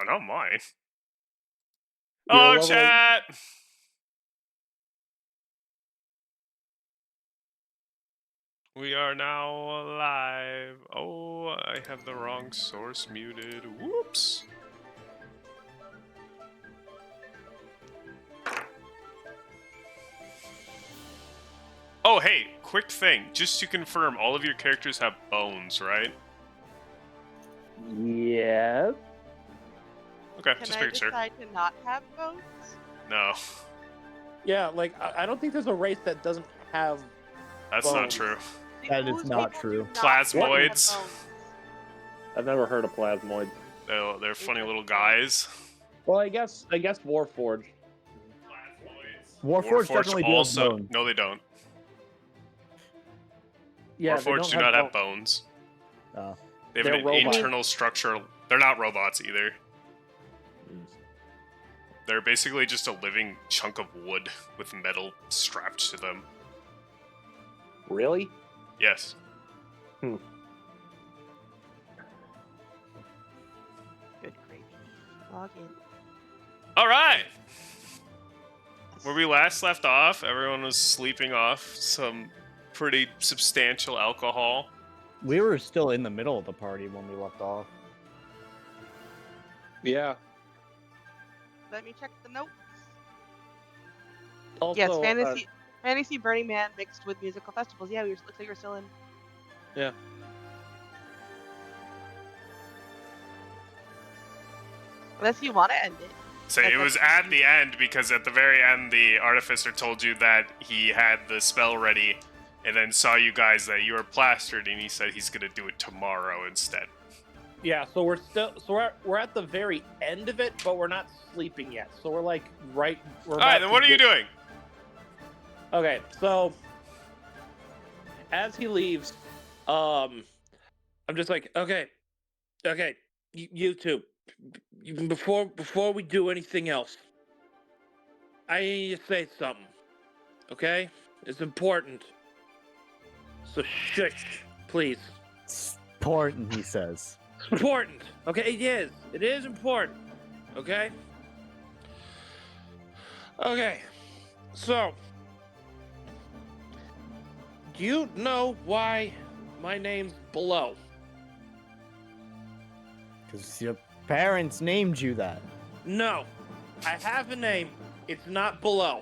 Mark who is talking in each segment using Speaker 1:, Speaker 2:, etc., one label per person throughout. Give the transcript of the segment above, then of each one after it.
Speaker 1: not mine.
Speaker 2: You're
Speaker 1: Oh,
Speaker 2: leveling-
Speaker 1: chat! We are now live. Oh, I have the wrong source muted. Whoops. Oh, hey, quick thing. Just to confirm, all of your characters have bones, right?
Speaker 2: Yes.
Speaker 1: Okay,
Speaker 3: Can
Speaker 1: just
Speaker 3: I
Speaker 1: making sure.
Speaker 3: decide to not have bones?
Speaker 1: No,
Speaker 2: Yeah, like I don't think there's a race that doesn't have.
Speaker 1: that's not
Speaker 2: Bones.
Speaker 1: true.
Speaker 4: That is
Speaker 3: Whose
Speaker 4: not
Speaker 3: people
Speaker 4: true.
Speaker 3: do not have
Speaker 1: Plasmoids.
Speaker 3: bones?
Speaker 2: I've never heard of plasmoids.
Speaker 1: They're funny little
Speaker 3: Interesting.
Speaker 1: guys.
Speaker 2: Well, I guess Warforged.
Speaker 4: Warforged definitely do have
Speaker 1: also.
Speaker 4: bones.
Speaker 1: No, they don't.
Speaker 2: Yeah, they
Speaker 1: Warforged
Speaker 2: don't
Speaker 1: do not have
Speaker 2: bones.
Speaker 1: bones.
Speaker 4: Oh.
Speaker 1: They have
Speaker 2: They're
Speaker 1: an
Speaker 2: robots.
Speaker 1: internal structure. They're not robots either. They're basically just a living chunk of wood with metal strapped to them.
Speaker 2: Really?
Speaker 1: Yes.
Speaker 3: Good gravy. Log in.
Speaker 1: All right. Where we last left off, everyone was sleeping off some pretty substantial alcohol.
Speaker 4: We were still in the middle of the party when we left off.
Speaker 2: Yeah.
Speaker 3: Let me check the notes.
Speaker 2: Also,
Speaker 3: Yes, fantasy Burning Man mixed with musical festivals. Yeah, looks like you're still in.
Speaker 2: Yeah.
Speaker 3: Unless you want to end it.
Speaker 1: So it was at the end because at the very end, the artificer told you that he had the spell ready, and then saw you guys that you were plastered, and he said he's gonna do it tomorrow instead.
Speaker 2: Yeah, so we're at the very end of it, but we're not sleeping yet. So we're like right.
Speaker 1: All right, then what are you doing?
Speaker 2: Okay, so as he leaves, I'm just like, okay, you two, before we do anything else, I need to say something. Okay, it's important. So shush, please.
Speaker 4: It's important, he says.
Speaker 2: Important. Okay, it is. It is important. Okay. Okay. So, do you know why my name's Below?
Speaker 4: Because your parents named you that.
Speaker 2: No, I have a name. It's not Below.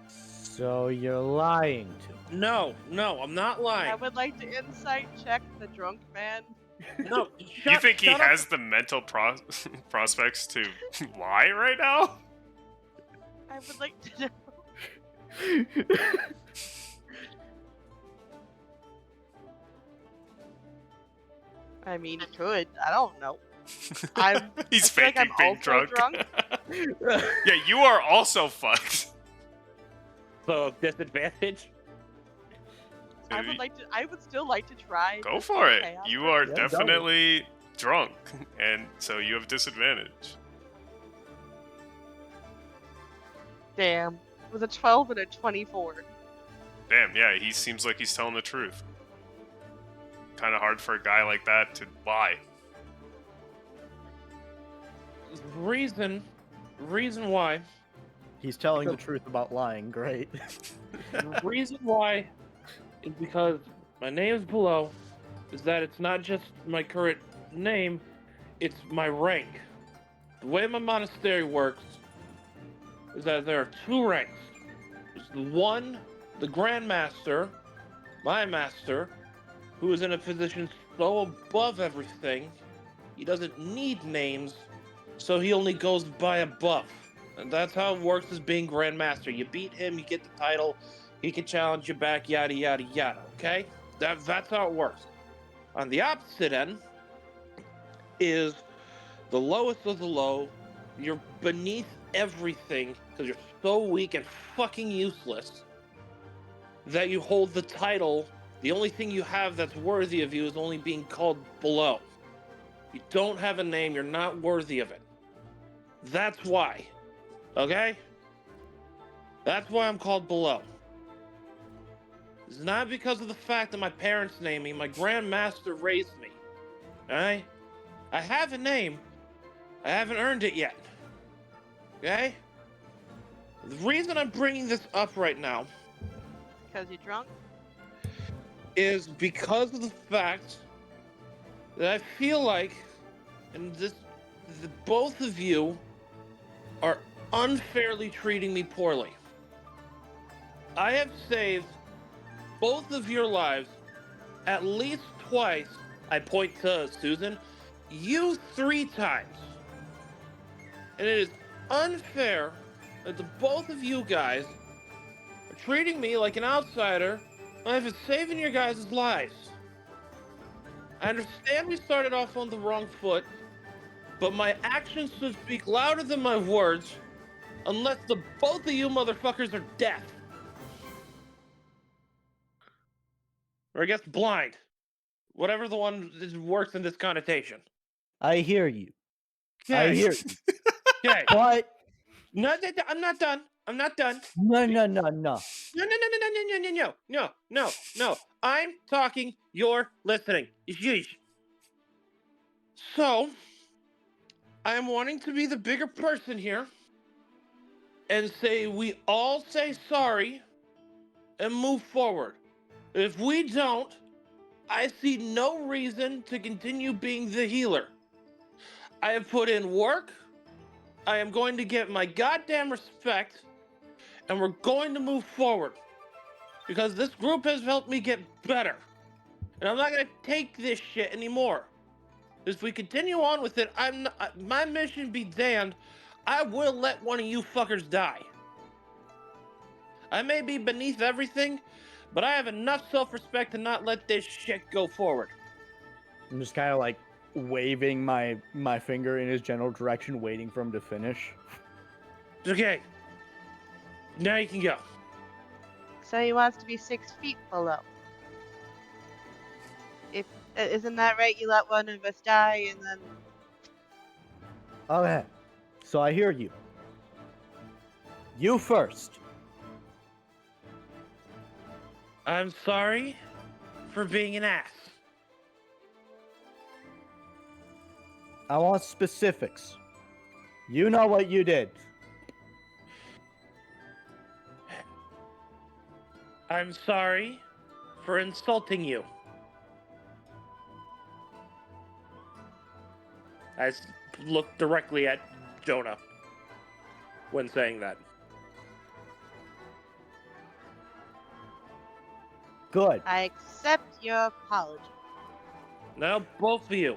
Speaker 4: So you're lying to me.
Speaker 2: No, I'm not
Speaker 3: I
Speaker 2: lying.
Speaker 3: would like to insight check the drunk man.
Speaker 2: No,
Speaker 1: You think he has the mental prospects to lie right now?
Speaker 3: I would like to know. I mean, he could. I don't know.
Speaker 1: He's
Speaker 3: I feel like
Speaker 1: faking
Speaker 3: I'm
Speaker 1: being
Speaker 3: also
Speaker 1: drunk.
Speaker 3: drunk.
Speaker 1: Yeah, you are also fucked.
Speaker 2: So disadvantage.
Speaker 3: I would still like to try.
Speaker 1: Go for it.
Speaker 3: chaos
Speaker 1: You
Speaker 3: roll.
Speaker 1: are
Speaker 4: Yeah,
Speaker 1: definitely drunk, and so you have disadvantage.
Speaker 3: Damn. It was a 12 and a 24.
Speaker 1: Damn, yeah, he seems like he's telling the truth. Kind of hard for a guy like that to lie.
Speaker 2: Reason why.
Speaker 4: He's telling the truth about lying. Great.
Speaker 2: The reason why is because my name's Below. Is that it's not just my current name, it's my rank. The way my monastery works is that there are two ranks. There's one, the Grand Master, my master, who is in a position so above everything, he doesn't need names, so he only goes by a buff. And that's how it works as being Grand Master. You beat him, you get the title, he can challenge you back, yada yada yada, okay? That's how it works. On the opposite end is the lowest of the low. You're beneath everything because you're so weak and fucking useless that you hold the title. The only thing you have that's worthy of you is only being called Below. You don't have a name, you're not worthy of it. That's why. Okay? That's why I'm called Below. It's not because of the fact that my parents named me. My Grand Master raised me. Alright? I have a name. I haven't earned it yet. Okay? The reason I'm bringing this up right now
Speaker 3: Because you're drunk?
Speaker 2: is because of the fact that I feel like, and both of you are unfairly treating me poorly. I have saved both of your lives at least twice. I point to Susan. You 3 times. And it is unfair that the both of you guys are treating me like an outsider when I've been saving your guys' lives. I understand we started off on the wrong foot, but my actions should speak louder than my words unless the both of you motherfuckers are deaf. Or I guess blind. Whatever the one that works in this connotation.
Speaker 4: I hear you. I
Speaker 2: Okay.
Speaker 4: hear you.
Speaker 2: Okay.
Speaker 4: But
Speaker 2: No, I'm not done. I'm not done.
Speaker 4: no.
Speaker 2: No. I'm talking. You're listening. Yeesh. So, I'm wanting to be the bigger person here and say we all say sorry and move forward. If we don't, I see no reason to continue being the healer. I have put in work. I am going to get my goddamn respect, and we're going to move forward. Because this group has helped me get better. And I'm not going to take this shit anymore. If we continue on with it, my mission be damned, I will let one of you fuckers die. I may be beneath everything, but I have enough self-respect to not let this shit go forward.
Speaker 4: I'm just kind of like waving my finger in his general direction, waiting for him to finish.
Speaker 2: Okay. Now you can go.
Speaker 3: So he wants to be 6 feet below. If isn't that right? You let one of us die and then
Speaker 4: Okay. So I hear you. You first.
Speaker 2: I'm sorry for being an ass.
Speaker 4: I want specifics. You know what you did.
Speaker 2: I'm sorry for insulting you. I looked directly at Jonah when saying that.
Speaker 4: Good.
Speaker 3: I accept your apology.
Speaker 2: Now, both of you.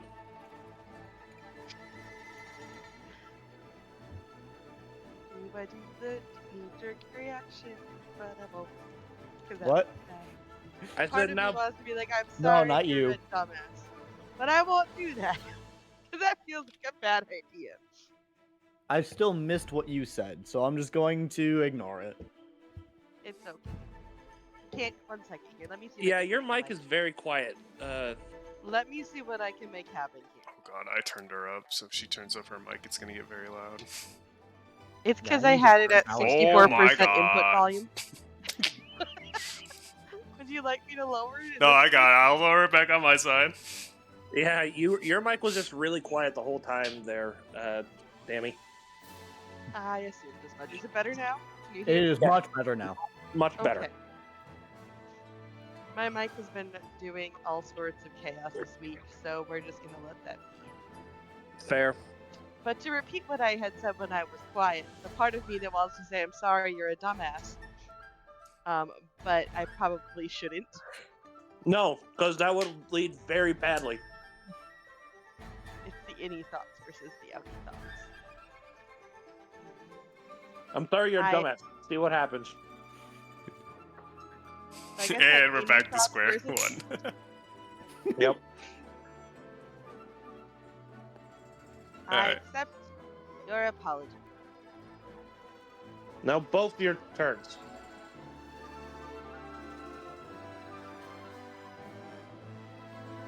Speaker 3: Everybody the knee-jerk reaction, but I won't. 'Cause that's
Speaker 4: What?
Speaker 3: bad.
Speaker 2: I
Speaker 3: Part
Speaker 2: said
Speaker 3: of
Speaker 2: now.
Speaker 3: me wants to be like, I'm
Speaker 4: No,
Speaker 3: sorry,
Speaker 4: not
Speaker 3: you're
Speaker 4: you.
Speaker 3: a dumbass. But I won't do that. Because that feels like a bad idea.
Speaker 4: I still missed what you said, so I'm just going to ignore it.
Speaker 3: It's okay. Can't, 1 second here. Let me see. if I
Speaker 2: Yeah,
Speaker 3: can
Speaker 2: your
Speaker 3: make the
Speaker 2: mic is very quiet.
Speaker 3: Let me see what I can make happen here.
Speaker 1: Oh god, I turned her up, so if she turns up her mic, it's gonna get very loud.
Speaker 3: It's
Speaker 4: Yeah,
Speaker 3: because
Speaker 4: I
Speaker 3: I
Speaker 4: need to
Speaker 3: had it
Speaker 4: turn
Speaker 3: at
Speaker 4: Alex-
Speaker 3: 64%
Speaker 1: Oh my
Speaker 3: input
Speaker 1: God.
Speaker 3: volume. Would you like me to lower it?
Speaker 1: No, I got it. I'll lower it back on my side.
Speaker 2: yeah, your mic was just really quiet the whole time there, Dammy.
Speaker 3: I assumed as much. Is it better now? Can you
Speaker 4: It
Speaker 3: hear me?
Speaker 4: is much better now.
Speaker 2: Much better.
Speaker 3: Okay. My mic has been doing all sorts of chaos this week, so we're just gonna let that be.
Speaker 2: Fair.
Speaker 3: But to repeat what I had said when I was quiet, the part of me that wants to say, I'm sorry, you're a dumbass. But I probably shouldn't.
Speaker 2: No, because that would lead very badly.
Speaker 3: It's the innie thoughts versus the outie thoughts.
Speaker 2: I'm sorry you're a
Speaker 3: I-
Speaker 2: dumbass. See what happens.
Speaker 3: Like I said,
Speaker 1: And we're
Speaker 3: innie
Speaker 1: back to
Speaker 3: thoughts
Speaker 1: square
Speaker 3: versus-
Speaker 1: one.
Speaker 2: Yep.
Speaker 3: I
Speaker 1: Alright.
Speaker 3: accept your apology.
Speaker 2: Now both your turns.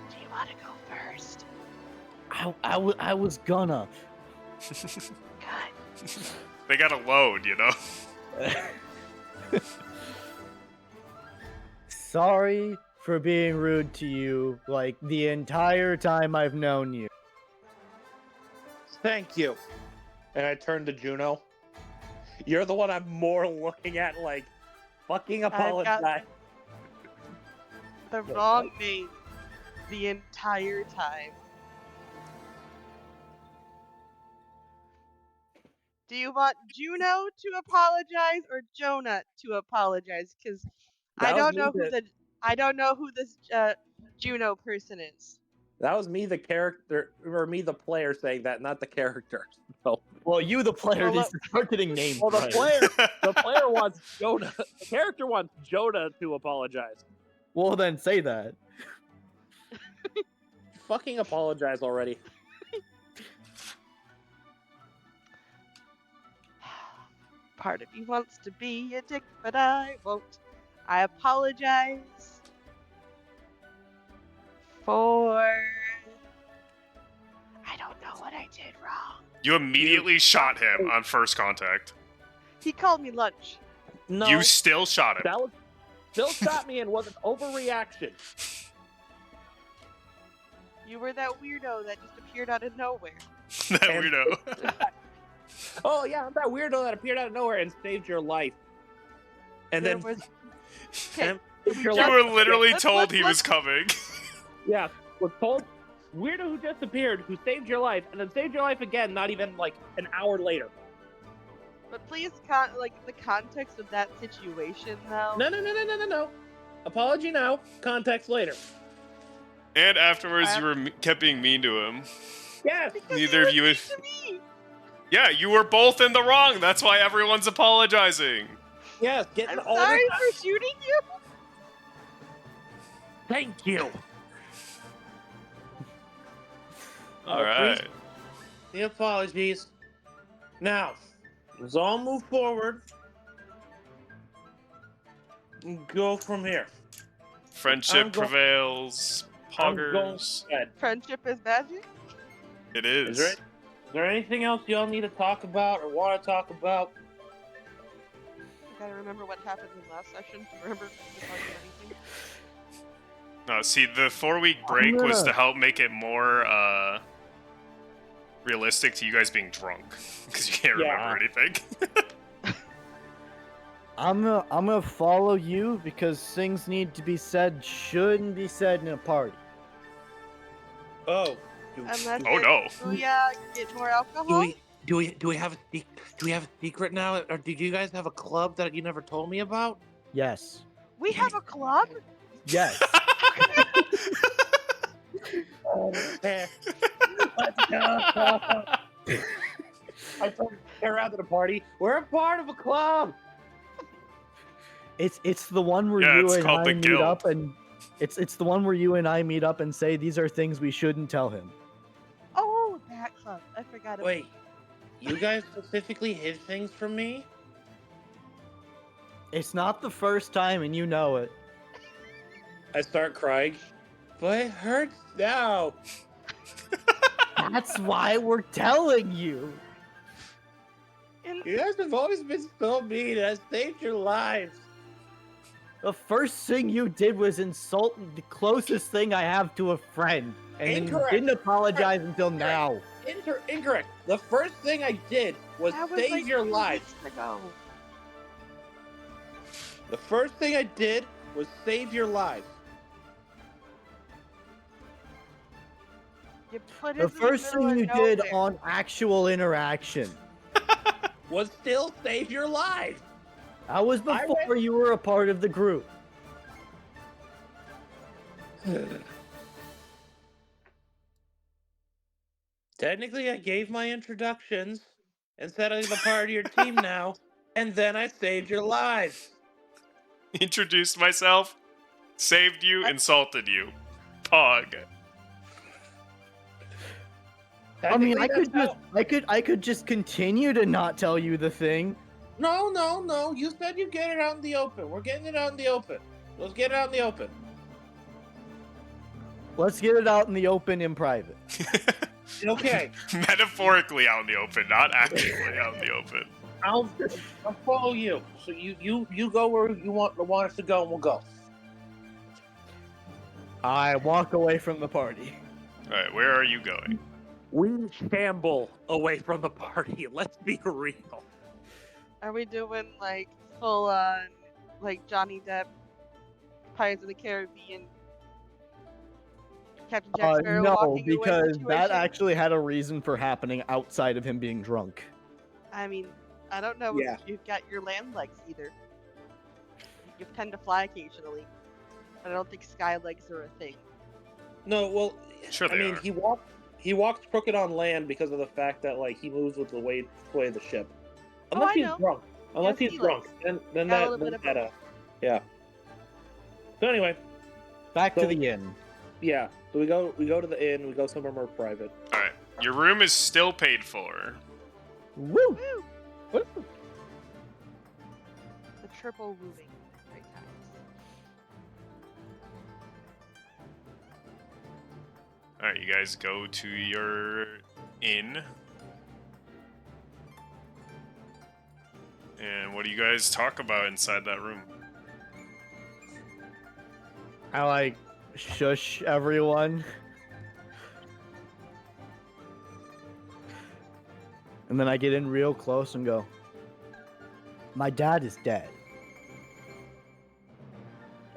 Speaker 3: Do you want to go first?
Speaker 4: I was gonna.
Speaker 3: Good.
Speaker 1: They gotta load, you know?
Speaker 4: Sorry for being rude to you, like, the entire time I've known you.
Speaker 2: Thank you. And I turn to Juno. You're the one I'm more looking at like, fucking apologize.
Speaker 3: The wrong name the entire time. Do you want Juno to apologize or Jonah to apologize? Because I don't know who this Juno person is.
Speaker 2: That was me, the character, or me, the player, saying that, not the character. So,
Speaker 4: Well, you, the player, needs to start getting names.
Speaker 2: well, the
Speaker 4: right.
Speaker 2: player wants Jonah. The character wants Jonah to apologize.
Speaker 4: Well, then say that.
Speaker 2: Fucking apologize already.
Speaker 3: Part of me wants to be a dick, but I won't. I apologize for... I don't know what I did wrong.
Speaker 1: You immediately shot him on first contact.
Speaker 3: He called me lunch.
Speaker 2: No,
Speaker 1: You still shot him.
Speaker 2: that was still shot me and was an overreaction.
Speaker 3: You were that weirdo that just appeared out of nowhere.
Speaker 1: That weirdo.
Speaker 2: Oh yeah, I'm that weirdo that appeared out of nowhere and saved your life. And
Speaker 3: There
Speaker 2: then
Speaker 3: was...
Speaker 2: and
Speaker 3: Okay,
Speaker 2: your
Speaker 1: You
Speaker 2: life-
Speaker 1: were literally
Speaker 3: Let's-
Speaker 1: told
Speaker 3: let's-
Speaker 1: he was coming.
Speaker 2: yeah, was told weirdo who just appeared, who saved your life, and then saved your life again, not even like an hour later.
Speaker 3: but please, like the context of that situation, though.
Speaker 2: No. Apology now, context later.
Speaker 1: And afterwards, you were kept being mean to him.
Speaker 2: Yes.
Speaker 3: Because
Speaker 1: Neither of you
Speaker 3: mean
Speaker 1: would-
Speaker 3: to me.
Speaker 1: Yeah, you were both in the wrong. That's why everyone's apologizing.
Speaker 2: Yes, getting
Speaker 3: I'm
Speaker 2: all
Speaker 3: sorry
Speaker 2: the
Speaker 3: for shooting you.
Speaker 2: Thank you.
Speaker 1: All right.
Speaker 2: The apologies. Now, let's all move forward and go from here.
Speaker 1: Friendship
Speaker 2: I'm go-
Speaker 1: prevails.
Speaker 2: I'm going
Speaker 1: Poggers.
Speaker 2: to bed.
Speaker 3: Friendship is magic.
Speaker 1: It
Speaker 2: Is
Speaker 1: is.
Speaker 2: there anything else y'all need to talk about or want to talk about?
Speaker 3: I gotta remember what happened in last session to remember if we talked about anything.
Speaker 1: No, see, the 4-week break was to help make it more realistic to you guys being drunk, because you can't
Speaker 2: Yeah.
Speaker 1: remember anything.
Speaker 4: I'm gonna follow you because things need to be said shouldn't be said in a party.
Speaker 2: Oh.
Speaker 3: Unless
Speaker 1: Oh, no.
Speaker 3: Booyah, get more alcohol.
Speaker 2: Do we have a secret now, or do you guys have a club that you never told me about?
Speaker 4: Yes.
Speaker 3: We have a club.
Speaker 4: Yes.
Speaker 2: Let's go. I told her out at a party. We're a part of a club.
Speaker 4: It's the one where
Speaker 1: Yeah,
Speaker 4: you
Speaker 1: it's
Speaker 4: and
Speaker 1: called
Speaker 4: I
Speaker 1: the
Speaker 4: meet
Speaker 1: Guild.
Speaker 4: up and it's the one where you and I meet up and say these are things we shouldn't tell him.
Speaker 3: Oh, that club. I forgot about.
Speaker 2: Wait, you guys specifically hid things from me?
Speaker 4: It's not the first time and you know it.
Speaker 2: I start crying, but it hurts now.
Speaker 4: That's why we're telling you.
Speaker 3: And
Speaker 2: You guys have always been so mean. I saved your lives.
Speaker 4: The first thing you did was insult the closest thing I have to a friend. And then you
Speaker 2: Incorrect.
Speaker 4: didn't apologize until now.
Speaker 2: Incorrect. The first thing I did was
Speaker 3: that was
Speaker 2: save
Speaker 3: like
Speaker 2: your
Speaker 3: 2
Speaker 2: life.
Speaker 3: weeks ago.
Speaker 2: The first thing I did was save your life.
Speaker 3: You put it
Speaker 4: The
Speaker 3: in
Speaker 4: first
Speaker 3: middle
Speaker 4: thing you
Speaker 3: of
Speaker 4: did
Speaker 3: nowhere.
Speaker 4: on actual interaction.
Speaker 2: Was still save your life.
Speaker 4: That was
Speaker 2: I
Speaker 4: before you were a part of the group.
Speaker 2: Technically, I gave my introductions and said I'm a part of your team now, and then I saved your lives.
Speaker 1: Introduced myself, saved you, insulted you. Pog.
Speaker 4: I mean,
Speaker 2: Technically,
Speaker 4: I could just continue to not tell you the thing.
Speaker 2: No. You said you get it out in the open. We're getting it out in the open. Let's get it out in the open.
Speaker 4: Let's get it out in the open in private.
Speaker 2: Okay.
Speaker 1: Metaphorically out in the open, not actually out in the open.
Speaker 2: I'll follow you. So you go where you want us to go, and we'll go.
Speaker 4: I walk away from the party.
Speaker 1: Alright, where are you going?
Speaker 2: We shamble away from the party. Let's be real.
Speaker 3: Are we doing like full on like Johnny Depp, Pirates of the Caribbean, Captain Jack Sparrow
Speaker 4: No,
Speaker 3: walking away
Speaker 4: because
Speaker 3: situation?
Speaker 4: that actually had a reason for happening outside of him being drunk.
Speaker 3: I mean, I don't know
Speaker 2: Yeah.
Speaker 3: if you've got your land legs either. You tend to fly occasionally, but I don't think sky legs are a thing.
Speaker 2: No, well,
Speaker 1: Sure
Speaker 2: I
Speaker 1: they
Speaker 2: mean,
Speaker 1: are.
Speaker 2: he walks crooked on land because of the fact that like he moves with the way of the ship. Unless
Speaker 3: I
Speaker 2: he's
Speaker 3: know.
Speaker 2: drunk. Unless
Speaker 3: Yes,
Speaker 2: he's
Speaker 3: he
Speaker 2: drunk,
Speaker 3: likes.
Speaker 2: then
Speaker 3: Got a
Speaker 2: that
Speaker 3: little bit of
Speaker 2: that
Speaker 3: both.
Speaker 2: yeah. So anyway,
Speaker 4: Back to
Speaker 2: So-
Speaker 4: the inn.
Speaker 2: yeah. So we go to the inn. We go somewhere more private.
Speaker 1: All right, your room is still paid for.
Speaker 4: Woo!
Speaker 3: Woo!
Speaker 2: What?
Speaker 3: The triple wooing. Great times.
Speaker 1: All right, you guys go to your inn. And what do you guys talk about inside that room?
Speaker 4: I like shush everyone. And then I get in real close and go, my dad is dead.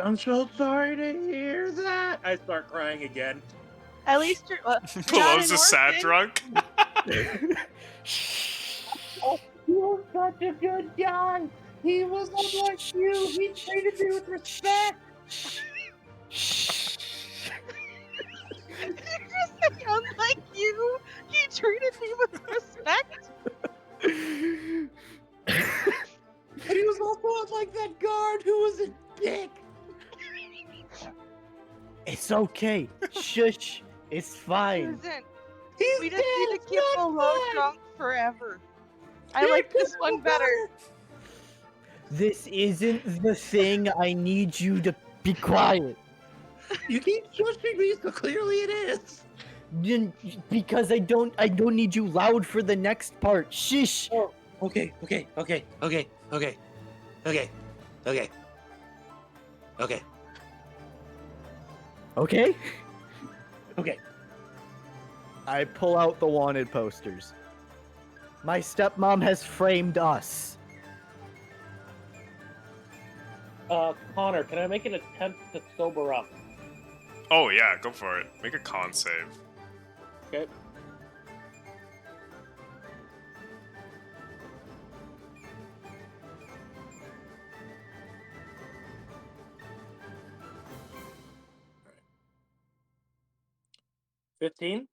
Speaker 2: I'm so sorry to hear that. I start crying again.
Speaker 3: At least you're. Not
Speaker 1: Pelot's
Speaker 3: an
Speaker 1: a sad
Speaker 3: orphan.
Speaker 1: drunk.
Speaker 2: He was such a good guy. He was unlike you. He treated me with respect.
Speaker 3: Did you just say, unlike you, he treated me with respect?
Speaker 2: But he was also unlike that guard who was a dick.
Speaker 4: It's okay. Shush. It's fine.
Speaker 3: Listen,
Speaker 2: He's
Speaker 3: we
Speaker 2: dead.
Speaker 3: just need to keep
Speaker 2: It's not
Speaker 3: Below
Speaker 2: fine.
Speaker 3: drunk forever. I
Speaker 2: He
Speaker 3: like
Speaker 2: could
Speaker 3: this one
Speaker 2: do
Speaker 3: better.
Speaker 4: This isn't the thing. I need you to be quiet.
Speaker 2: You keep shushing me, so clearly it is.
Speaker 4: Because I don't need you loud for the next part. Shush.
Speaker 2: Okay.
Speaker 4: Okay?
Speaker 2: Okay.
Speaker 4: I pull out the wanted posters. My stepmom has framed us.
Speaker 2: Connor, can I make an attempt to sober up?
Speaker 1: Oh yeah, go for it. Make a con save.
Speaker 2: Okay. $15?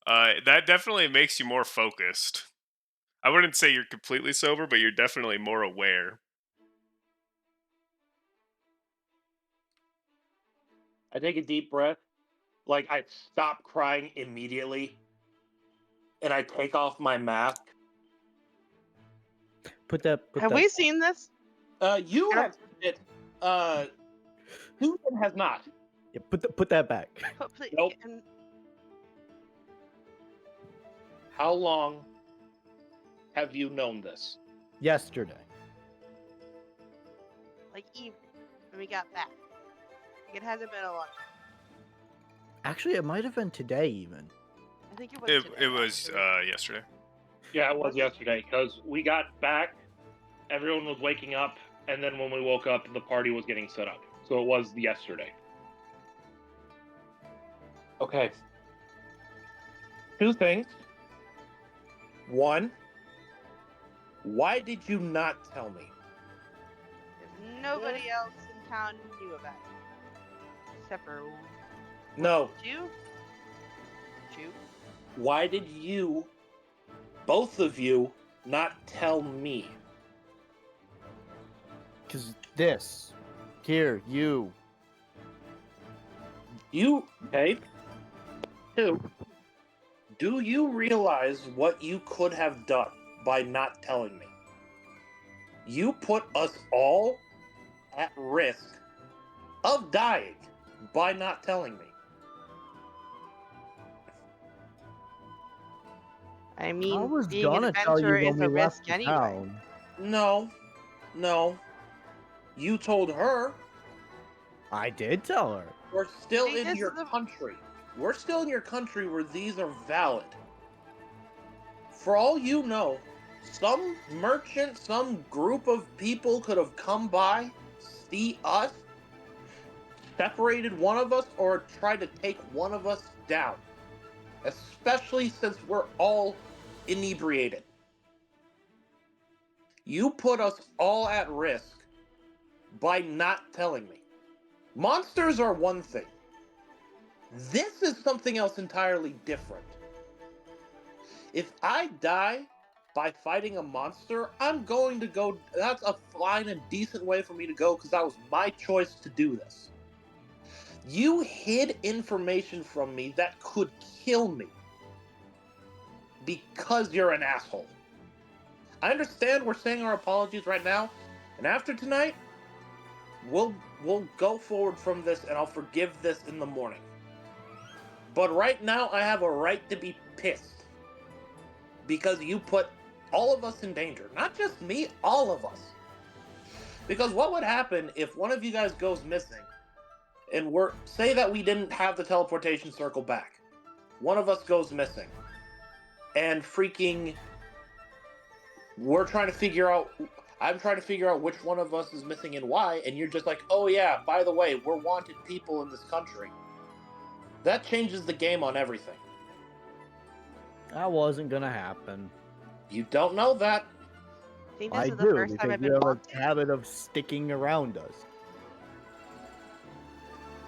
Speaker 1: That definitely makes you more focused. I wouldn't say you're completely sober, but you're definitely more aware.
Speaker 2: I take a deep breath. Like, I stop crying immediately. And I take off my mask.
Speaker 4: Put that.
Speaker 3: Have we seen this?
Speaker 2: You
Speaker 3: Yeah.
Speaker 2: have seen it. Susan has not.
Speaker 4: Yeah, put that back.
Speaker 3: Please,
Speaker 2: Nope.
Speaker 3: and
Speaker 2: How long have you known this?
Speaker 4: Yesterday.
Speaker 3: like evening when we got back. Like, it hasn't been a long time.
Speaker 4: Actually, it might have been today even.
Speaker 3: I think it was.
Speaker 1: It
Speaker 3: today,
Speaker 1: was
Speaker 3: actually.
Speaker 1: yesterday.
Speaker 2: Yeah, it was yesterday, because we got back, everyone was waking up, and then when we woke up, the party was getting set up. So it was yesterday. Okay. Two things. One, why did you not tell me?
Speaker 3: 'Cause nobody else in town knew about it. Except for
Speaker 2: No.
Speaker 3: you.
Speaker 2: Why did you, both of you, not tell me?
Speaker 4: Cause this, here, you.
Speaker 2: You, okay? Two, do you realize what you could have done by not telling me? You put us all at risk of dying by not telling me.
Speaker 3: I
Speaker 4: I
Speaker 3: mean,
Speaker 4: was
Speaker 3: being an
Speaker 4: gonna tell you
Speaker 3: adventurer
Speaker 4: when
Speaker 3: is
Speaker 4: we
Speaker 3: a
Speaker 4: left
Speaker 3: risk
Speaker 4: the
Speaker 3: anyway.
Speaker 4: town.
Speaker 2: No. You told her.
Speaker 4: I did tell her.
Speaker 2: We're still
Speaker 3: See,
Speaker 2: in
Speaker 3: this
Speaker 2: your
Speaker 3: is the-
Speaker 2: country. We're still in your country where these are valid.
Speaker 5: for all you know, some merchant, some group of people could have come by, see us, separated one of us, or tried to take one of us down. Especially since we're all inebriated. You put us all at risk by not telling me. Monsters are one thing. This is something else entirely different. If I die by fighting a monster, I'm going to go. That's a fine and decent way for me to go because that was my choice to do this. You hid information from me that could kill me because you're an asshole. I understand we're saying our apologies right now, and after tonight, we'll go forward from this, and I'll forgive this in the morning. But right now, I have a right to be pissed because you put all of us in danger. Not just me, all of us. Because what would happen if one of you guys goes missing, and say that we didn't have the teleportation circle back. One of us goes missing, and freaking... I'm trying to figure out which one of us is missing and why, and you're just like, oh yeah, by the way, we're wanted people in this country. That changes the game on everything.
Speaker 4: That wasn't gonna happen.
Speaker 5: You don't know that.
Speaker 3: I think this
Speaker 4: I
Speaker 3: is the
Speaker 4: do,
Speaker 3: first time
Speaker 4: because
Speaker 3: I've
Speaker 4: you
Speaker 3: been
Speaker 4: have
Speaker 3: wanted.
Speaker 4: a habit of sticking around us.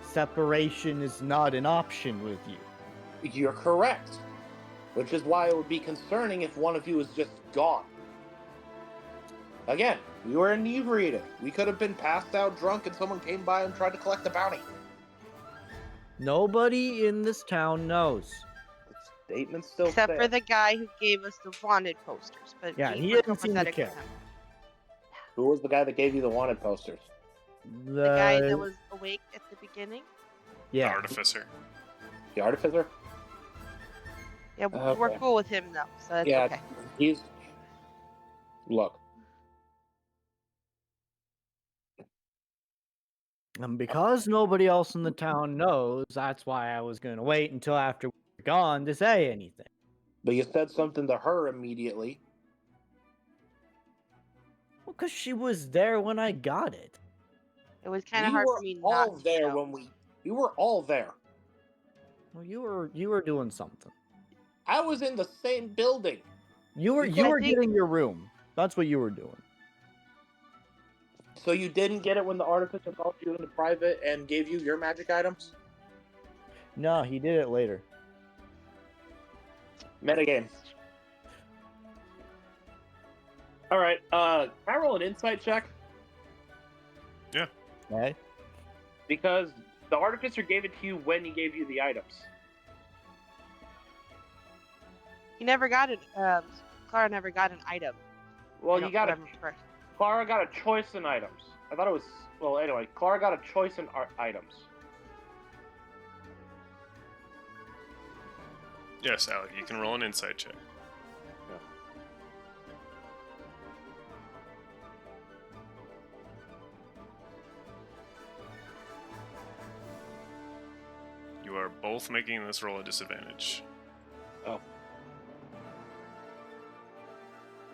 Speaker 4: Separation is not an option with you.
Speaker 5: You're correct. Which is why it would be concerning if one of you is just gone. Again, we were inebriated. We could have been passed out drunk and someone came by and tried to collect the bounty.
Speaker 4: Nobody in this town knows.
Speaker 5: The statement still
Speaker 3: Except for
Speaker 5: stands.
Speaker 3: the guy who gave us the wanted posters. But
Speaker 4: Yeah,
Speaker 3: we
Speaker 4: he
Speaker 3: were
Speaker 4: didn't seem to
Speaker 3: copacetic with
Speaker 4: care.
Speaker 3: him.
Speaker 5: Who was the guy that gave you the wanted posters?
Speaker 3: The guy that was awake at the beginning.
Speaker 1: The
Speaker 4: yeah.
Speaker 1: artificer.
Speaker 5: The artificer?
Speaker 3: Yeah, we're
Speaker 5: Okay.
Speaker 3: cool with him though, so that's
Speaker 5: Yeah,
Speaker 3: okay.
Speaker 5: Look.
Speaker 4: And because nobody else in the town knows, that's why I was going to wait until after we're gone to say anything.
Speaker 5: But you said something to her immediately.
Speaker 4: Well, because she was there when I got it.
Speaker 3: It was kind of
Speaker 5: We
Speaker 3: hard
Speaker 5: were
Speaker 3: for me
Speaker 5: all
Speaker 3: not to
Speaker 5: there
Speaker 3: know.
Speaker 5: we were all there.
Speaker 4: Well, you were doing something.
Speaker 5: I was in the same building.
Speaker 4: You were getting your room. That's what you were doing.
Speaker 5: So you didn't get it when the artificer called you into private and gave you your magic items?
Speaker 4: No, he did it later.
Speaker 5: Metagame. Alright, can I roll an insight check?
Speaker 1: Yeah.
Speaker 4: Okay.
Speaker 5: Because the artificer gave it to you when he gave you the items.
Speaker 3: He never got it. Clara never got an item.
Speaker 5: Well, you got
Speaker 3: first.
Speaker 5: Clara got a choice in items. I thought it was... Well, anyway, Clara got a choice in items.
Speaker 1: Yes, Alec, you can roll an insight check.
Speaker 5: Yeah.
Speaker 1: You are both making this roll a disadvantage.
Speaker 5: Oh.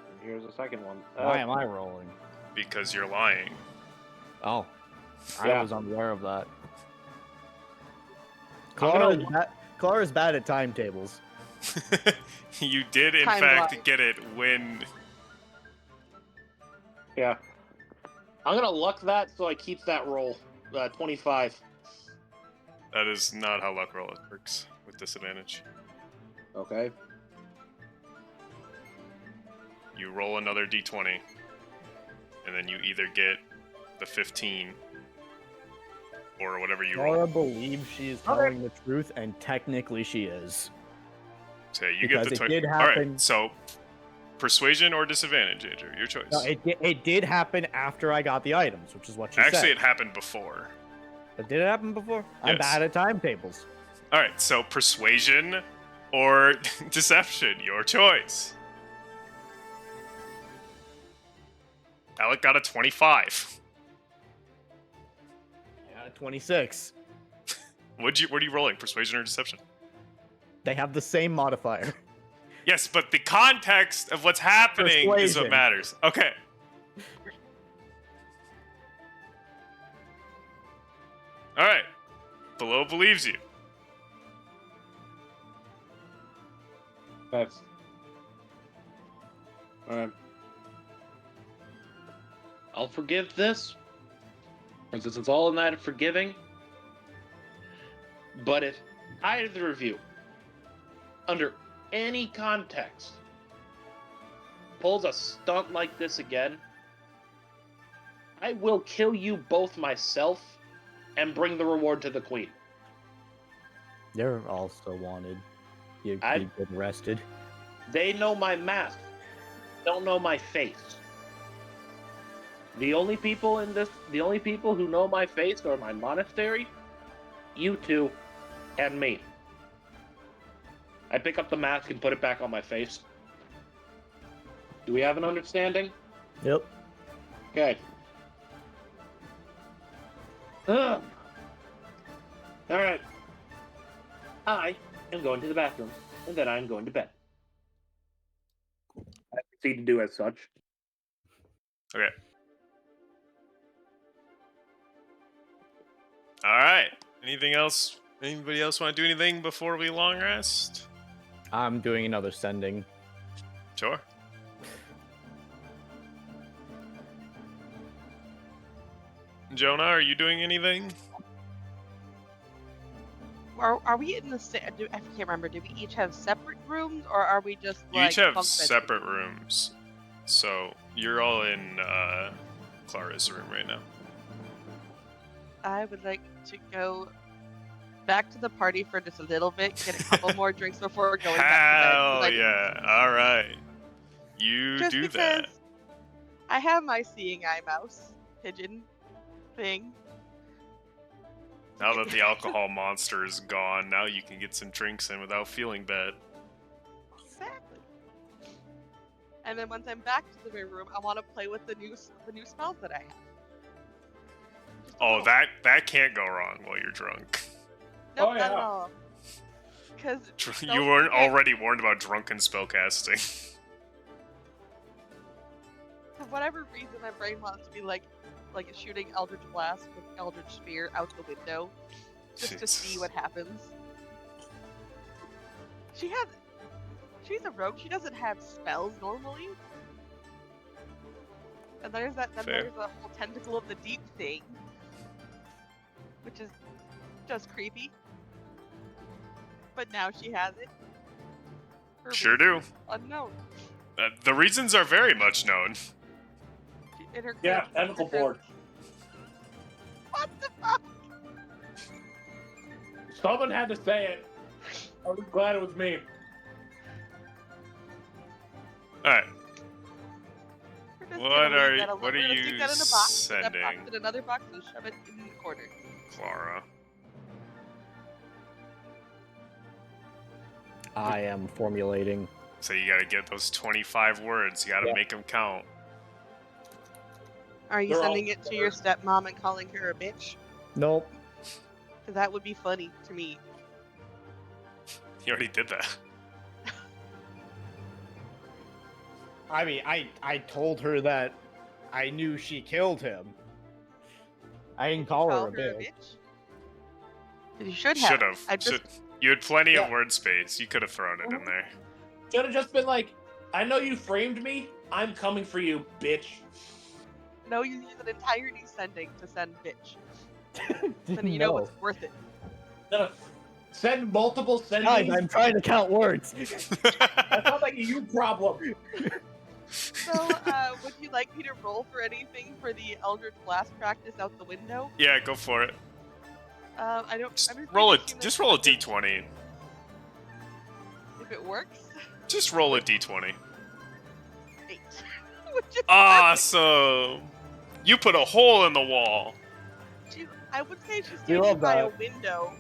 Speaker 5: And here's the second one.
Speaker 4: Why am I rolling?
Speaker 1: Because you're lying.
Speaker 4: Oh.
Speaker 5: Yeah.
Speaker 4: I was unaware of that.
Speaker 5: I'm
Speaker 4: Clara's bad at timetables.
Speaker 1: You did, in
Speaker 3: Time
Speaker 1: fact,
Speaker 3: wise.
Speaker 1: get it when...
Speaker 5: Yeah. I'm gonna luck that so I keep that roll. 25.
Speaker 1: That is not how luck roll works with disadvantage.
Speaker 5: Okay.
Speaker 1: You roll another d20, and then you either get the 15 or whatever you
Speaker 4: Clara
Speaker 1: roll.
Speaker 4: believes she is telling the truth, and technically she is.
Speaker 1: So you
Speaker 4: because
Speaker 1: get the
Speaker 4: it did
Speaker 1: All right,
Speaker 4: happen.
Speaker 1: so persuasion or disadvantage, Andrew, your choice.
Speaker 4: No, it did happen after I got the items, which is what she
Speaker 1: Actually,
Speaker 4: said.
Speaker 1: it happened before.
Speaker 4: But did it happen before? I'm
Speaker 1: Yes.
Speaker 4: bad at timetables.
Speaker 1: All right, so persuasion or deception, your choice. Alec got a 25.
Speaker 4: I got 26.
Speaker 1: What are you rolling? Persuasion or deception?
Speaker 4: They have the same modifier.
Speaker 1: Yes, but the context of what's happening is what
Speaker 4: Persuasion.
Speaker 1: matters. Okay. All right. Below believes you.
Speaker 5: That's alright. I'll forgive this, since it's all a night of forgiving. But if either of you, under any context, pulls a stunt like this again, I will kill you both myself and bring the reward to the queen.
Speaker 4: They're also wanted. You
Speaker 5: I'd-
Speaker 4: get arrested.
Speaker 5: They know my mask, don't know my face. The only people who know my face are my monastery, you two, and me. I pick up the mask and put it back on my face. Do we have an understanding?
Speaker 4: Yep.
Speaker 5: Okay. Ugh. All right. I am going to the bathroom, and then I am going to bed. I proceed to do as such.
Speaker 1: Okay. All right. Anything else? Anybody else want to do anything before we long rest?
Speaker 4: I'm doing another sending.
Speaker 1: Sure. Jonah, are you doing anything?
Speaker 3: Are we in the same? I can't remember. Do we each have separate rooms, or are we just
Speaker 1: You
Speaker 3: like
Speaker 1: each have
Speaker 3: bunk beds?
Speaker 1: separate rooms. So you're all in Clara's room right now.
Speaker 3: I would like to go back to the party for just a little bit, get a couple more drinks before going back to bed. 'Cause
Speaker 1: Hell yeah. All right. You
Speaker 3: just
Speaker 1: do
Speaker 3: because
Speaker 1: that.
Speaker 3: I have my seeing eye mouse pigeon thing.
Speaker 1: Now that the alcohol monster is gone, now you can get some drinks in without feeling bad.
Speaker 3: Exactly. And then once I'm back to the main room, I want to play with the new spells that I have. Just a
Speaker 1: Oh,
Speaker 3: little.
Speaker 1: that can't go wrong while you're drunk.
Speaker 3: Nope,
Speaker 5: Oh,
Speaker 3: not at
Speaker 5: yeah.
Speaker 3: all. Because
Speaker 1: You weren't already warned about drunken spellcasting.
Speaker 3: for whatever reason, my brain wants to be like shooting Eldritch Blast with Eldritch Spear out the window, just to see what happens. She's a rogue. She doesn't have spells normally. And there's that. Then
Speaker 1: Fair.
Speaker 3: there's a whole tentacle of the deep thing, which is just creepy. But now she has it. For
Speaker 1: Sure do.
Speaker 3: reasons unknown.
Speaker 1: The reasons are very much known.
Speaker 3: In her
Speaker 5: Yeah,
Speaker 3: crypt-
Speaker 5: tentacle
Speaker 3: her crypt-
Speaker 5: board.
Speaker 3: What the fuck?
Speaker 5: Someone had to say it. I was glad it was me.
Speaker 1: Alright.
Speaker 3: We're just
Speaker 1: What
Speaker 3: gonna
Speaker 1: are
Speaker 3: leave
Speaker 1: you-
Speaker 3: that alone.
Speaker 1: what are
Speaker 3: We're gonna
Speaker 1: you
Speaker 3: stick that in a box, put that box
Speaker 1: sending?
Speaker 3: in another box, and shove it in the corner.
Speaker 1: Clara.
Speaker 4: I am formulating.
Speaker 1: So you gotta get those 25 words. You gotta
Speaker 5: Yeah.
Speaker 1: make them count.
Speaker 3: Are you
Speaker 5: They're all
Speaker 3: sending it to your stepmom and calling her a bitch?
Speaker 4: Nope.
Speaker 3: Because that would be funny to me.
Speaker 1: You already did that.
Speaker 4: I mean, I told her that I knew she killed him. I didn't call her a bitch.
Speaker 3: You should have.
Speaker 1: Should have.
Speaker 3: I just
Speaker 1: You had plenty of
Speaker 5: Yeah.
Speaker 1: word space. You could have thrown it in there.
Speaker 5: Should have just been like, I know you framed me. I'm coming for you, bitch.
Speaker 3: know you use an entire new sending to send bitch.
Speaker 4: Didn't
Speaker 3: Then you know it's worth it.
Speaker 5: No, send multiple
Speaker 4: Guys,
Speaker 5: sendings.
Speaker 4: I'm trying to count words.
Speaker 5: That sounds like a you problem.
Speaker 3: So, would you like me to roll for anything for the Eldritch Blast practice out the window?
Speaker 1: Yeah, go for it.
Speaker 3: I don't.
Speaker 1: Just
Speaker 3: I'm
Speaker 1: roll
Speaker 3: gonna
Speaker 1: it.
Speaker 3: assume
Speaker 1: Just
Speaker 3: that
Speaker 1: roll a d20.
Speaker 3: If it works,
Speaker 1: Just roll a d20.
Speaker 3: 8. Which is
Speaker 1: Awesome. You put a hole in the wall.
Speaker 3: I would say she's
Speaker 4: We
Speaker 3: standing
Speaker 4: love
Speaker 3: by a
Speaker 4: that.
Speaker 3: window.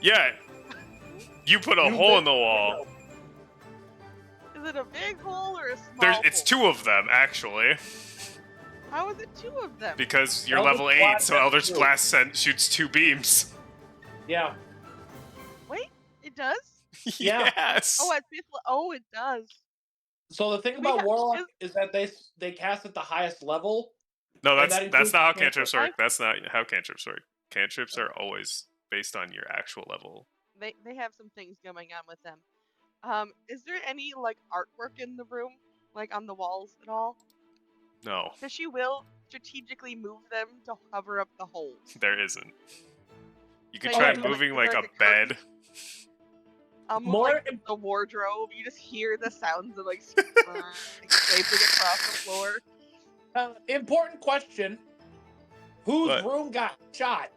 Speaker 1: Yeah. You put a
Speaker 5: You
Speaker 1: hole
Speaker 5: bet-
Speaker 1: in the wall.
Speaker 3: Is it a big hole or a small
Speaker 1: It's
Speaker 3: hole?
Speaker 1: two of them, actually.
Speaker 3: How is it 2 of them?
Speaker 1: Because you're
Speaker 5: Eldritch
Speaker 1: level 8,
Speaker 5: Blast
Speaker 1: so
Speaker 5: has
Speaker 1: Eldritch
Speaker 5: two.
Speaker 1: Blast shoots 2 beams.
Speaker 5: Yeah.
Speaker 3: Wait, it does?
Speaker 5: Yeah.
Speaker 1: Yes.
Speaker 3: Oh, at fifth. Oh, it does.
Speaker 5: So the thing
Speaker 3: We
Speaker 5: about
Speaker 3: got-
Speaker 5: Warlock
Speaker 3: is-
Speaker 5: is that they cast at the highest level.
Speaker 1: No,
Speaker 5: And
Speaker 1: that's
Speaker 5: that includes
Speaker 1: not how
Speaker 5: cantrip.
Speaker 1: cantrips work. That's not how cantrips work. Cantrips are always based on your actual level.
Speaker 3: They have some things going on with them. Is there any like artwork in the room, like on the walls at all?
Speaker 1: No,
Speaker 3: Because she will strategically move them to cover up the holes.
Speaker 1: there isn't. You could
Speaker 3: Like,
Speaker 1: try
Speaker 3: like,
Speaker 1: moving
Speaker 3: like
Speaker 1: like
Speaker 3: a
Speaker 1: a bed.
Speaker 3: curtain? I'll move
Speaker 5: More
Speaker 3: like the wardrobe. You just hear the sounds of like scraping across the floor.
Speaker 5: Important question: whose
Speaker 1: What?
Speaker 5: room got shot?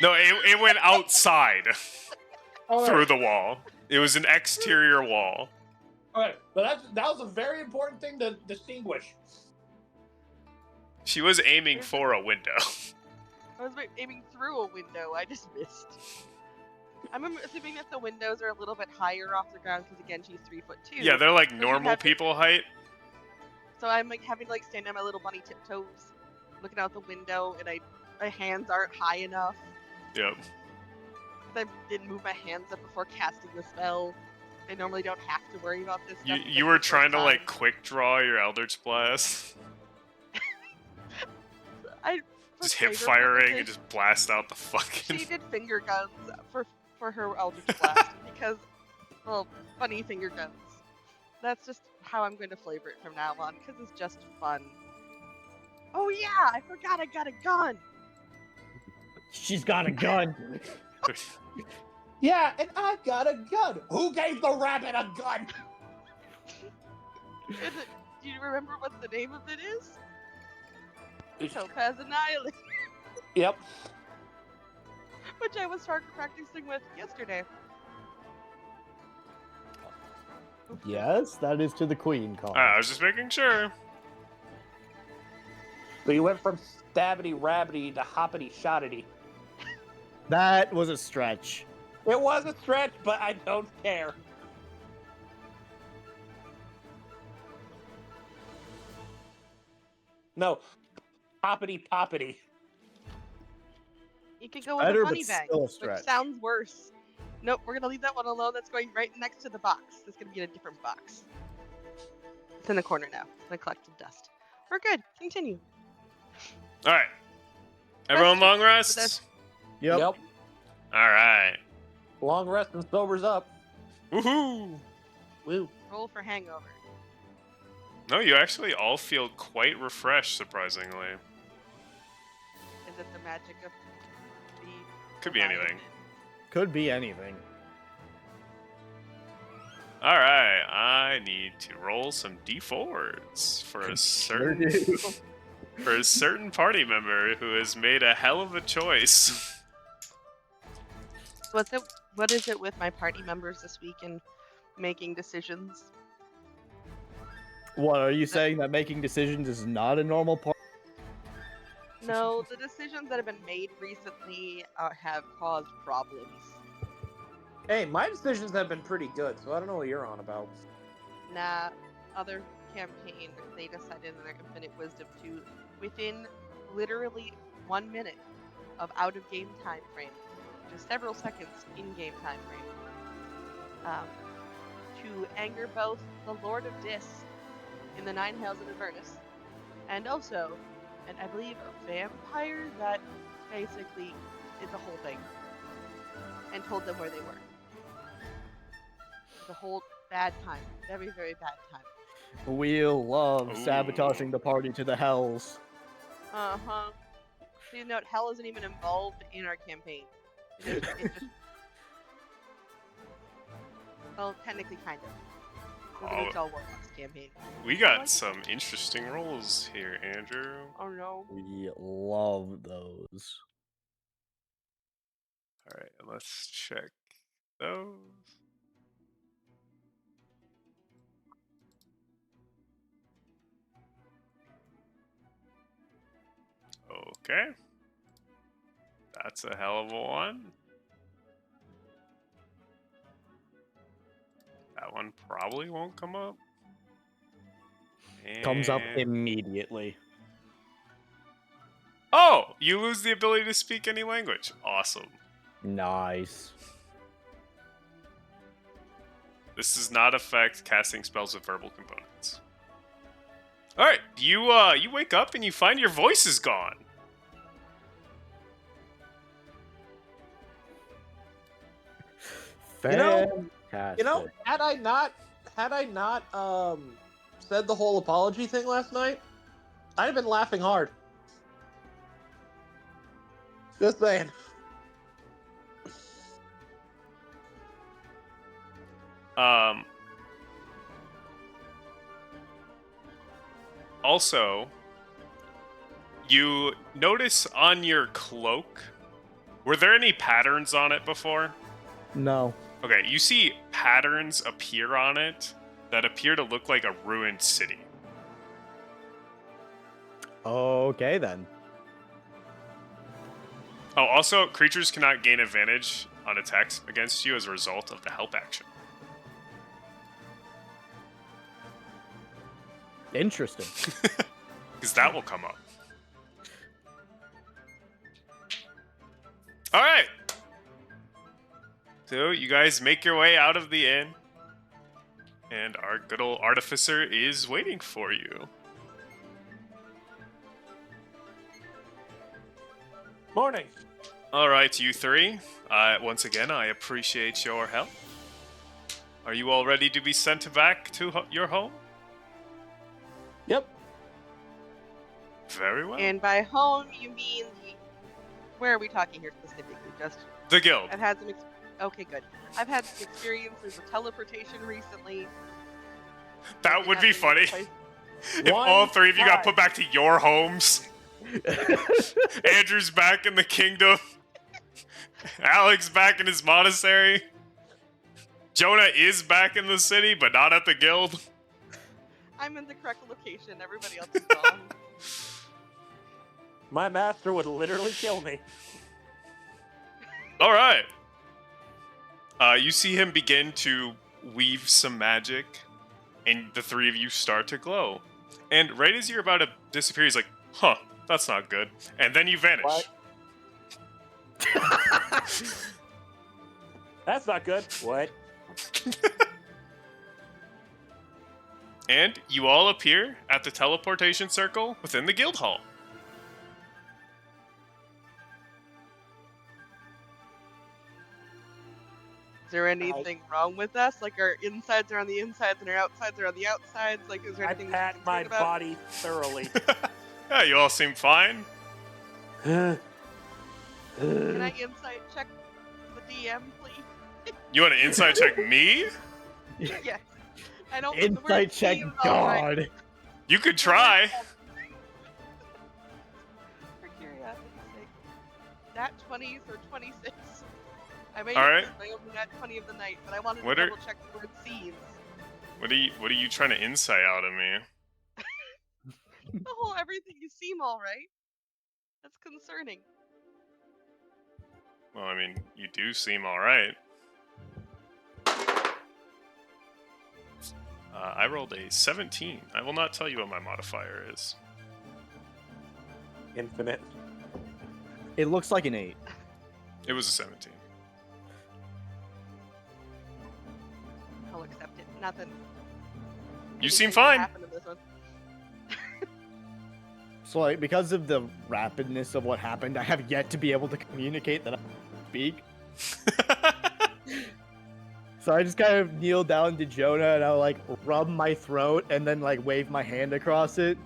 Speaker 1: No, it went outside
Speaker 5: All
Speaker 1: through
Speaker 5: right.
Speaker 1: the wall. It was an exterior wall.
Speaker 5: All right, but that was a very important thing to distinguish.
Speaker 1: She was aiming
Speaker 3: There's
Speaker 1: for a window.
Speaker 3: I was aiming through a window. I just missed. I'm assuming that the windows are a little bit higher off the ground because again she's 3'2".
Speaker 1: Yeah, they're like
Speaker 3: So
Speaker 1: normal
Speaker 3: have to-
Speaker 1: people height.
Speaker 3: So I'm like having to like stand on my little bunny tiptoes, looking out the window, and my hands aren't high enough.
Speaker 1: Yep.
Speaker 3: I didn't move my hands up before casting the spell. I normally don't have to worry about this stuff.
Speaker 1: You were trying to like quick draw your Eldritch Blast. Just hip firing and just blast out the fucking.
Speaker 3: She did finger guns for her Eldritch Blast because, well, funny finger guns. That's just how I'm going to flavor it from now on because it's just fun. Oh yeah, I forgot I got a gun.
Speaker 4: She's got a gun.
Speaker 5: Yeah, and I've got a gun. Who gave the rabbit a gun?
Speaker 3: Do you remember what the name of it is? Topaz Annihilate,
Speaker 5: Yep.
Speaker 3: which I was practicing with yesterday.
Speaker 4: Yes, that is to the queen call.
Speaker 1: I was just making sure.
Speaker 5: So you went from stabbity rabbity to hoppity shottity.
Speaker 4: That was a stretch.
Speaker 5: It was a stretch, but I don't care. No, hoppity poppity.
Speaker 3: You could go with
Speaker 4: Better,
Speaker 3: a
Speaker 4: but
Speaker 3: funny bag,
Speaker 4: still a
Speaker 3: which
Speaker 4: stretch.
Speaker 3: sounds worse. Nope, we're gonna leave that one alone. That's going right next to the box. That's gonna be in a different box. It's in the corner now. It's gonna collect some dust. We're good. Continue.
Speaker 1: All right. Everyone, long
Speaker 3: But
Speaker 1: rest.
Speaker 3: that's-
Speaker 4: Yep.
Speaker 1: All right.
Speaker 5: Long rest and sobers up.
Speaker 1: Woohoo!
Speaker 5: Woo.
Speaker 3: Roll for hangover.
Speaker 1: No, you actually all feel quite refreshed, surprisingly.
Speaker 3: Is it the magic of the?
Speaker 1: Could be anything.
Speaker 4: Could be anything.
Speaker 1: All right, I need to roll some d4s for a
Speaker 4: Sure
Speaker 1: certain
Speaker 4: do.
Speaker 1: for a certain party member who has made a hell of a choice.
Speaker 3: What is it with my party members this week and making decisions?
Speaker 4: What, are you saying that making decisions is not a normal part?
Speaker 3: No, the decisions that have been made recently have caused problems.
Speaker 5: Hey, my decisions have been pretty good, so I don't know what you're on about.
Speaker 3: Nah, other campaign, they decided in their infinite wisdom to, within literally 1 minute of out-of-game time frame, which is several seconds in-game time frame, to anger both the Lord of Dis in the Nine Hells of Avernus, and also, and I believe a vampire that basically did the whole thing, and told them where they were. The whole bad time. Very, very bad time.
Speaker 4: We'll love
Speaker 1: Ooh.
Speaker 4: sabotaging the party to the hells.
Speaker 3: Uh-huh. So you note, hell isn't even involved in our campaign. It just well, technically, kind of.
Speaker 1: Oh.
Speaker 3: It's all Warlock's campaign.
Speaker 1: We
Speaker 3: I
Speaker 1: got
Speaker 3: like
Speaker 1: some interesting rolls here, Andrew.
Speaker 3: Oh no.
Speaker 4: We love those.
Speaker 1: All right, let's check those. Okay. That's a hell of a one. That one probably won't come up.
Speaker 4: Comes up
Speaker 1: And-
Speaker 4: immediately.
Speaker 1: Oh! You lose the ability to speak any language. Awesome.
Speaker 4: Nice.
Speaker 1: This does not affect casting spells with verbal components. All right, you wake up and you find your voice is gone.
Speaker 4: Fantastic.
Speaker 5: Had I not said the whole apology thing last night, I'd have been laughing hard. Just saying.
Speaker 1: Also, you notice on your cloak, were there any patterns on it before?
Speaker 4: No.
Speaker 1: Okay, you see patterns appear on it that appear to look like a ruined city.
Speaker 4: Okay then.
Speaker 1: Oh, also, creatures cannot gain advantage on attacks against you as a result of the help action.
Speaker 4: Interesting.
Speaker 1: Because that will come up. Alright! So, you guys make your way out of the inn. And our good old artificer is waiting for you.
Speaker 5: Morning.
Speaker 1: Alright, you three. Once again, I appreciate your help. Are you all ready to be sent back to your home?
Speaker 5: Yep.
Speaker 1: Very well.
Speaker 3: And by home, you mean the... Where are we talking here specifically? Just...
Speaker 1: The guild.
Speaker 3: I've had some... Okay, good. I've had some experiences with teleportation recently.
Speaker 1: That would be funny. If
Speaker 5: One
Speaker 1: all three of you got
Speaker 5: time.
Speaker 1: put back to your homes. Andrew's back in the kingdom. Alex back in his monastery. Jonah is back in the city, but not at the guild.
Speaker 3: I'm in the correct location. Everybody else is gone.
Speaker 5: My master would literally kill me.
Speaker 1: All right. You see him begin to weave some magic, and the three of you start to glow. And right as you're about to disappear, he's like, huh, that's not good. And then you vanish.
Speaker 5: What? That's not good. What?
Speaker 1: And you all appear at the teleportation circle within the guild hall.
Speaker 3: Is there anything wrong with us? Like our insides are on the insides and our outsides are on the outsides? Like, is there
Speaker 5: I
Speaker 3: anything we
Speaker 5: pat
Speaker 3: should be
Speaker 5: my
Speaker 3: concerned about?
Speaker 5: body thoroughly.
Speaker 1: Yeah, you all seem fine.
Speaker 3: Can I insight check the DM, please?
Speaker 1: You want to inside check me?
Speaker 3: Yes. I don't. the word
Speaker 4: Insight check
Speaker 3: seems all right.
Speaker 4: God.
Speaker 1: You could try.
Speaker 3: For curiosity's sake. Nat 20s or 26. I may
Speaker 1: All
Speaker 3: have
Speaker 1: right.
Speaker 3: used my own Nat 20 of the night, but I wanted
Speaker 1: What
Speaker 3: to
Speaker 1: are-
Speaker 3: double check the word scenes.
Speaker 1: What are you trying to insight out of me?
Speaker 3: The whole everything you seem all right. That's concerning.
Speaker 1: Well, I mean, you do seem all right. I rolled a 17. I will not tell you what my modifier is.
Speaker 5: Infinite.
Speaker 4: It looks like an 8.
Speaker 1: It was a 17.
Speaker 3: I'll accept it. Nothing.
Speaker 1: You seem
Speaker 3: Anything can
Speaker 1: fine.
Speaker 3: happen in this one.
Speaker 4: So, like, because of the rapidness of what happened, I have yet to be able to communicate that I speak. So I just kind of kneel down to Jonah and I'll, like, rub my throat and then, like, wave my hand across it.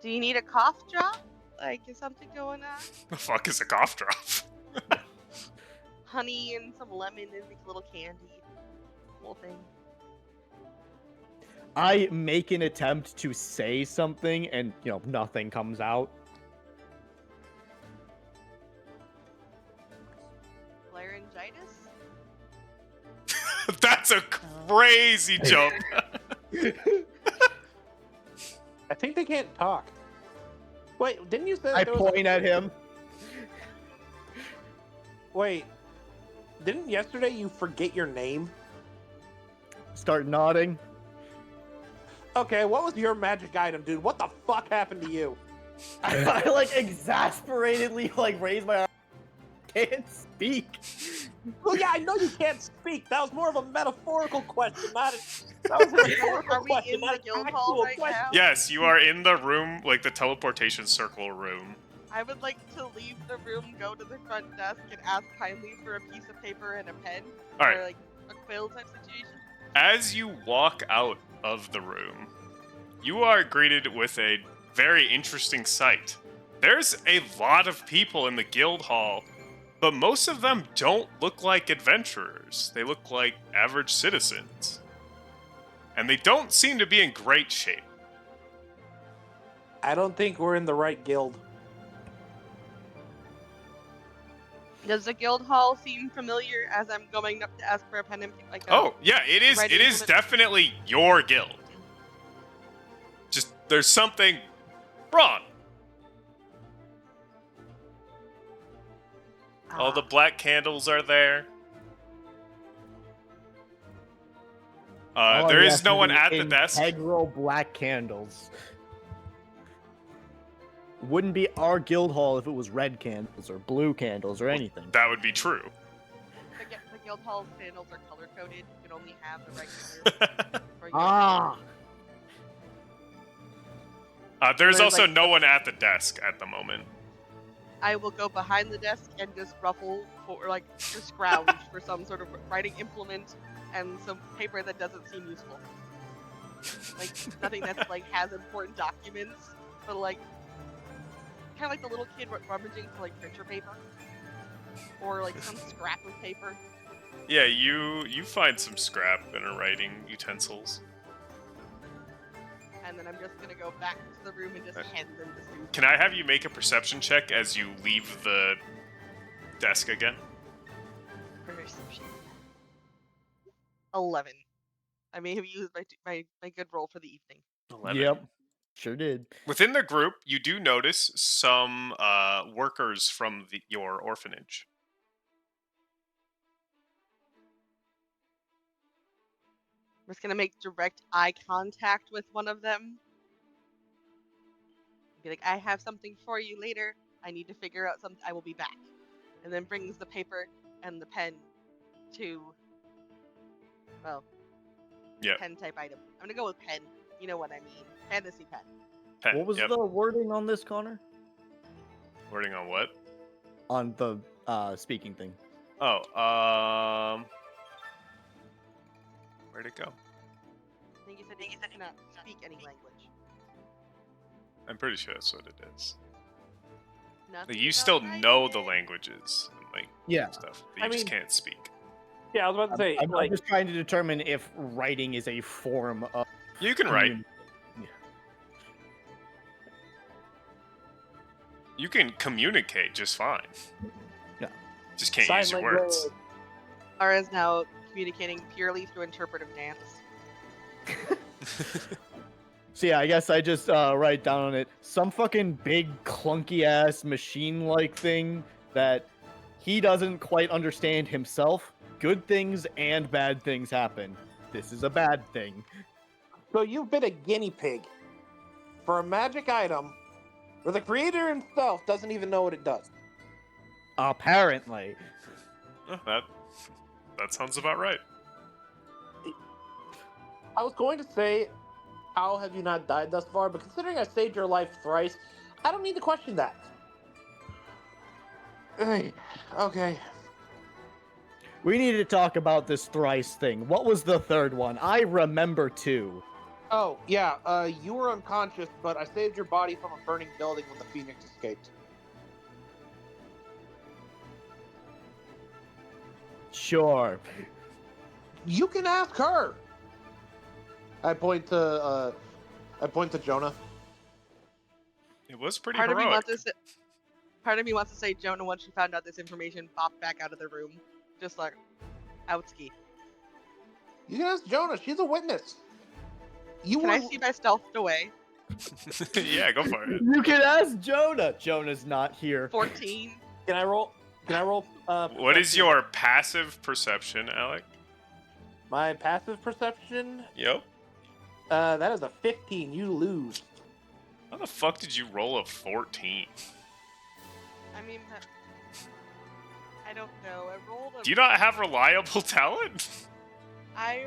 Speaker 3: Do you need a cough drop? Like, is something going on?
Speaker 1: The fuck is a cough drop?
Speaker 3: Honey and some lemon and make a little candy. Whole thing.
Speaker 4: I make an attempt to say something and, you know, nothing comes out.
Speaker 3: Laryngitis?
Speaker 1: That's a crazy jump.
Speaker 5: I think they can't talk. Wait, didn't you say that
Speaker 4: I
Speaker 5: there was
Speaker 4: point at him.
Speaker 5: Wait, didn't yesterday you forget your name?
Speaker 4: Start nodding.
Speaker 5: Okay, what was your magic item, dude? What the fuck happened to you?
Speaker 4: I like exasperatedly like raise my arm. Can't speak.
Speaker 5: Well, yeah, I know you can't speak. That was more of a metaphorical question, not that was a rhetorical
Speaker 3: Are we
Speaker 5: question,
Speaker 3: in
Speaker 5: not
Speaker 3: the
Speaker 5: an
Speaker 3: guild
Speaker 5: actual
Speaker 3: hall right
Speaker 5: question.
Speaker 3: now?
Speaker 1: Yes, you are in the room, like the teleportation circle room.
Speaker 3: I would like to leave the room, go to the front desk, and ask kindly for a piece of paper and a pen,
Speaker 1: All right.
Speaker 3: or like a quill type situation.
Speaker 1: As you walk out of the room, you are greeted with a very interesting sight. There's a lot of people in the guild hall, but most of them don't look like adventurers. They look like average citizens. And they don't seem to be in great shape.
Speaker 5: I don't think we're in the right guild.
Speaker 3: Does the guild hall seem familiar as I'm going up to ask for a pen and like a
Speaker 1: Oh, yeah, it is
Speaker 3: writing implement?
Speaker 1: definitely your guild. Just there's something wrong. All the black candles are there.
Speaker 4: Oh,
Speaker 1: There
Speaker 4: yes,
Speaker 1: is no one
Speaker 4: the
Speaker 1: at the desk.
Speaker 4: Integral black candles. Wouldn't be our guild hall if it was red candles or blue candles or anything.
Speaker 1: That would be true.
Speaker 3: The guild hall sandals are color coded. You can only have the right color. for your
Speaker 4: Ah,
Speaker 1: There's
Speaker 3: There's,
Speaker 1: also
Speaker 3: like,
Speaker 1: no one at the desk at the moment.
Speaker 3: I will go behind the desk and just ruffle for like just scrounge for some sort of writing implement and some paper that doesn't seem useful. Like nothing that's like has important documents, but like kind of like the little kid rummaging for like printer paper or like some scrap of paper.
Speaker 1: Yeah, you find some scrap and are writing utensils.
Speaker 3: And then I'm just gonna go back to the room and just hand them to Susan.
Speaker 1: Can I have you make a perception check as you leave the desk again?
Speaker 3: Perception. 11. I may have used my good roll for the evening.
Speaker 1: 11.
Speaker 4: yep, sure did.
Speaker 1: Within the group, you do notice some workers from your orphanage.
Speaker 3: I'm just gonna make direct eye contact with one of them. Be like, I have something for you later. I need to figure out something. I will be back. And then brings the paper and the pen to, well,
Speaker 1: Yep.
Speaker 3: pen type item. I'm gonna go with pen. You know what I mean. Fantasy pen.
Speaker 1: Pen.
Speaker 4: What was
Speaker 1: Yep.
Speaker 4: the wording on this, Connor?
Speaker 1: Wording on what?
Speaker 4: On the speaking thing.
Speaker 1: Oh, where'd it go?
Speaker 3: I think you said you cannot speak any language.
Speaker 1: I'm pretty sure that's what it is.
Speaker 3: Nothing
Speaker 1: You
Speaker 3: about
Speaker 1: still know the
Speaker 3: writing.
Speaker 1: languages and like
Speaker 4: Yeah.
Speaker 1: stuff, but you just can't speak.
Speaker 5: Yeah, I was about to say,
Speaker 4: I'm
Speaker 5: like,
Speaker 4: just trying to determine if writing is a form of.
Speaker 1: You can write.
Speaker 4: commun-
Speaker 1: You can communicate just fine.
Speaker 4: Yeah.
Speaker 1: Just can't
Speaker 5: sign
Speaker 1: use your
Speaker 5: language.
Speaker 1: words.
Speaker 3: Ara is now communicating purely through interpretive dance.
Speaker 4: So yeah, I guess I just write down on it some fucking big clunky ass machine like thing that he doesn't quite understand himself. Good things and bad things happen. This is a bad thing.
Speaker 5: So you've been a guinea pig for a magic item where the creator himself doesn't even know what it does.
Speaker 4: Apparently.
Speaker 1: Oh, that sounds about right.
Speaker 5: I was going to say, how have you not died thus far? But considering I saved your life thrice, I don't need to question that. Okay.
Speaker 4: We need to talk about this thrice thing. What was the third one? I remember two.
Speaker 5: Oh, yeah, you were unconscious, but I saved your body from a burning building when the Phoenix escaped.
Speaker 4: Sure.
Speaker 5: You can ask her. I point to Jonah.
Speaker 1: It was pretty
Speaker 3: Part of me
Speaker 1: heroic.
Speaker 3: wants to say Jonah, once she found out this information, popped back out of the room, just like outski.
Speaker 5: You can ask Jonah. She's a witness.
Speaker 3: Can I see my stealthed away?
Speaker 1: Yeah, go for it.
Speaker 4: You can ask Jonah. Jonah's not here.
Speaker 3: 14.
Speaker 5: Can I roll?
Speaker 1: What is your passive perception, Alec?
Speaker 5: My passive perception?
Speaker 1: Yep.
Speaker 5: That is a 15. You lose.
Speaker 1: How the fuck did you roll a 14?
Speaker 3: I mean, I don't know. I rolled a.
Speaker 1: Do you not have reliable talent?
Speaker 3: I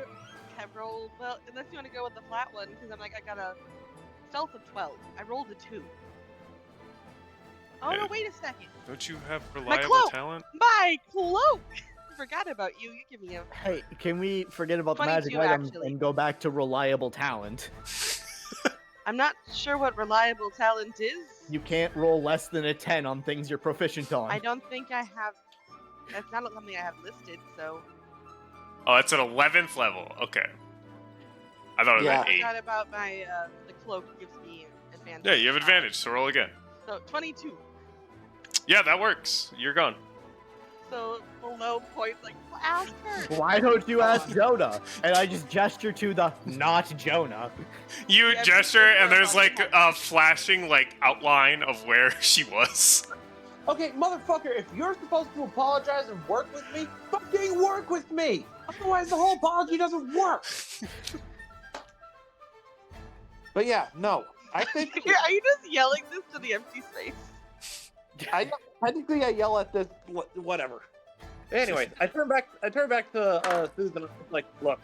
Speaker 3: have rolled well, unless you want to go with the flat one, because I'm like I got a stealth of 12. I rolled a 2. Oh no!
Speaker 1: Yeah.
Speaker 3: Wait a second.
Speaker 1: Don't you have
Speaker 3: My
Speaker 1: reliable
Speaker 3: cloak.
Speaker 1: talent?
Speaker 3: My cloak. Forgot about you. You give me a
Speaker 4: Hey, can we forget about the magic
Speaker 3: 22
Speaker 4: item
Speaker 3: actually.
Speaker 4: and go back to reliable talent?
Speaker 3: I'm not sure what reliable talent is.
Speaker 4: You can't roll less than a 10 on things you're proficient on.
Speaker 3: I don't think I have. That's not something I have listed. So
Speaker 1: Oh, it's at 11th level. Okay. I thought it was
Speaker 5: Yeah.
Speaker 1: at
Speaker 3: I
Speaker 1: 8.
Speaker 3: forgot about my the cloak gives me advantage.
Speaker 1: Yeah, you have advantage, so roll again.
Speaker 3: So 22.
Speaker 1: Yeah, that works. You're gone.
Speaker 3: So below points like ask her.
Speaker 4: Why don't you
Speaker 3: Come
Speaker 4: ask
Speaker 3: on.
Speaker 4: Jonah? And I just gesture to the not Jonah.
Speaker 1: You
Speaker 3: Yeah,
Speaker 1: gesture,
Speaker 3: because
Speaker 1: and
Speaker 3: we're
Speaker 1: there's
Speaker 3: on
Speaker 1: like
Speaker 3: the
Speaker 1: a flashing like outline of where she was.
Speaker 5: Okay, motherfucker, if you're supposed to apologize and work with me, fucking work with me! Otherwise, the whole apology doesn't work! But yeah, no. I think
Speaker 3: Are you just yelling this to the empty space?
Speaker 5: technically I yell at this whatever. Anyways, I turn back to Susan and I'm like, look,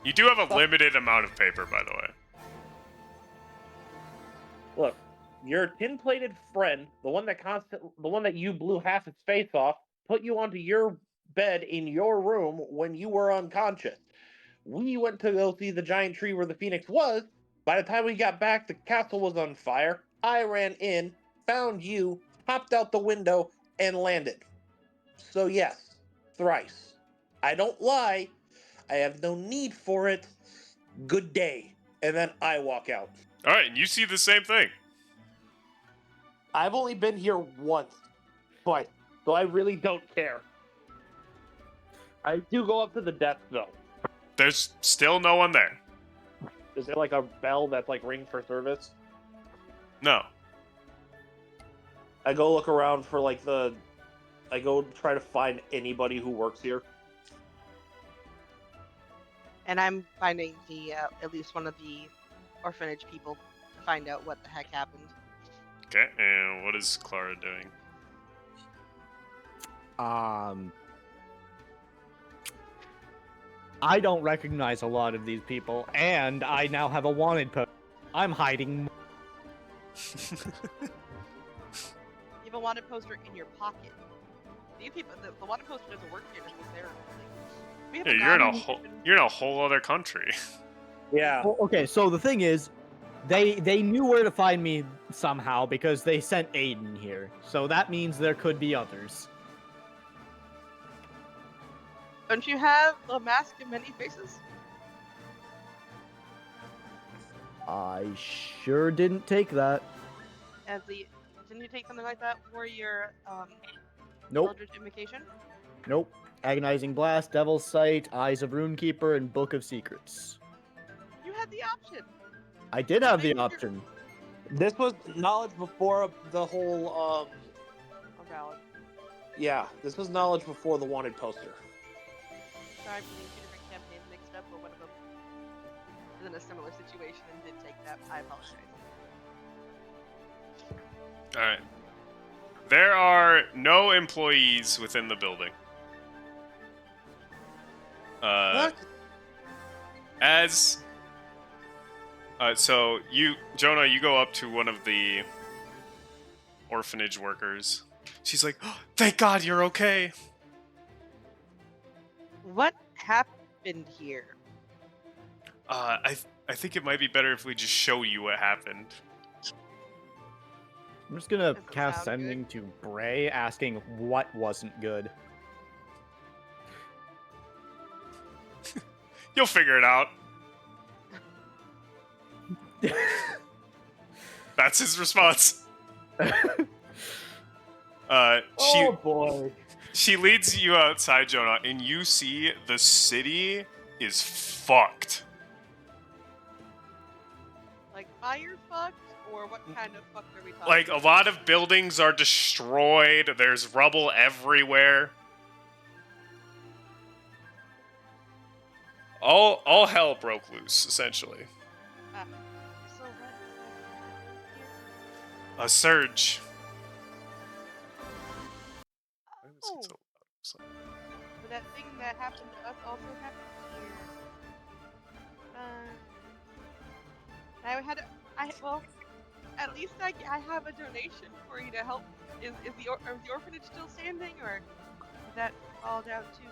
Speaker 1: You do have a limited amount of paper, by the way.
Speaker 5: look, your tin-plated friend, the one that you blew half his face off, put you onto your bed in your room when you were unconscious. We went to go see the giant tree where the phoenix was. By the time we got back, the castle was on fire. I ran in, found you, hopped out the window, and landed. So yes, thrice. I don't lie. I have no need for it. Good day. And then I walk out.
Speaker 1: All right, and you see the same thing.
Speaker 5: I've only been here once, but so I really don't care. I do go up to the desk though.
Speaker 1: There's still no one there.
Speaker 5: Is there like a bell that's like rings for service?
Speaker 1: No.
Speaker 5: I go look around for like I go try to find anybody who works here.
Speaker 3: And I'm finding the at least one of the orphanage people to find out what the heck happened.
Speaker 1: Okay, and what is Clara doing?
Speaker 4: I don't recognize a lot of these people, and I now have a wanted post. I'm hiding.
Speaker 3: You have a wanted poster in your pocket. These people, the wanted poster doesn't work here necessarily. We have
Speaker 1: Yeah, you're in a whole other country.
Speaker 5: Yeah.
Speaker 4: Well, okay, so the thing is, they knew where to find me somehow because they sent Aiden here. So that means there could be others.
Speaker 3: Don't you have a mask of many faces?
Speaker 4: I sure didn't take that.
Speaker 3: Didn't you take something like that for your
Speaker 4: Nope,
Speaker 3: Eldritch Invocation?
Speaker 4: nope. Agonizing Blast, Devil's Sight, Eyes of Runekeeper, and Book of Secrets.
Speaker 3: You had the option.
Speaker 4: I did have the
Speaker 3: Maybe you're-
Speaker 4: option.
Speaker 5: This was knowledge before the whole
Speaker 3: Oh, valid.
Speaker 5: yeah, this was knowledge before the wanted poster.
Speaker 3: Sorry, I'm getting 2 different campaigns mixed up, but one of them is in a similar situation and did take that. I apologize.
Speaker 1: All right. There are no employees within the building.
Speaker 5: What?
Speaker 1: So Jonah, you go up to one of the orphanage workers. She's like, oh, "Thank God you're okay."
Speaker 3: What happened here?
Speaker 1: I think it might be better if we just show you what happened.
Speaker 4: I'm just gonna
Speaker 3: Doesn't
Speaker 4: cast
Speaker 3: sound
Speaker 4: Sending to Bray, asking what wasn't good.
Speaker 1: You'll figure it out. That's his response.
Speaker 5: Boy.
Speaker 1: She leads you outside, Jonah, and you see the city is fucked.
Speaker 3: Like fire fucked, or what kind of fucked are we talking?
Speaker 1: Like, a lot of buildings are destroyed. There's rubble everywhere. All hell broke loose, essentially.
Speaker 3: So what?
Speaker 1: A surge.
Speaker 3: Oh,
Speaker 1: So,
Speaker 3: But that thing that happened to us also happened here. Well, at least I have a donation for you to help. Is the orphanage still standing, or did that fall down too?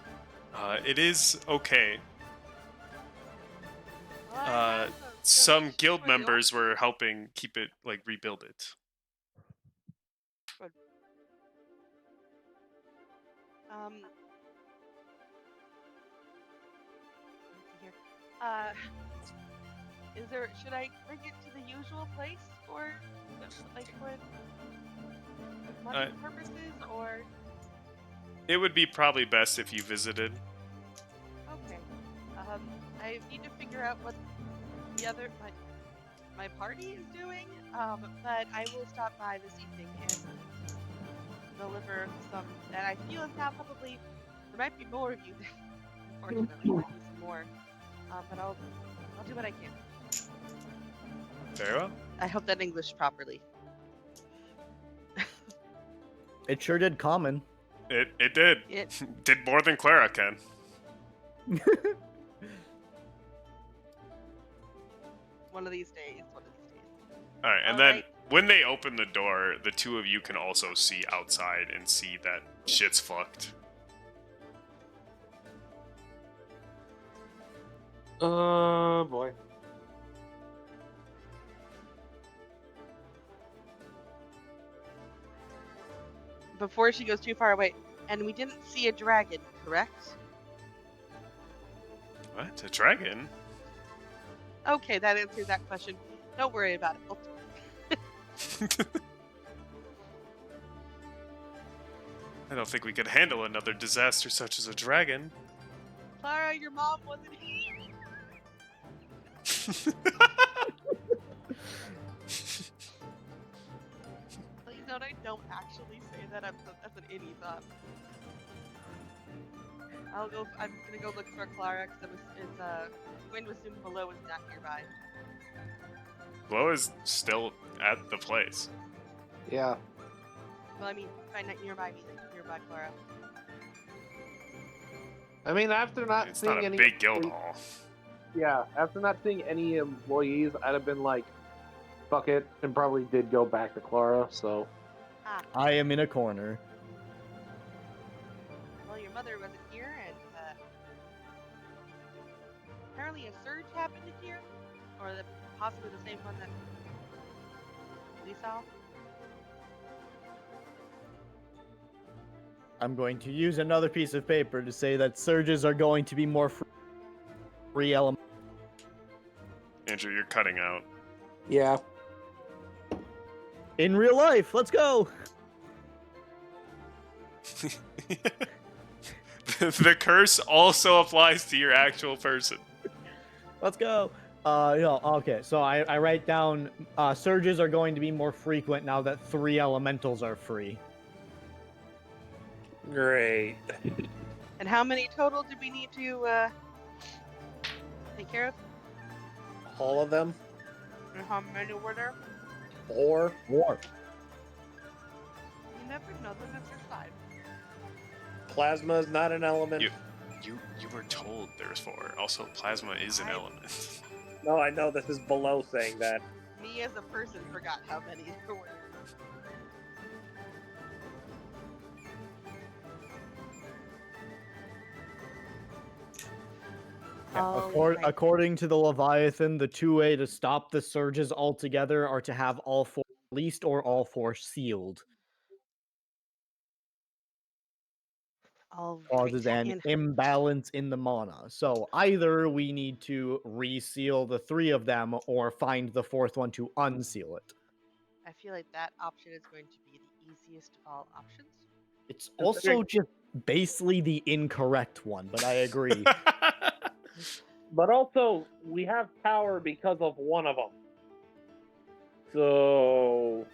Speaker 1: it is okay.
Speaker 3: Well, I have a
Speaker 1: Some
Speaker 3: donation
Speaker 1: guild
Speaker 3: for the
Speaker 1: members were helping keep it, like, rebuild it.
Speaker 3: Let's see here. Should I bring it to the usual place for money purposes, or?
Speaker 1: It would be probably best if you visited.
Speaker 3: Okay. I need to figure out what the other my party is doing. But I will stop by this evening and deliver some. And I feel as now probably there might be more of you. Unfortunately, there might be some more. But I'll do what I can.
Speaker 1: Very well.
Speaker 3: I hope that English properly.
Speaker 4: It sure did common.
Speaker 1: It did.
Speaker 3: It
Speaker 1: Did more than Clara can.
Speaker 3: one of these days.
Speaker 1: Alright, and
Speaker 3: All
Speaker 1: then
Speaker 3: right.
Speaker 1: when they open the door, the two of you can also see outside and see that shit's fucked.
Speaker 2: Oh boy.
Speaker 3: Before she goes too far away, and we didn't see a dragon, correct?
Speaker 1: What? A dragon?
Speaker 3: Okay, that answers that question. Don't worry about it.
Speaker 1: I don't think we could handle another disaster such as a dragon.
Speaker 3: Clara, your mom wasn't here. Please note I don't actually say that. That's an any thought. I'm gonna go look for Clara because I'm going to assume Below is not nearby.
Speaker 1: Blow is still at the place.
Speaker 5: Yeah.
Speaker 3: Well, I mean, by not nearby, I mean nearby Clara.
Speaker 5: I mean, after not
Speaker 1: It's
Speaker 5: seeing
Speaker 1: not a
Speaker 5: any
Speaker 1: big guild hall.
Speaker 5: Yeah, after not seeing any employees, I'd have been like, fuck it, and probably did go back to Clara, so.
Speaker 4: I am in a corner.
Speaker 3: Well, your mother wasn't here, and apparently a surge happened here, or possibly the same one that we saw.
Speaker 4: I'm going to use another piece of paper to say that surges are going to be more free element.
Speaker 1: Andrew, you're cutting out.
Speaker 5: Yeah.
Speaker 4: In real life, let's go.
Speaker 1: The curse also applies to your actual person.
Speaker 4: Let's go. Okay, so I write down surges are going to be more frequent now that 3 elementals are free.
Speaker 5: Great.
Speaker 3: And how many total do we need to take care of?
Speaker 5: All of them?
Speaker 3: And how many were there?
Speaker 5: 4?
Speaker 4: War.
Speaker 3: You never know. The answer's 5.
Speaker 5: Plasma is not an element.
Speaker 1: You were told there's 4. Also, plasma is an element.
Speaker 5: No, I know this is below saying that.
Speaker 3: Me as a person forgot how many there were.
Speaker 4: According to the Leviathan, the 2-way to stop the surges altogether are to have all 4 released or all 4 sealed. Causes an imbalance in the mana. So either we need to reseal the 3 of them or find the 4th one to unseal it.
Speaker 3: I feel like that option is going to be the easiest of all options.
Speaker 4: It's also just basically the incorrect one, but I agree.
Speaker 5: But also, we have power because of one of them. So,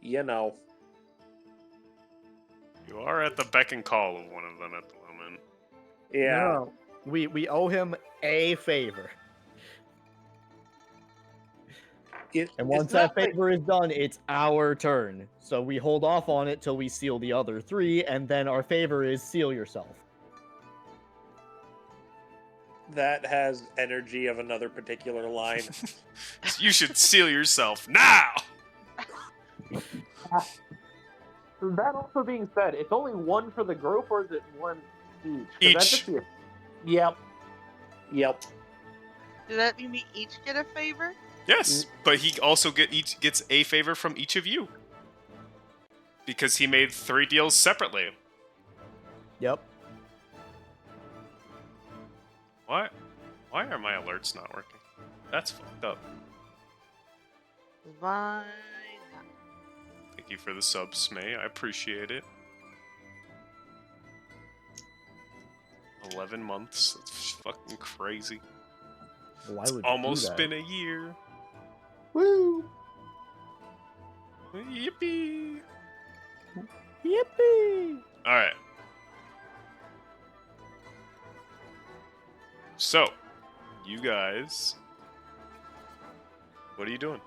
Speaker 5: you know.
Speaker 1: You are at the beck and call of one of them at the moment.
Speaker 5: Yeah.
Speaker 4: No, we owe him a favor. And once
Speaker 5: it's not
Speaker 4: that
Speaker 5: like
Speaker 4: favor is done, it's our turn. So we hold off on it till we seal the other 3, and then our favor is seal yourself.
Speaker 5: that has energy of another particular line.
Speaker 1: You should seal yourself now.
Speaker 2: That also being said, it's only one for the group, or is it one each? 'Cause that'd
Speaker 1: Each.
Speaker 2: just be a- Yep.
Speaker 3: Does that mean we each get a favor?
Speaker 1: Yes, but he also gets a favor from each of you because he made 3 deals separately.
Speaker 4: Yep.
Speaker 1: What? Why are my alerts not working? That's fucked up.
Speaker 3: Why not?
Speaker 1: Thank you for the subs, May. I appreciate it. 11 months. That's fucking crazy.
Speaker 4: Why
Speaker 1: It's
Speaker 4: would
Speaker 1: almost
Speaker 4: you do that?
Speaker 1: been a year.
Speaker 2: Woo!
Speaker 1: Yippee!
Speaker 4: Yippee!
Speaker 1: Alright. So, you guys. What are you doing?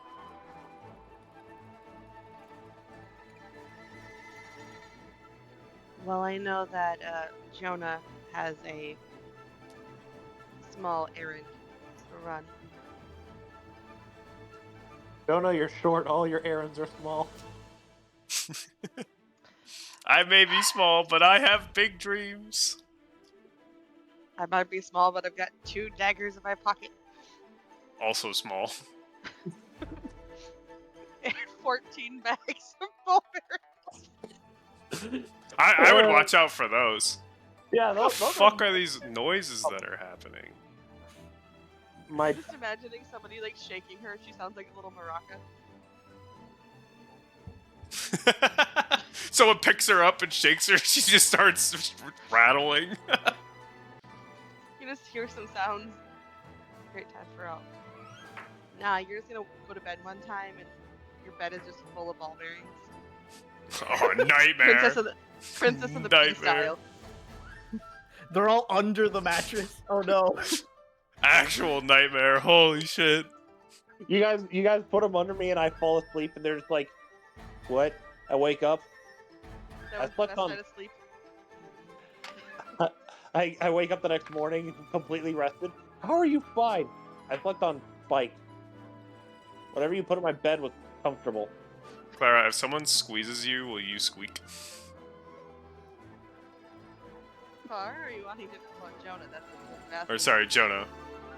Speaker 3: Well, I know that Jonah has a small errand to run.
Speaker 2: Jonah, you're short. All your errands are small.
Speaker 1: I may be small, but I have big dreams.
Speaker 3: I might be small, but I've got 2 daggers in my pocket
Speaker 1: Also small.
Speaker 3: and 14 bags of bullets.
Speaker 1: I would watch out for those.
Speaker 2: Yeah,
Speaker 1: What the fuck are these noises that are happening?
Speaker 2: my
Speaker 3: Just imagining somebody like shaking her. She sounds like a little maraca.
Speaker 1: Someone picks her up and shakes her. She just starts rattling.
Speaker 3: You just hear some sounds. Great time for all. Nah, you're just gonna go to bed one time and your bed is just full of ball bearings.
Speaker 1: Oh, nightmare.
Speaker 3: Princess of the
Speaker 1: Nightmare.
Speaker 3: Pea style.
Speaker 4: They're all under the mattress. Oh no.
Speaker 1: Actual nightmare. Holy shit.
Speaker 2: you guys put them under me, and I fall asleep, and they're just like, "What?" I wake up.
Speaker 3: That
Speaker 2: I
Speaker 3: was the
Speaker 2: slept
Speaker 3: best
Speaker 2: on-
Speaker 3: night of sleep.
Speaker 2: I wake up the next morning completely rested. How are you fine? I slept on spike. Whatever you put in my bed was comfortable.
Speaker 1: Clara, if someone squeezes you, will you squeak?
Speaker 3: Far, or are you wanting to well, Jonah? That's the best.
Speaker 1: Or sorry, Jonah.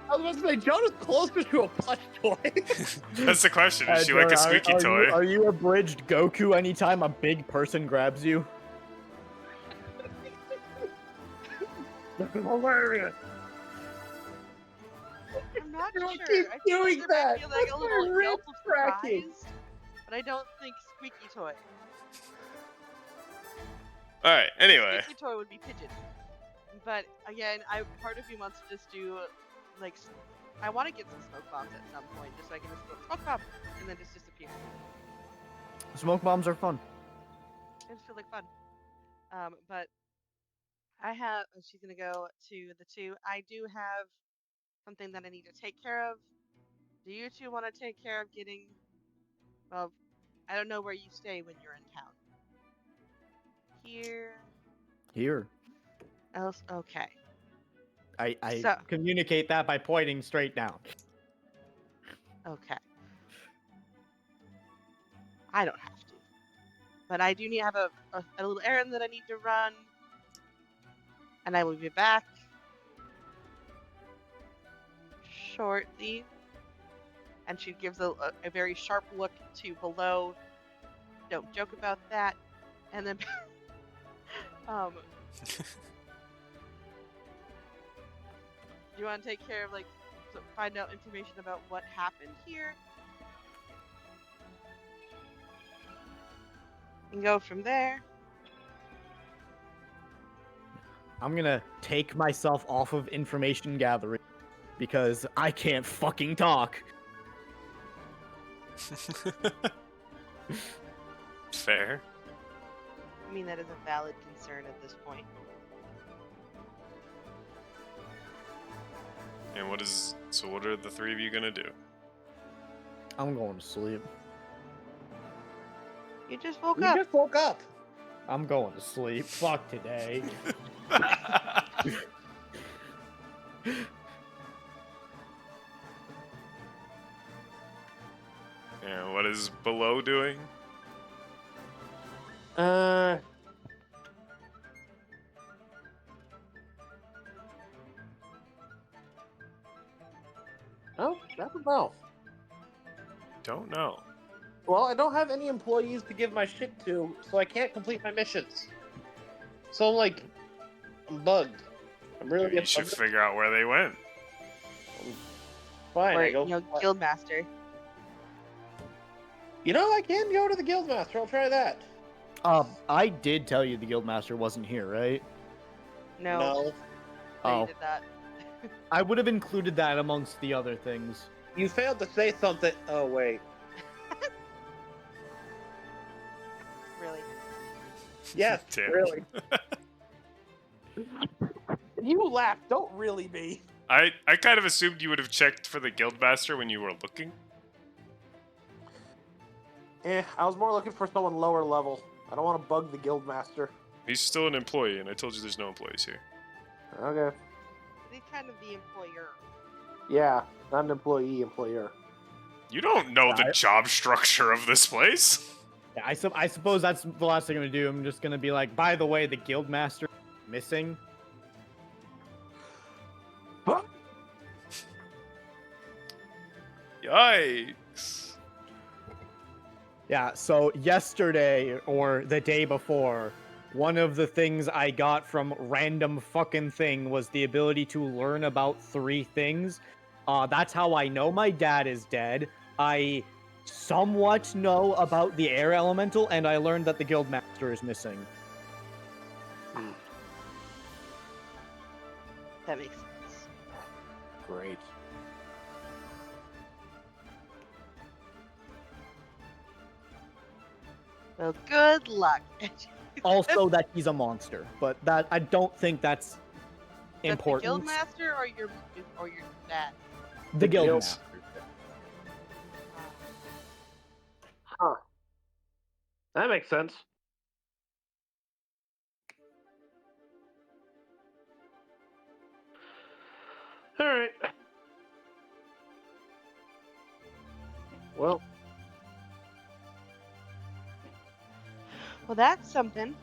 Speaker 2: I was about to say, Jonah's closer to a plush toy.
Speaker 1: That's the question. Is she like a
Speaker 4: Jonah,
Speaker 1: squeaky toy?
Speaker 4: Are you a bridged Goku anytime a big person grabs you?
Speaker 2: This is hilarious.
Speaker 3: I'm not
Speaker 2: Don't
Speaker 3: sure.
Speaker 2: keep
Speaker 3: I feel
Speaker 2: doing
Speaker 3: like there might
Speaker 2: that.
Speaker 3: be like
Speaker 2: That's
Speaker 3: a
Speaker 2: my
Speaker 3: little
Speaker 2: rib
Speaker 3: yelp of
Speaker 2: cracking.
Speaker 3: surprise, but I don't think squeaky toy.
Speaker 1: Alright, anyway.
Speaker 3: Squeaky toy would be pigeon. But again, part of me wants to just do like I want to get some smoke bombs at some point, just so I can just go smoke bomb and then just disappear.
Speaker 4: Smoke bombs are fun.
Speaker 3: It just feels like fun. But I have. She's gonna go to the 2. I do have something that I need to take care of. Do you 2 want to take care of getting? Well, I don't know where you stay when you're in town.
Speaker 4: Here.
Speaker 3: Else, okay.
Speaker 4: I
Speaker 3: So-
Speaker 4: communicate that by pointing straight down.
Speaker 3: Okay. I don't have to. But I do need to have a little errand that I need to run. And I will be back shortly. And she gives a very sharp look to below. Don't joke about that. And then do you want to take care of find out information about what happened here? And go from there.
Speaker 4: I'm gonna take myself off of information gathering because I can't fucking talk.
Speaker 1: Fair.
Speaker 3: I mean, that is a valid concern at this point.
Speaker 1: And what are the 3 of you gonna do?
Speaker 4: I'm going to sleep.
Speaker 3: You just woke
Speaker 5: You
Speaker 3: up.
Speaker 5: just woke up.
Speaker 4: I'm going to sleep. Fuck today.
Speaker 1: And what is Below doing?
Speaker 5: Oh, I don't know.
Speaker 1: Don't know.
Speaker 5: Well, I don't have any employees to give my shit to, so I can't complete my missions. So, like, I'm bugged. I'm really
Speaker 1: Maybe you should figure out where they went.
Speaker 5: fine.
Speaker 3: Or,
Speaker 5: I go.
Speaker 3: Guildmaster.
Speaker 5: You know, I can go to the Guildmaster. I'll try that.
Speaker 4: I did tell you the Guildmaster wasn't here, right?
Speaker 3: No.
Speaker 4: Oh.
Speaker 3: You did that.
Speaker 4: I would have included that amongst the other things.
Speaker 5: You failed to say something. Oh wait.
Speaker 3: Really.
Speaker 5: Yes,
Speaker 1: Damn.
Speaker 5: really. You laugh. Don't really be.
Speaker 1: I kind of assumed you would have checked for the Guildmaster when you were looking.
Speaker 5: I was more looking for someone lower level. I don't want to bug the Guildmaster.
Speaker 1: He's still an employee, and I told you there's no employees here.
Speaker 5: Okay.
Speaker 3: He's kind of the employer.
Speaker 5: Yeah, not an employee, employer.
Speaker 1: You don't know the
Speaker 4: I-
Speaker 1: job structure of this place.
Speaker 4: Yeah, I suppose that's the last thing I'm gonna do. I'm just gonna be like, by the way, the Guildmaster is missing.
Speaker 1: Yikes.
Speaker 4: Yeah, so yesterday or the day before, one of the things I got from random fucking thing was the ability to learn about 3 things. That's how I know my dad is dead. I somewhat know about the air elemental, and I learned that the Guildmaster is missing.
Speaker 3: That makes sense.
Speaker 5: Great.
Speaker 3: Well, good luck.
Speaker 4: Also, that he's a monster, but that I don't think that's
Speaker 3: The
Speaker 4: important.
Speaker 3: Guildmaster or your dad?
Speaker 4: The Guildmaster.
Speaker 5: Huh. That makes sense. All right. Well,
Speaker 3: Well, that's something.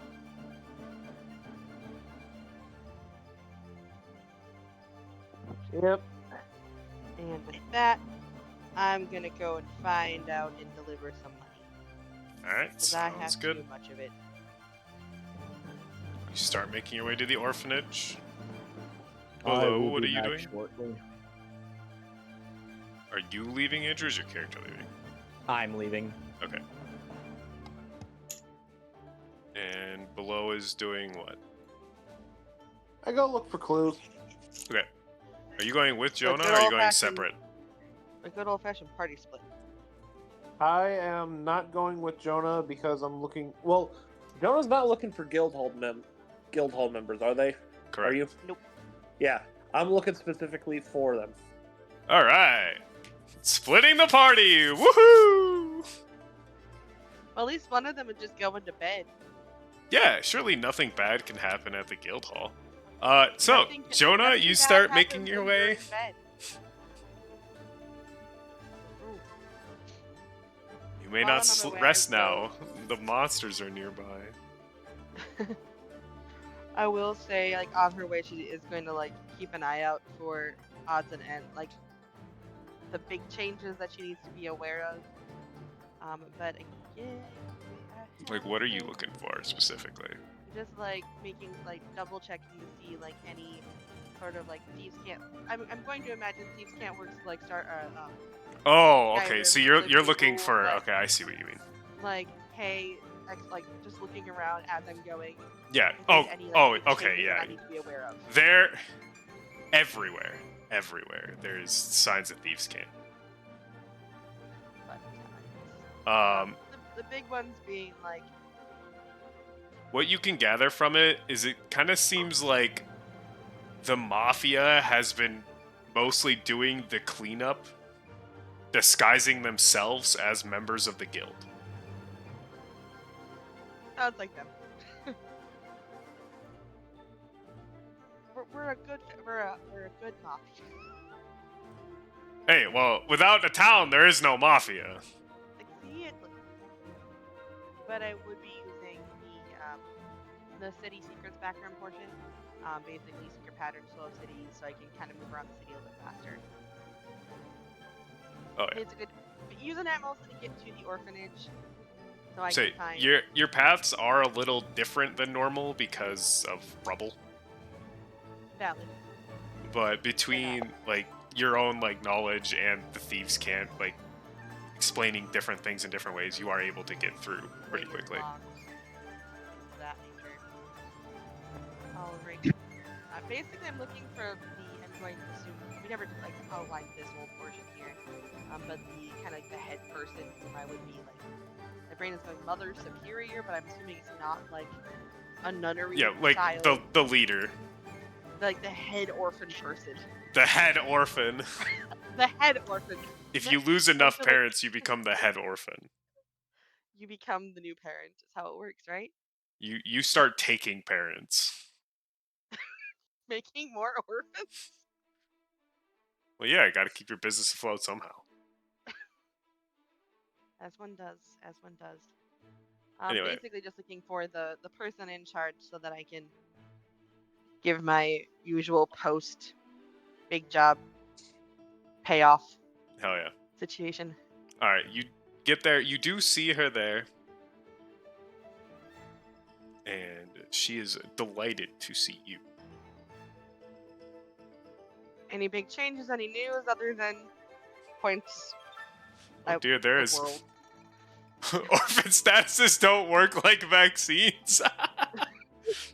Speaker 5: yep.
Speaker 3: And with that, I'm gonna go and find out and deliver some money.
Speaker 1: Alright,
Speaker 3: Because I have
Speaker 1: sounds good.
Speaker 3: too much of it.
Speaker 1: You start making your way to the orphanage.
Speaker 4: I
Speaker 1: Below,
Speaker 4: will
Speaker 1: what
Speaker 4: be
Speaker 1: are you
Speaker 4: back
Speaker 1: doing?
Speaker 4: shortly.
Speaker 1: Are you leaving, Andrew, or is your character leaving?
Speaker 4: I'm leaving.
Speaker 1: Okay. And Below is doing what?
Speaker 5: I go look for clues.
Speaker 1: Okay. Are you going with Jonah,
Speaker 3: good
Speaker 1: or are you going
Speaker 3: old-fashioned-
Speaker 1: separate?
Speaker 3: A good old-fashioned party split.
Speaker 5: I am not going with Jonah because I'm looking. Well, Jonah's not looking for guildhall members, are they?
Speaker 1: Correct.
Speaker 5: Are you?
Speaker 3: Nope.
Speaker 5: Yeah, I'm looking specifically for them.
Speaker 1: Alright. Splitting the party! Woohoo!
Speaker 3: Well, at least one of them would just go into bed.
Speaker 1: Yeah, surely nothing bad can happen at the guild hall. So,
Speaker 3: Nothing-
Speaker 1: Jonah,
Speaker 3: nothing
Speaker 1: you
Speaker 3: bad
Speaker 1: start
Speaker 3: happens
Speaker 1: making your
Speaker 3: when you're
Speaker 1: way.
Speaker 3: in bed. Ooh.
Speaker 1: You may
Speaker 3: While
Speaker 1: not
Speaker 3: I'm on my way,
Speaker 1: rest
Speaker 3: I
Speaker 1: now. The monsters are nearby.
Speaker 3: I will say, like, on her way, she is going to, like, keep an eye out for odds and ends, like, the big changes that she needs to be aware of. But again,
Speaker 1: Like, what are you looking for specifically?
Speaker 3: just, like, making, like, double checking to see, like, any sort of, like, thieves can't. I'm going to imagine thieves can't work to, like, start
Speaker 1: Oh,
Speaker 3: Yeah,
Speaker 1: okay.
Speaker 3: the-
Speaker 1: So
Speaker 3: the
Speaker 1: you're
Speaker 3: new
Speaker 1: looking
Speaker 3: rule
Speaker 1: for.
Speaker 3: that-
Speaker 1: Okay, I see what you mean.
Speaker 3: like, hey, like, just looking around as I'm going.
Speaker 1: Yeah.
Speaker 3: if
Speaker 1: Oh.
Speaker 3: there's any, like,
Speaker 1: Oh.
Speaker 3: big
Speaker 1: Okay.
Speaker 3: changes that I
Speaker 1: Yeah.
Speaker 3: need to be aware of.
Speaker 1: They're everywhere. Everywhere. There's signs that thieves can't.
Speaker 3: But, the big ones being, like,
Speaker 1: What you can gather from it is it kind of seems like the mafia has been mostly doing the cleanup disguising themselves as members of the guild.
Speaker 3: Sounds like them. we're a good mafia.
Speaker 1: Hey, well, without a town, there is no mafia.
Speaker 3: Like, see it. But I would be using the city secrets background portion. Basically secret patterns flow of cities, so I can kind of move around the city a little bit faster.
Speaker 1: Oh yeah.
Speaker 3: It's a good. But using that mostly to get to the orphanage, so I
Speaker 1: So
Speaker 3: can find.
Speaker 1: your paths are a little different than normal because of rubble.
Speaker 3: Valid.
Speaker 1: But between like your own like knowledge and the thieves' can't like explaining different things in different ways, you are able to get through pretty
Speaker 3: Later
Speaker 1: quickly.
Speaker 3: logs, things of that nature. Alright. Basically, I'm looking for the. I'm going to assume we never like outlined this whole portion here, but the kind of like the head person whom I would be like. My brain is going Mother Superior, but I'm assuming it's not like a nunnery
Speaker 1: Yeah, like
Speaker 3: style.
Speaker 1: the leader,
Speaker 3: Like the head orphan person.
Speaker 1: the head orphan.
Speaker 3: The head orphan.
Speaker 1: If you lose enough
Speaker 3: Something like-
Speaker 1: parents, you become the head orphan.
Speaker 3: You become the new parent. Is how it works, right?
Speaker 1: You start taking parents.
Speaker 3: Making more orphans.
Speaker 1: Well, yeah, got to keep your business afloat somehow.
Speaker 3: As one does. As one does.
Speaker 1: Anyway.
Speaker 3: Basically, just looking for the person in charge so that I can give my usual post big job payoff
Speaker 1: Hell yeah.
Speaker 3: situation.
Speaker 1: All right, you get there. You do see her there. And she is delighted to see you.
Speaker 3: Any big changes? Any news other than points?
Speaker 1: Oh dear, there
Speaker 3: the
Speaker 1: is.
Speaker 3: world.
Speaker 1: Orphan statuses don't work like vaccines.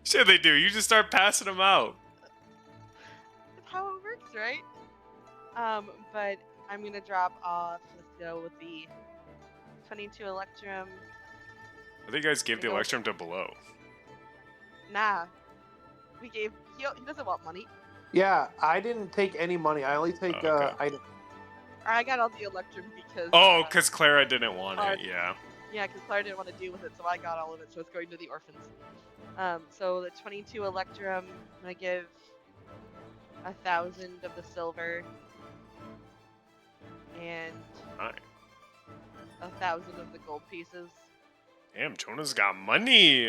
Speaker 1: Sure they do. You just start passing them out.
Speaker 3: That's how it works, right? But I'm gonna drop off. Let's go with the 22 Electrum.
Speaker 1: I think you guys gave the
Speaker 3: Go.
Speaker 1: Electrum to below.
Speaker 3: Nah, we gave. He doesn't want money.
Speaker 5: Yeah, I didn't take any money. I only take
Speaker 1: Oh, okay.
Speaker 5: items.
Speaker 3: I got all the Electrum because.
Speaker 1: Oh, because Clara didn't want
Speaker 3: uh,
Speaker 1: it. Yeah.
Speaker 3: Yeah, because Clara didn't want to deal with it, so I got all of it. So it's going to the orphans. So the 22 Electrum, I'm gonna give 1,000 of the silver and
Speaker 1: Alright.
Speaker 3: 1,000 of the gold pieces.
Speaker 1: Damn, Jonah's got money.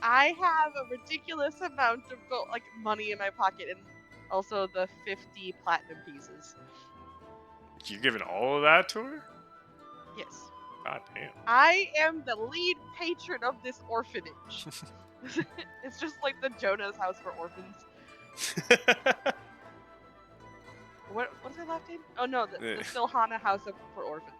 Speaker 3: I have a ridiculous amount of gold, like money in my pocket, and also the 50 platinum pieces.
Speaker 1: You giving all of that to her?
Speaker 3: Yes.
Speaker 1: God damn.
Speaker 3: I am the lead patron of this orphanage. It's just like the Jonah's house for orphans. What's their last name? Oh no, the Silhana house for orphans.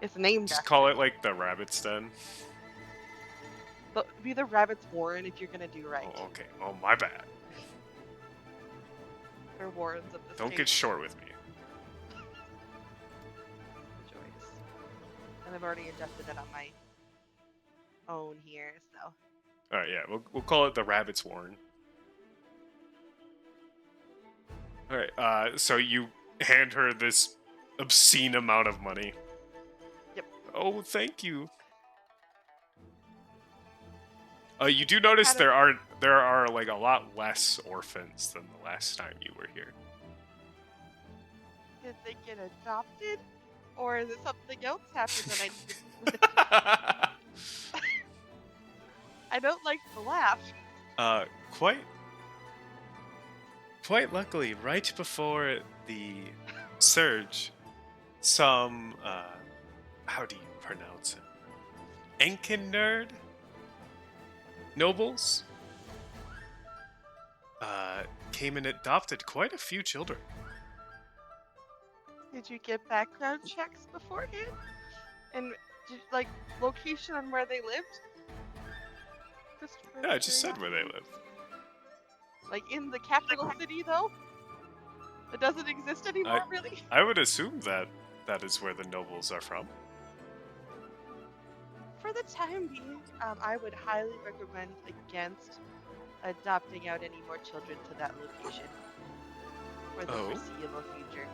Speaker 3: It's named
Speaker 1: Just
Speaker 3: after
Speaker 1: call it like the Rabbit's Den.
Speaker 3: Be the Rabbit's Warren if you're gonna do right.
Speaker 1: Oh, okay. Oh, my bad.
Speaker 3: They're Warrens of this
Speaker 1: Don't
Speaker 3: case.
Speaker 1: get short with me.
Speaker 3: Choice. And I've already adjusted it on my own here, so.
Speaker 1: All right, yeah, we'll call it the Rabbit's Warren. All right, so you hand her this obscene amount of money.
Speaker 3: Yep.
Speaker 1: Oh, thank you. You do notice
Speaker 3: Kind of-
Speaker 1: there are like a lot less orphans than the last time you were here.
Speaker 3: Did they get adopted? Or is it something else happened that I don't like to laugh.
Speaker 1: Quite luckily, right before the surge, some how do you pronounce it? Enkin nerd nobles came and adopted quite a few children.
Speaker 3: Did you get background checks beforehand? And like location on where they lived?
Speaker 1: Yeah, I just said where they live.
Speaker 3: Like in the capital city though? It doesn't exist anymore, really?
Speaker 1: I would assume that is where the nobles are from.
Speaker 3: For the time being, I would highly recommend against adopting out any more children to that location. for the
Speaker 1: Oh.
Speaker 3: foreseeable future.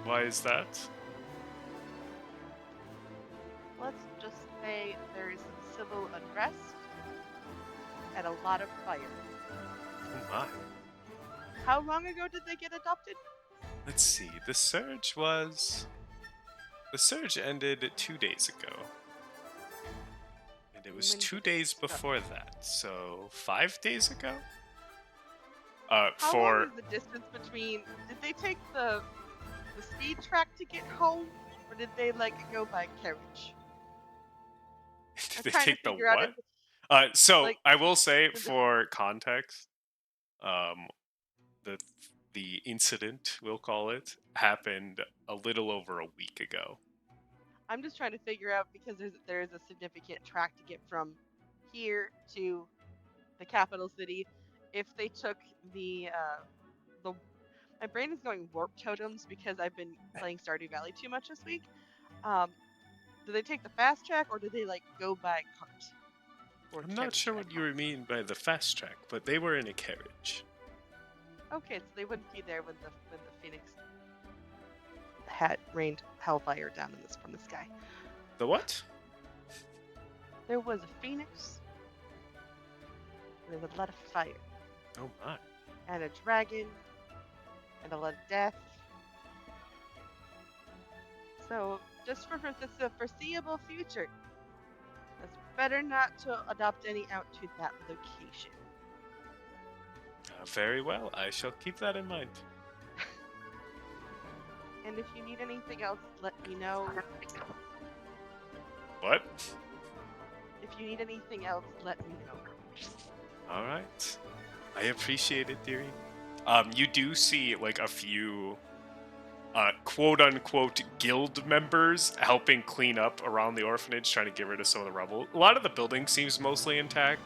Speaker 1: Why is that?
Speaker 3: Let's just say there is some civil unrest and a lot of fire.
Speaker 1: Oh my.
Speaker 3: How long ago did they get adopted?
Speaker 1: Let's see. The surge ended 2 days ago. And it was
Speaker 3: When
Speaker 1: 2
Speaker 3: did
Speaker 1: days
Speaker 3: it start?
Speaker 1: before that. So 5 days ago?
Speaker 3: How
Speaker 1: For
Speaker 3: long is the distance between? Did they take the speed track to get home, or did they like go by carriage?
Speaker 1: did
Speaker 3: I'm
Speaker 1: they
Speaker 3: trying to
Speaker 1: take the
Speaker 3: figure out
Speaker 1: what?
Speaker 3: if,
Speaker 1: So
Speaker 3: like,
Speaker 1: I will say
Speaker 3: did the-
Speaker 1: for context, the the incident, we'll call it, happened a little over a week ago.
Speaker 3: I'm just trying to figure out because there's a significant track to get from here to the capital city. If they took the my brain is going warp totems because I've been playing Stardew Valley too much this week. Do they take the fast track or do they like go by cart? Or
Speaker 1: I'm not
Speaker 3: carriage,
Speaker 1: sure
Speaker 3: I
Speaker 1: what
Speaker 3: call
Speaker 1: you
Speaker 3: it.
Speaker 1: mean by the fast track, but they were in a carriage.
Speaker 3: Okay, so they wouldn't be there when the Phoenix had rained hellfire down from the sky.
Speaker 1: The what?
Speaker 3: There was a phoenix. There was a lot of fire
Speaker 1: Oh my.
Speaker 3: and a dragon and a lot of death. So just for the foreseeable future, it's better not to adopt any out to that location.
Speaker 1: Very well. I shall keep that in mind.
Speaker 3: And if you need anything else, let me know.
Speaker 1: What?
Speaker 3: If you need anything else, let me know.
Speaker 1: All right. I appreciate it, dearie. You do see like a few quote unquote guild members helping clean up around the orphanage, trying to get rid of some of the rubble. A lot of the building seems mostly intact.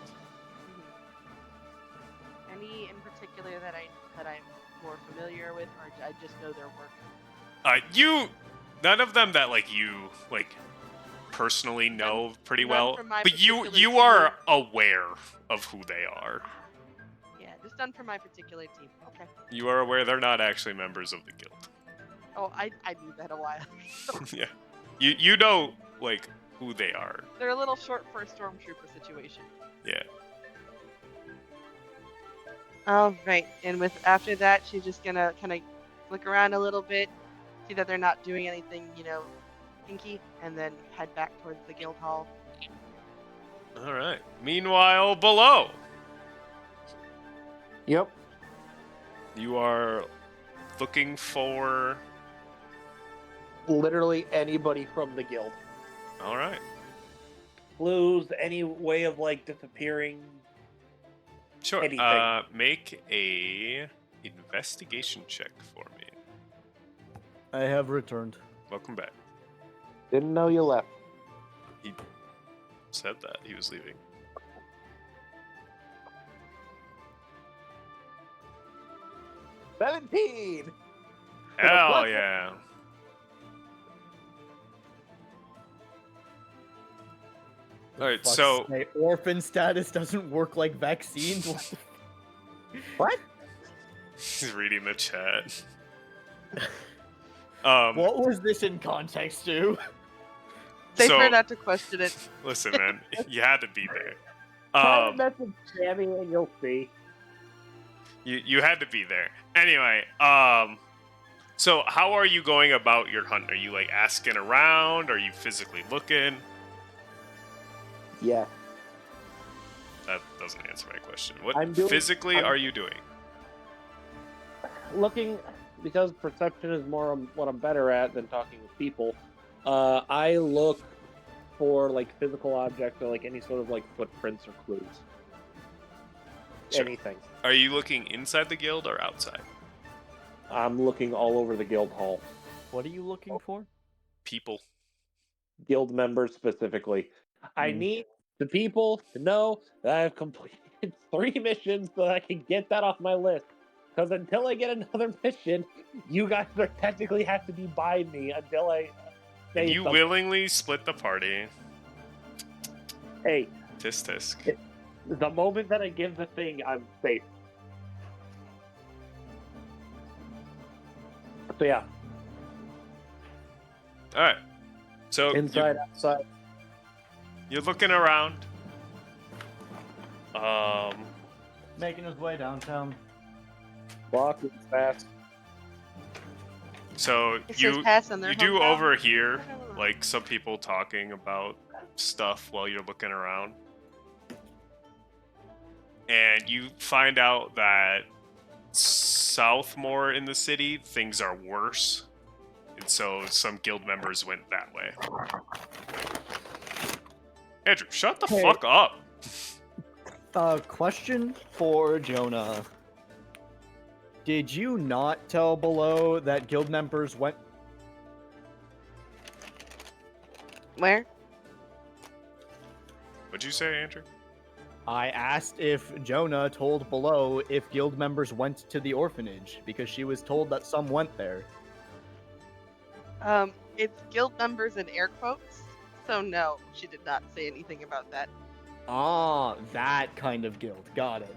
Speaker 3: Any in particular that I'm more familiar with, or I just know their work?
Speaker 1: None of them that like you like personally know pretty
Speaker 3: none
Speaker 1: well,
Speaker 3: from my
Speaker 1: but you
Speaker 3: particular
Speaker 1: are
Speaker 3: team.
Speaker 1: aware of who they are.
Speaker 3: Yeah, just done for my particular team. Okay.
Speaker 1: You are aware they're not actually members of the guild.
Speaker 3: Oh, I knew that a while.
Speaker 1: Yeah, you know like who they are.
Speaker 3: They're a little short for a stormtrooper situation.
Speaker 1: Yeah.
Speaker 3: All right, and with after that, she's just gonna kind of look around a little bit, see that they're not doing anything, kinky, and then head back towards the guild hall.
Speaker 1: All right. Meanwhile, below,
Speaker 5: Yep.
Speaker 1: you are looking for.
Speaker 5: Literally anybody from the guild.
Speaker 1: All right.
Speaker 5: Clues, any way of like disappearing.
Speaker 1: Sure.
Speaker 5: Anything.
Speaker 1: Make a investigation check for me.
Speaker 4: I have returned.
Speaker 1: Welcome back.
Speaker 5: Didn't know you left.
Speaker 1: He said that he was leaving.
Speaker 5: $17!
Speaker 1: Hell yeah. All right,
Speaker 4: Fuck's
Speaker 1: so
Speaker 4: sake, orphan status doesn't work like vaccines. What the
Speaker 5: What?
Speaker 1: he's reading the chat.
Speaker 4: What was this in context to?
Speaker 3: Safer
Speaker 1: So-
Speaker 3: not to question it.
Speaker 1: Listen, man, you had to be there.
Speaker 5: Try to message Sammy and you'll see.
Speaker 1: You had to be there. Anyway, so how are you going about your hunt? Are you like asking around? Are you physically looking?
Speaker 5: Yeah.
Speaker 1: That doesn't answer my question. What
Speaker 5: I'm doing-
Speaker 1: physically
Speaker 5: I'm-
Speaker 1: are you doing?
Speaker 5: Looking, because perception is more what I'm better at than talking with people, I look for like physical objects or like any sort of like footprints or clues.
Speaker 1: Sure.
Speaker 5: Anything.
Speaker 1: Are you looking inside the guild or outside?
Speaker 5: I'm looking all over the guild hall.
Speaker 4: What are you looking for?
Speaker 1: People.
Speaker 5: Guild members specifically. I
Speaker 4: Hmm.
Speaker 5: need the people to know that I've completed 3 missions so that I can get that off my list. Because until I get another mission, you guys are technically have to be by me until I say
Speaker 1: And you
Speaker 5: something.
Speaker 1: willingly split the party.
Speaker 5: Hey,
Speaker 1: Tisk tisk.
Speaker 5: the moment that I give the thing, I'm safe. So yeah,
Speaker 1: All right. So
Speaker 5: inside, outside.
Speaker 1: you're looking around.
Speaker 4: Making his way downtown.
Speaker 5: Walking fast.
Speaker 1: So
Speaker 3: It says
Speaker 1: you
Speaker 3: pass in their
Speaker 1: you do
Speaker 3: hometown.
Speaker 1: overhear like some people talking about stuff while you're looking around, and you find out that south more in the city things are worse, and so some guild members went that way. Andrew, shut the
Speaker 5: Hey.
Speaker 1: fuck up.
Speaker 4: Question for Jonah. Did you not tell below that guild members went?
Speaker 3: Where?
Speaker 1: What'd you say, Andrew?
Speaker 4: I asked if Jonah told below if guild members went to the orphanage because she was told that some went there.
Speaker 3: It's guild members in air quotes. So no, she did not say anything about that.
Speaker 4: Ah, that kind of guild. Got it.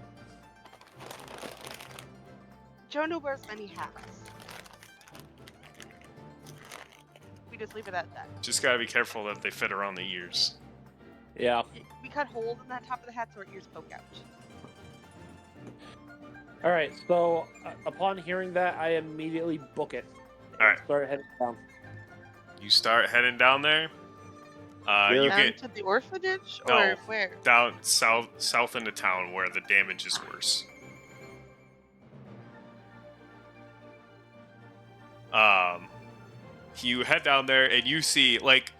Speaker 3: Jonah wears many hats. We just leave it at that.
Speaker 1: Just gotta be careful that they fit around the ears.
Speaker 5: Yeah.
Speaker 3: We cut holes in that top of the hat so our ears poke out.
Speaker 5: All right. So upon hearing that, I immediately book it.
Speaker 1: All right.
Speaker 5: Start heading down.
Speaker 1: You start heading down there. You
Speaker 3: Down
Speaker 1: get
Speaker 3: to the orphanage
Speaker 1: No.
Speaker 3: or where?
Speaker 1: down south into town where the damage is worse. You head down there and you see like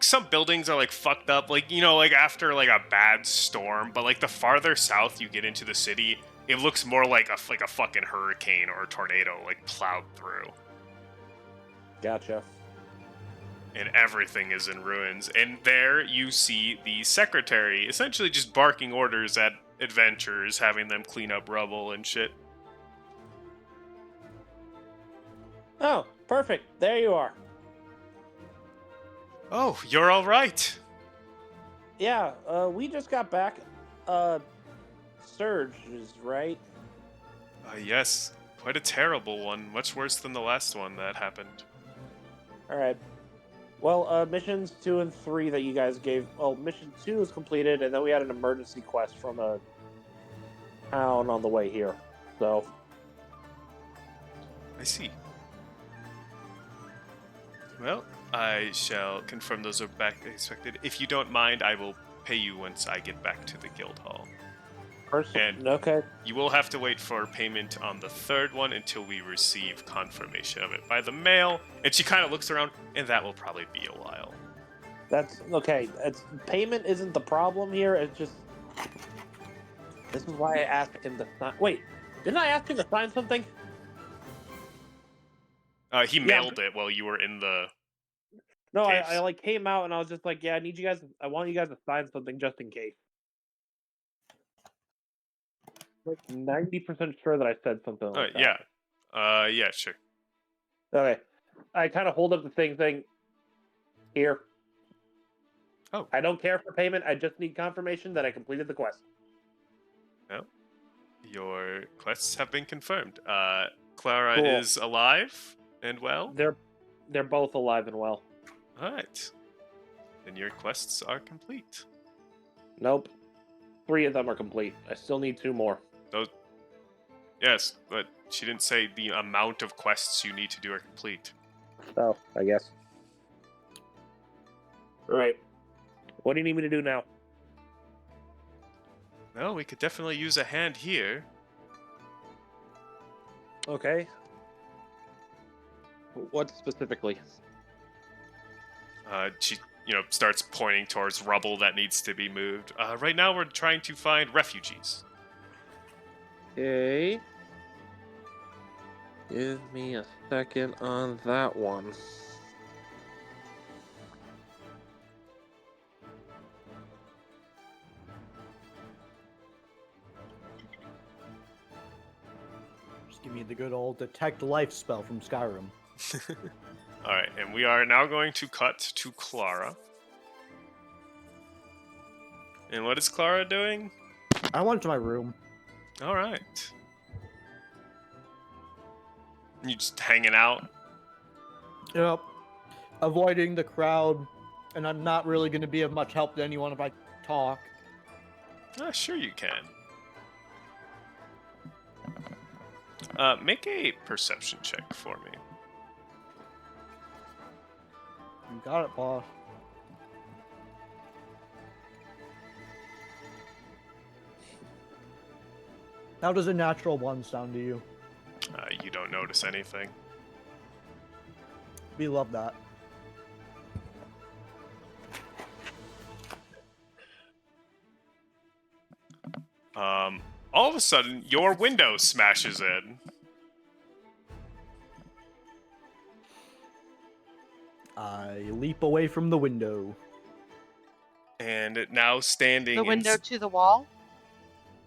Speaker 1: some buildings are like fucked up, like like after like a bad storm. But like the farther south you get into the city, it looks more like a fucking hurricane or a tornado like plowed through,
Speaker 5: Gotcha.
Speaker 1: and everything is in ruins. And there you see the secretary essentially just barking orders at adventurers, having them clean up rubble and shit.
Speaker 5: Oh, perfect. There you are.
Speaker 1: Oh, you're all right.
Speaker 5: Yeah. We just got back. Surge is right.
Speaker 1: Yes, quite a terrible one. Much worse than the last one that happened.
Speaker 5: All right. Well, missions 2 and 3 that you guys gave. Well, mission 2 is completed, and then we had an emergency quest from a town on the way here. So,
Speaker 1: I see. Well, I shall confirm those are back expected. If you don't mind, I will pay you once I get back to the guild hall. And
Speaker 5: okay.
Speaker 1: you will have to wait for payment on the third one until we receive confirmation of it by the mail. And she kind of looks around, and that will probably be a while.
Speaker 5: That's okay. Payment isn't the problem here. It's just this is why I asked him to sign. Wait, didn't I ask him to sign something?
Speaker 1: He mailed it while you were in the.
Speaker 5: No,
Speaker 1: Case.
Speaker 5: I like came out and I was just like, yeah, I want you guys to sign something just in case. Like 90% sure that I said something like that.
Speaker 1: Yeah. Yeah, sure.
Speaker 5: Okay. I kind of hold up the thing saying, here.
Speaker 1: Oh.
Speaker 5: I don't care for payment. I just need confirmation that I completed the quest.
Speaker 1: Well, your quests have been confirmed. Clara
Speaker 5: Cool.
Speaker 1: is alive and well.
Speaker 5: They're both alive and well.
Speaker 1: All right. Then your quests are complete.
Speaker 5: Nope. 3 of them are complete. I still need 2 more.
Speaker 1: Yes, but she didn't say the amount of quests you need to do are complete.
Speaker 5: Oh, I guess. All right. What do you need me to do now?
Speaker 1: Well, we could definitely use a hand here.
Speaker 5: Okay. What specifically?
Speaker 1: She, starts pointing towards rubble that needs to be moved. Right now, we're trying to find refugees.
Speaker 5: Okay. Give me a second on that one.
Speaker 4: Just give me the good old detect life spell from Skyrim.
Speaker 1: All right, and we are now going to cut to Clara. And what is Clara doing?
Speaker 4: I went to my room.
Speaker 1: All right. You just hanging out
Speaker 4: Yep. Avoiding the crowd, and I'm not really going to be of much help to anyone if I talk.
Speaker 1: Sure you can. Make a perception check for me.
Speaker 4: You got it, boss. How does a natural 1 sound to you?
Speaker 1: You don't notice anything.
Speaker 4: We love that.
Speaker 1: All of a sudden, your window smashes in.
Speaker 4: I leap away from the window.
Speaker 1: And it now standing
Speaker 3: The window
Speaker 1: in...
Speaker 3: to the wall?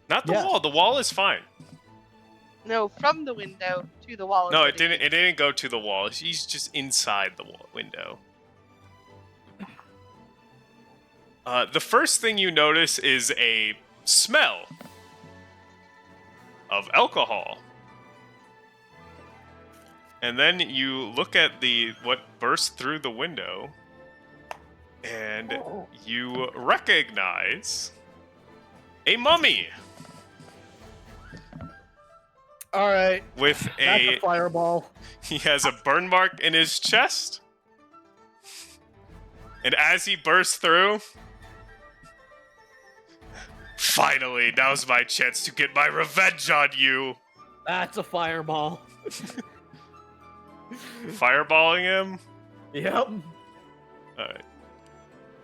Speaker 1: Not the
Speaker 4: Yes.
Speaker 1: wall. The wall is fine.
Speaker 3: No, from the window to the wall.
Speaker 1: No,
Speaker 3: is
Speaker 1: it didn't. It didn't go to the wall. He's just inside the window. The first thing you notice is a smell of alcohol, and then you look at what burst through the window, and you recognize a mummy
Speaker 4: All right.
Speaker 1: with
Speaker 4: That's a fireball.
Speaker 1: He has a burn mark in his chest. And as he bursts through, finally, now's my chance to get my revenge on you.
Speaker 4: That's a fireball.
Speaker 1: Fireballing him?
Speaker 4: Yep.
Speaker 1: Alright.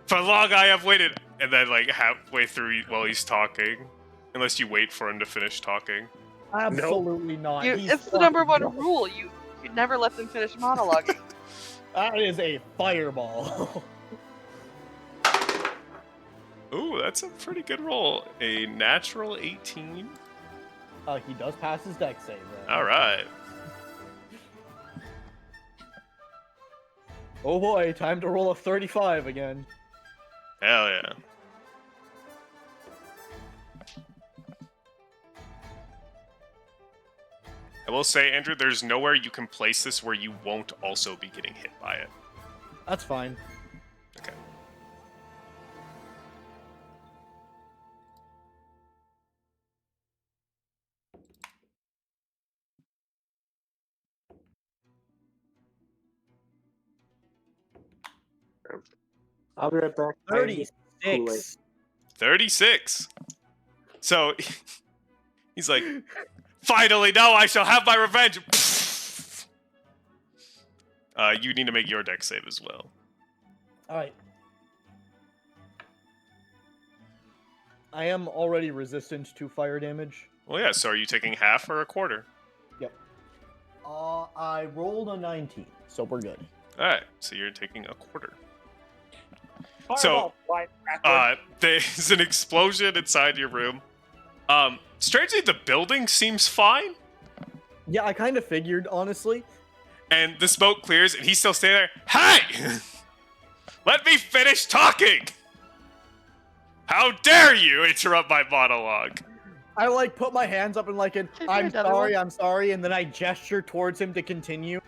Speaker 1: For long I have waited. And then, like, halfway through while he's talking. Unless you wait for him to finish talking.
Speaker 4: Absolutely not. He's
Speaker 3: It's the number one
Speaker 4: fucking-
Speaker 3: rule. You never let them finish monologuing.
Speaker 4: That is a fireball.
Speaker 1: Ooh, that's a pretty good roll. A natural 18.
Speaker 4: He does pass his dex save.
Speaker 1: Alright.
Speaker 4: Oh boy, time to roll a 35 again.
Speaker 1: Hell yeah. I will say, Andrew, there's nowhere you can place this where you won't also be getting hit by it.
Speaker 4: That's fine.
Speaker 1: Okay.
Speaker 5: I'll be right back. Kool-Aid.
Speaker 4: 36.
Speaker 1: 36. So, he's like, finally, now I shall have my revenge. You need to make your deck save as well.
Speaker 4: Alright. I am already resistant to fire damage.
Speaker 1: Well, yeah, so are you taking half or a quarter?
Speaker 4: Yep. I rolled a 19, so we're good.
Speaker 1: Alright, so you're taking a quarter.
Speaker 5: Fireball, fly backward.
Speaker 1: There's an explosion inside your room. Strangely, the building seems fine,
Speaker 4: Yeah, I kind of figured, honestly.
Speaker 1: and the smoke clears, and he's still standing there. Hey! Let me finish talking! How dare you interrupt my monologue?
Speaker 4: I like put my hands up and like an
Speaker 3: Can I
Speaker 4: I'm
Speaker 3: do another
Speaker 4: sorry,
Speaker 3: one?
Speaker 4: I'm sorry, and then I gesture towards him to continue.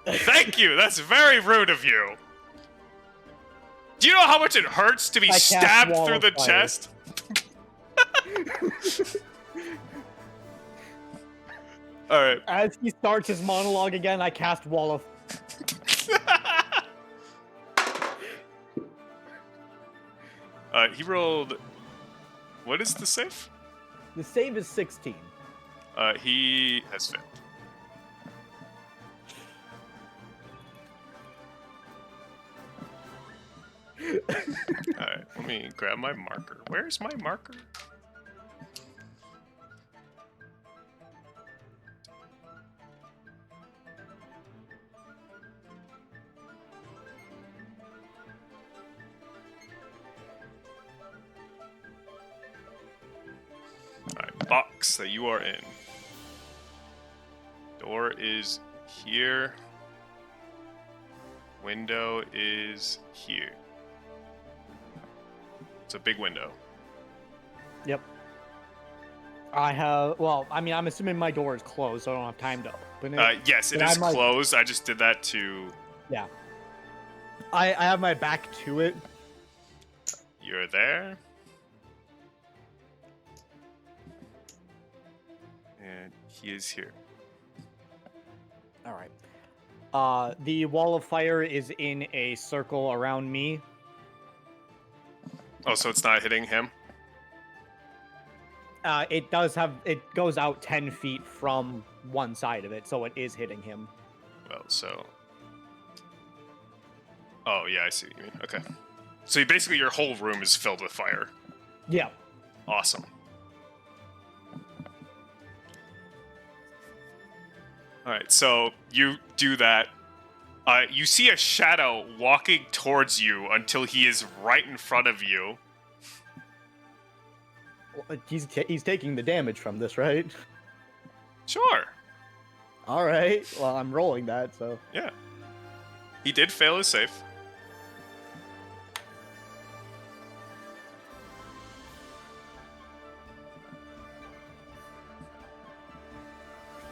Speaker 1: Thank you, that's very rude of you. Do you know how much it hurts to be
Speaker 4: I cast
Speaker 1: stabbed
Speaker 4: Wall
Speaker 1: through
Speaker 4: of
Speaker 1: the
Speaker 4: Fire.
Speaker 1: chest? Alright.
Speaker 4: As he starts his monologue again, I cast Wall of.
Speaker 1: He rolled... What is the save?
Speaker 4: The save is 16.
Speaker 1: He has failed. Alright, let me grab my marker. Where's my marker? Alright, box that you are in. Door is here. Window is here. It's a big window.
Speaker 4: Yep. I have. Well, I mean, I'm assuming my door is closed, so I don't have time to open it.
Speaker 1: Yes, it
Speaker 4: But
Speaker 1: is
Speaker 4: I'm like-
Speaker 1: closed. I just did that to.
Speaker 4: Yeah. I have my back to it.
Speaker 1: You're there. And he is here.
Speaker 4: All right. The wall of fire is in a circle around me.
Speaker 1: Oh, so it's not hitting him?
Speaker 4: It does have. It goes out 10 feet from one side of it, so it is hitting him.
Speaker 1: Well, so. Oh, yeah, I see what you mean. Okay. So basically, your whole room is filled with fire.
Speaker 4: Yeah.
Speaker 1: Awesome. Alright, so you do that. You see a shadow walking towards you until he is right in front of you.
Speaker 4: Well, he's taking the damage from this, right?
Speaker 1: Sure.
Speaker 4: All right. Well, I'm rolling that, so.
Speaker 1: Yeah. He did fail his save.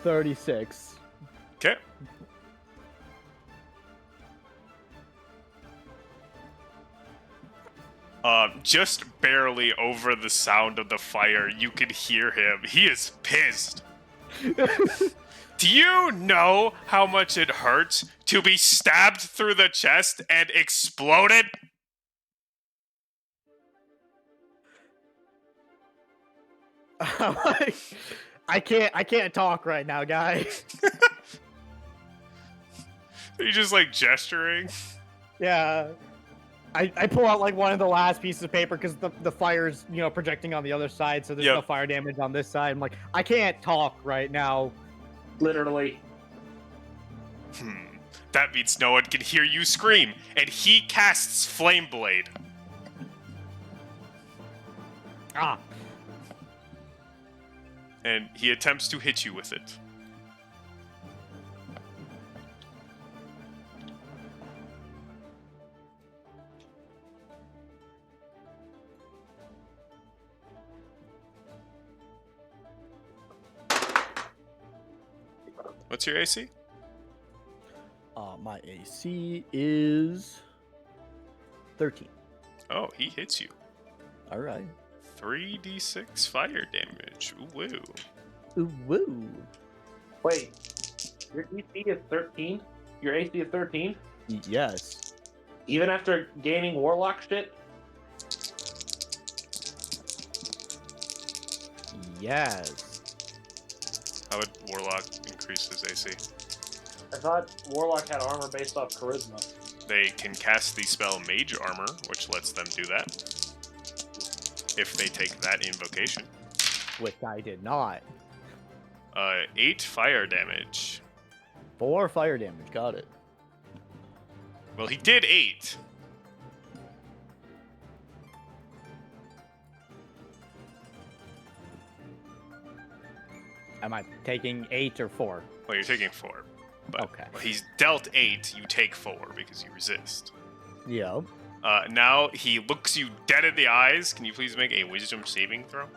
Speaker 4: $36.
Speaker 1: Okay. Just barely over the sound of the fire, you could hear him. He is pissed. Do you know how much it hurts to be stabbed through the chest and exploded?
Speaker 4: I can't talk right now, guys.
Speaker 1: Are you just like gesturing?
Speaker 4: Yeah. I pull out like one of the last pieces of paper because the fire's, projecting on the other side, so there's
Speaker 1: Yep.
Speaker 4: no fire damage on this side. I'm like, I can't talk right now.
Speaker 5: Literally.
Speaker 1: That means no one can hear you scream, and he casts Flame Blade.
Speaker 4: Ah.
Speaker 1: And he attempts to hit you with it. What's your AC?
Speaker 4: My AC is 13.
Speaker 1: Oh, he hits you.
Speaker 4: All right.
Speaker 1: 3d6 fire damage. Ooh, woo.
Speaker 4: Ooh, woo.
Speaker 5: Wait. Your AC is 13? Your AC is 13?
Speaker 4: Yes.
Speaker 5: Even after gaining Warlock shit?
Speaker 4: Yes.
Speaker 1: How would Warlock increase his AC?
Speaker 5: I thought Warlock had armor based off charisma.
Speaker 1: They can cast the spell Mage Armor, which lets them do that. If they take that invocation.
Speaker 4: Which I did not.
Speaker 1: 8 fire damage.
Speaker 4: 4 fire damage. Got it.
Speaker 1: Well, he did 8.
Speaker 4: Am I taking 8 or 4?
Speaker 1: Well, you're taking 4. But
Speaker 4: Okay.
Speaker 1: well, he's dealt 8, you take 4 because you resist.
Speaker 4: Yep.
Speaker 1: Now he looks you dead in the eyes. Can you please make a wisdom saving throw?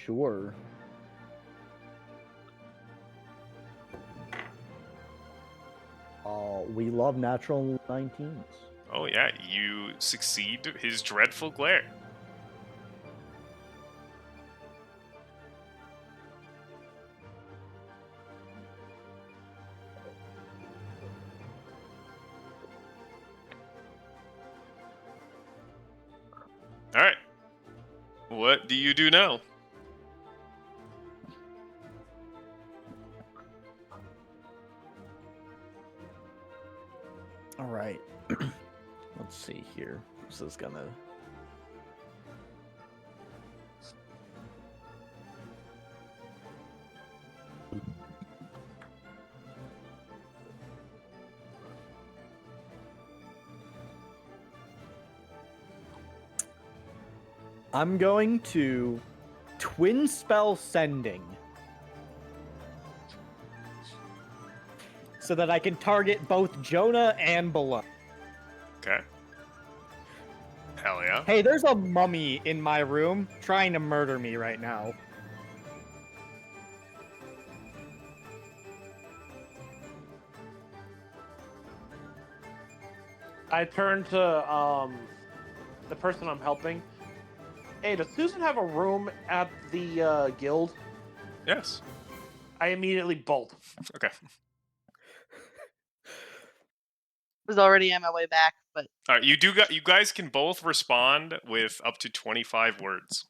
Speaker 4: Sure. We love natural 19s.
Speaker 1: Oh yeah, you succeed his dreadful glare. Alright. What do you do now?
Speaker 4: All right. Let's see here. This is gonna. I'm going to twin spell sending so that I can target both Jonah and Below.
Speaker 1: Okay. Hell yeah.
Speaker 4: Hey, there's a mummy in my room trying to murder me right now.
Speaker 2: I turn to the person I'm helping. Hey, does Susan have a room at the guild?
Speaker 1: Yes.
Speaker 2: I immediately bolt.
Speaker 1: Okay.
Speaker 3: Was already on my way back, but
Speaker 1: All right. You guys can both respond with up to 25 words.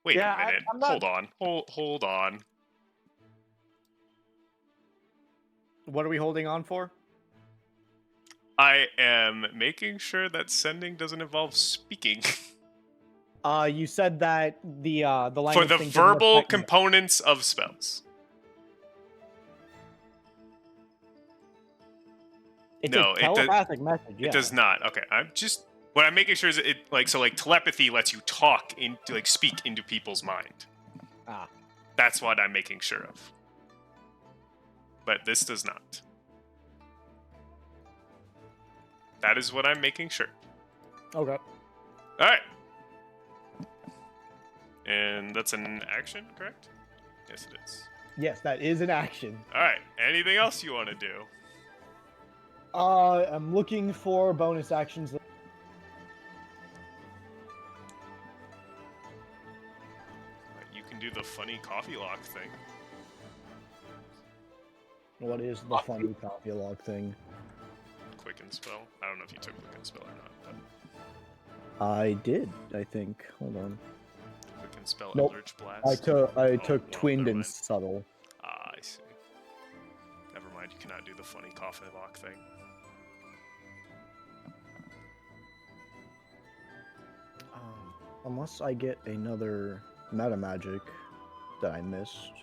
Speaker 1: Wait
Speaker 2: Yeah,
Speaker 1: a minute.
Speaker 2: I'm not-
Speaker 1: Hold on. Hold on.
Speaker 4: What are we holding on for?
Speaker 1: I am making sure that sending doesn't involve speaking.
Speaker 4: You said that the
Speaker 1: For
Speaker 4: language
Speaker 1: the
Speaker 4: thing didn't
Speaker 1: verbal
Speaker 4: affect me.
Speaker 1: components of spells.
Speaker 4: It's
Speaker 1: No,
Speaker 4: a
Speaker 1: it does.
Speaker 4: telepathic message. Yeah.
Speaker 1: It does not. Okay, I'm just. What I'm making sure is it like telepathy lets you talk into speak into people's mind.
Speaker 4: Ah.
Speaker 1: That's what I'm making sure of. But this does not. That is what I'm making sure.
Speaker 4: Okay.
Speaker 1: All right. And that's an action, correct? Yes, it is.
Speaker 4: Yes, that is an action.
Speaker 1: All right. Anything else you want to do?
Speaker 4: I'm looking for bonus actions.
Speaker 1: You can do the funny coffee lock thing.
Speaker 4: What is the funny copy log thing?
Speaker 1: Quicken spell. I don't know if you took quicken spell or not, but
Speaker 4: I did, I think. Hold on.
Speaker 1: quicken spell
Speaker 4: Nope.
Speaker 1: Eldritch Blast.
Speaker 4: I took
Speaker 1: well,
Speaker 4: twinned
Speaker 1: never
Speaker 4: and
Speaker 1: mind.
Speaker 4: subtle.
Speaker 1: Ah, I see. Never mind. You cannot do the funny coffee lock thing.
Speaker 4: Unless I get another meta magic that I missed.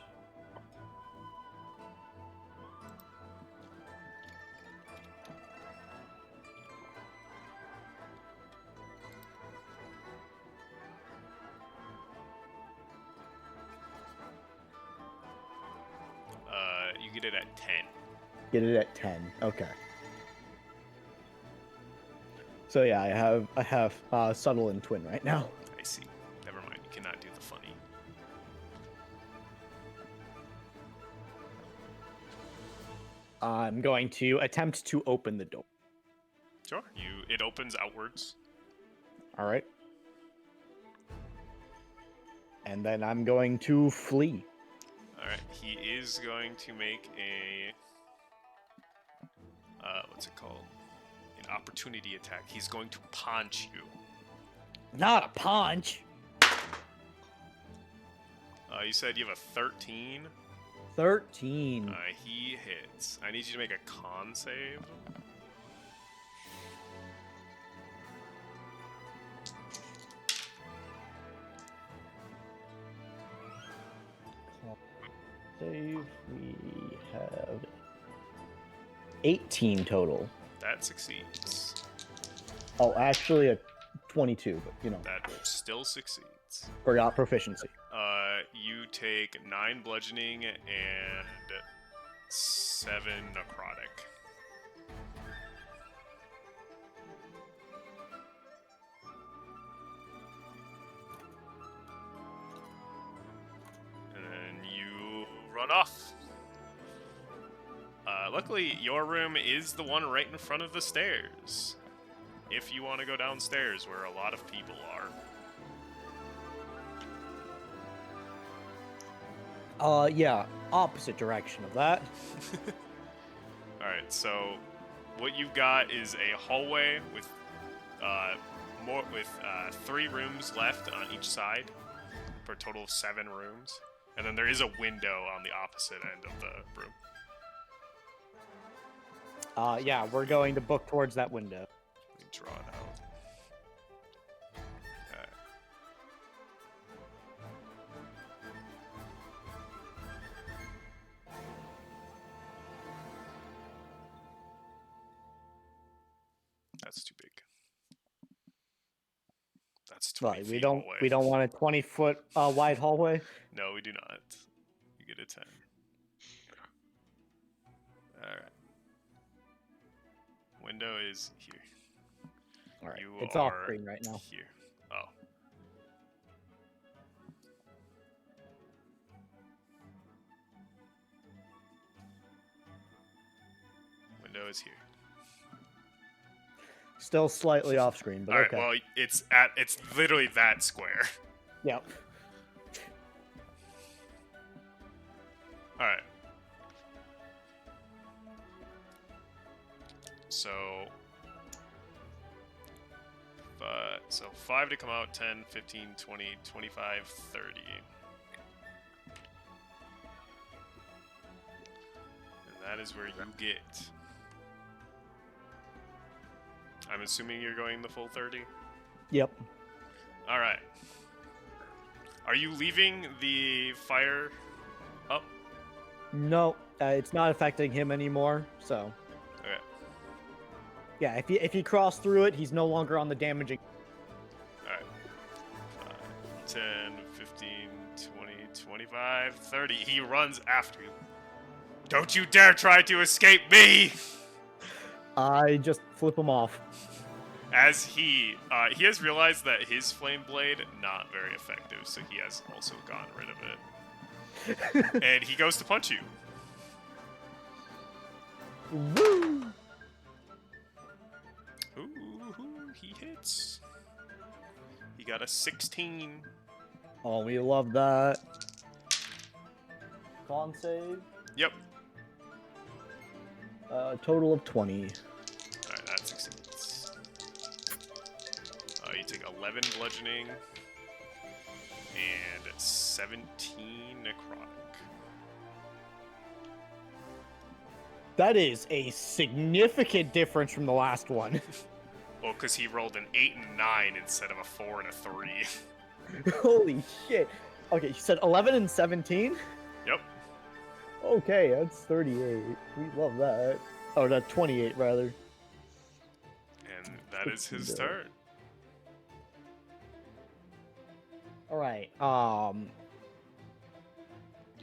Speaker 1: You get it at 10.
Speaker 4: Get it at 10. Okay. So yeah, I have subtle and twin right now.
Speaker 1: I see. Never mind. You cannot do the funny.
Speaker 4: I'm going to attempt to open the door.
Speaker 1: Sure. It opens outwards.
Speaker 4: All right. And then I'm going to flee.
Speaker 1: All right. He is going to make a what's it called? An opportunity attack. He's going to punch you.
Speaker 4: Not a punch.
Speaker 1: You said you have a 13.
Speaker 4: 13.
Speaker 1: He hits. I need you to make a con save.
Speaker 4: Save. We have 18 total.
Speaker 1: That succeeds.
Speaker 4: Oh, actually a 22, but you know,
Speaker 1: That still succeeds.
Speaker 4: forgot proficiency.
Speaker 1: You take 9 bludgeoning and 7 necrotic. And then you run off. Luckily, your room is the one right in front of the stairs. If you want to go downstairs where a lot of people are.
Speaker 4: Yeah, opposite direction of that.
Speaker 1: Alright, so what you've got is a hallway with 3 rooms left on each side for a total of 7 rooms. And then there is a window on the opposite end of the room.
Speaker 4: Yeah, we're going to book towards that window.
Speaker 1: Let me draw it out. Okay. That's too big. That's 20
Speaker 4: Right,
Speaker 1: feet away.
Speaker 4: we don't want a 20-foot wide hallway.
Speaker 1: No, we do not. You get a 10. Alright. Window is here.
Speaker 4: All right,
Speaker 1: You
Speaker 4: it's
Speaker 1: are
Speaker 4: off screen right now.
Speaker 1: here. Oh. Window is here.
Speaker 4: Still slightly off screen, but
Speaker 1: All right.
Speaker 4: okay.
Speaker 1: Well, it's literally that square.
Speaker 4: Yep.
Speaker 1: All right. So, 5 to come out, 10, 15, 20, 25, 30. And that is where you get. I'm assuming you're going the full 30?
Speaker 4: Yep.
Speaker 1: All right. Are you leaving the fire up?
Speaker 4: No, it's not affecting him anymore. So
Speaker 1: Okay.
Speaker 4: yeah, if he crossed through it, he's no longer on the damaging.
Speaker 1: Alright. 10, 15, 20, 25, 30. He runs after you. Don't you dare try to escape me!
Speaker 4: I just flip him off.
Speaker 1: As he has realized that his flame blade not very effective, so he has also gotten rid of it. And he goes to punch you.
Speaker 4: Woo!
Speaker 1: Ooh, he hits. He got a 16.
Speaker 4: Oh, we love that. Con save.
Speaker 1: Yep.
Speaker 4: Total of 20.
Speaker 1: Alright, that succeeds. You take 11 bludgeoning and 17 necrotic.
Speaker 4: That is a significant difference from the last one.
Speaker 1: Well, because he rolled an 8 and 9 instead of a 4 and a 3.
Speaker 4: Holy shit. Okay, you said 11 and 17?
Speaker 1: Yep.
Speaker 4: Okay, that's 38. We love that. Oh, that's 28, rather.
Speaker 1: And that is his turn.
Speaker 4: Alright,
Speaker 1: You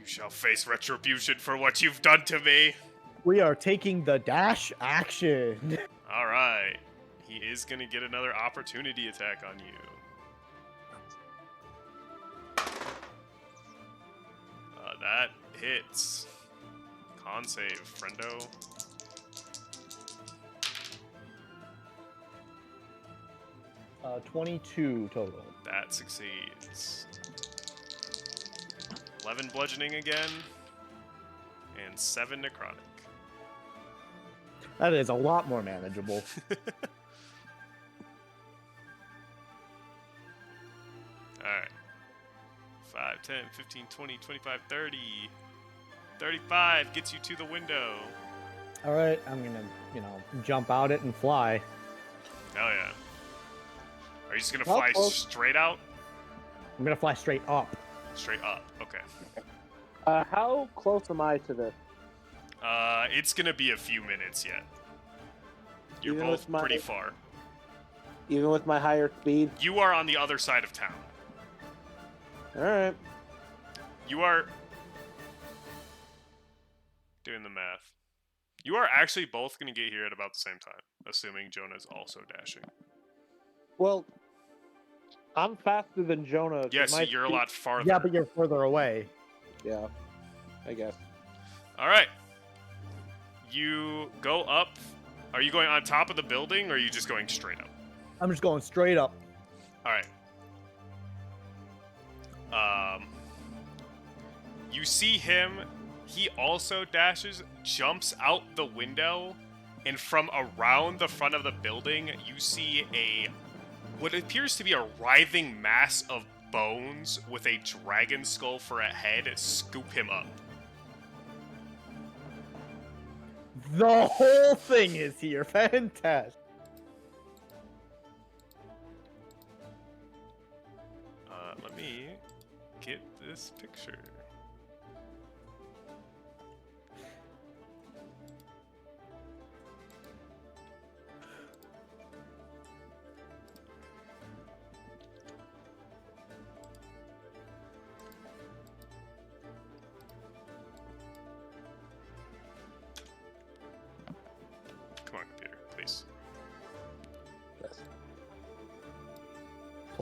Speaker 1: shall face retribution for what you've done to me.
Speaker 4: we are taking the dash action.
Speaker 1: Alright. He is going to get another opportunity attack on you. That hits. Con save, friendo.
Speaker 4: Uh, 22 total.
Speaker 1: That succeeds. 11 bludgeoning again. And 7 necrotic.
Speaker 4: That is a lot more manageable.
Speaker 1: Alright. 5, 10, 15, 20, 25, 30. 35 gets you to the window.
Speaker 4: Alright, I'm gonna, jump out it and fly.
Speaker 1: Hell yeah. Are you just gonna
Speaker 4: How
Speaker 1: fly
Speaker 4: close?
Speaker 1: straight out?
Speaker 4: I'm gonna fly straight up.
Speaker 1: Straight up. Okay.
Speaker 2: How close am I to this?
Speaker 1: It's gonna be a few minutes yet. You're
Speaker 2: Even
Speaker 1: both
Speaker 2: with my-
Speaker 1: pretty far.
Speaker 2: Even with my higher speed?
Speaker 1: You are on the other side of town.
Speaker 2: Alright.
Speaker 1: You are doing the math. You are actually both gonna get here at about the same time, assuming Jonah's also dashing.
Speaker 2: Well, I'm faster than Jonah. so
Speaker 1: Yes,
Speaker 2: my
Speaker 1: you're a
Speaker 2: speed-
Speaker 1: lot farther.
Speaker 4: Yeah, but you're further away.
Speaker 2: Yeah, I guess.
Speaker 1: All right. You go up. Are you going on top of the building, or are you just going straight up?
Speaker 4: I'm just going straight up.
Speaker 1: All right. You see him. He also dashes, jumps out the window, and from around the front of the building, you see what appears to be a writhing mass of bones with a dragon skull for a head scoop him up.
Speaker 4: The whole thing is here. Fantastic.
Speaker 1: Let me get this picture. Come on, computer, please.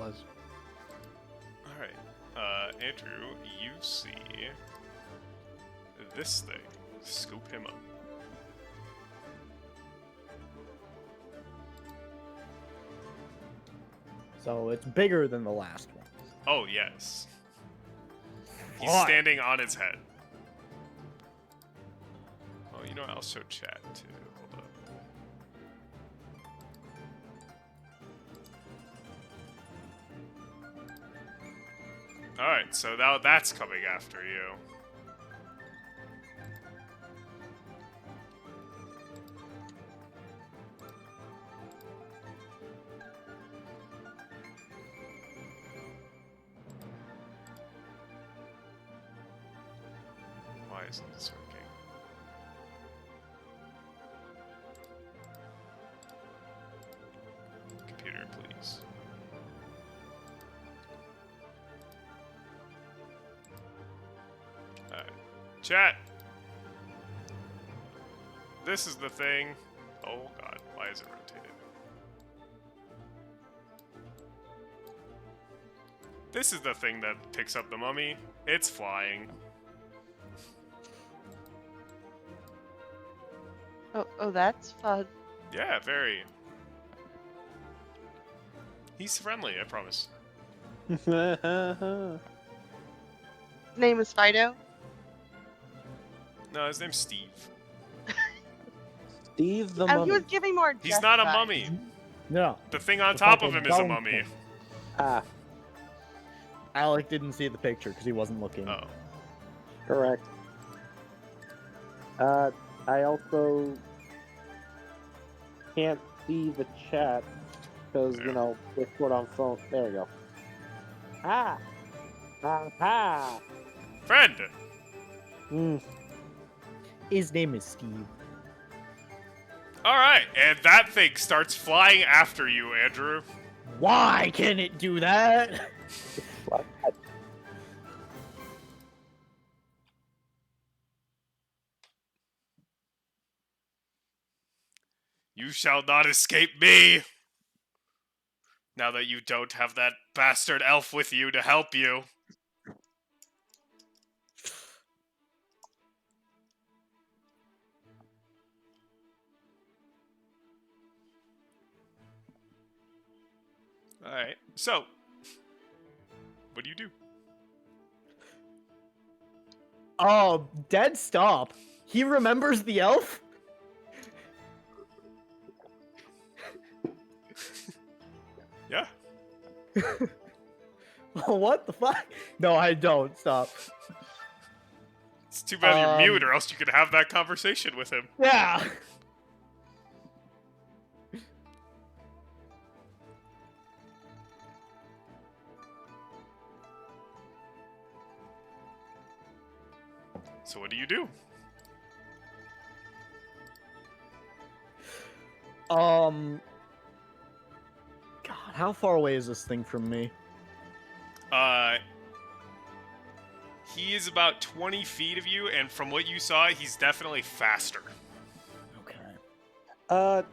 Speaker 6: was.
Speaker 1: All right, Andrew, you see this thing. Scoop him up.
Speaker 4: So it's bigger than the last one.
Speaker 1: Oh yes, he's
Speaker 4: Fuck.
Speaker 1: standing on its head. Oh, you know, I'll show chat too. Hold up. All right, so now that's coming after you. Why isn't this working? Computer, please. Alright. Chat! This is the thing. Oh god, why is it rotated? This is the thing that picks up the mummy. It's flying.
Speaker 3: Oh, that's fun.
Speaker 1: Yeah, very. He's friendly, I promise.
Speaker 3: His name is Fido.
Speaker 1: No, his name's Steve.
Speaker 6: Steve the
Speaker 3: And
Speaker 6: mummy.
Speaker 3: he was giving more.
Speaker 1: He's
Speaker 3: Jeff
Speaker 1: not a
Speaker 3: vibes.
Speaker 1: mummy.
Speaker 4: No.
Speaker 1: The thing on
Speaker 4: The
Speaker 1: top of
Speaker 4: fucking
Speaker 1: him is a
Speaker 4: dome
Speaker 1: mummy.
Speaker 4: thing.
Speaker 6: Ah,
Speaker 4: Alec didn't see the picture because he wasn't looking.
Speaker 1: Oh.
Speaker 6: correct. I also can't see the chat because,
Speaker 1: Yeah.
Speaker 6: you know, we're short on phone. There we go. Ah! Ah!
Speaker 1: Friend!
Speaker 6: Mm.
Speaker 4: His name is Steve.
Speaker 1: Alright, and that thing starts flying after you, Andrew.
Speaker 4: Why can it do that?
Speaker 6: What?
Speaker 1: You shall not escape me! Now that you don't have that bastard elf with you to help you. Alright, so. What do you do?
Speaker 4: Oh, dead stop. He remembers the elf?
Speaker 1: Yeah.
Speaker 4: What the fuck? No, I don't. Stop.
Speaker 1: It's too bad you're mute,
Speaker 4: Um,
Speaker 1: or else you could have that conversation with him.
Speaker 4: Yeah.
Speaker 1: So what do you do?
Speaker 4: God, how far away is this thing from me?
Speaker 1: He is about 20 feet of you, and from what you saw, he's definitely faster.
Speaker 4: Okay.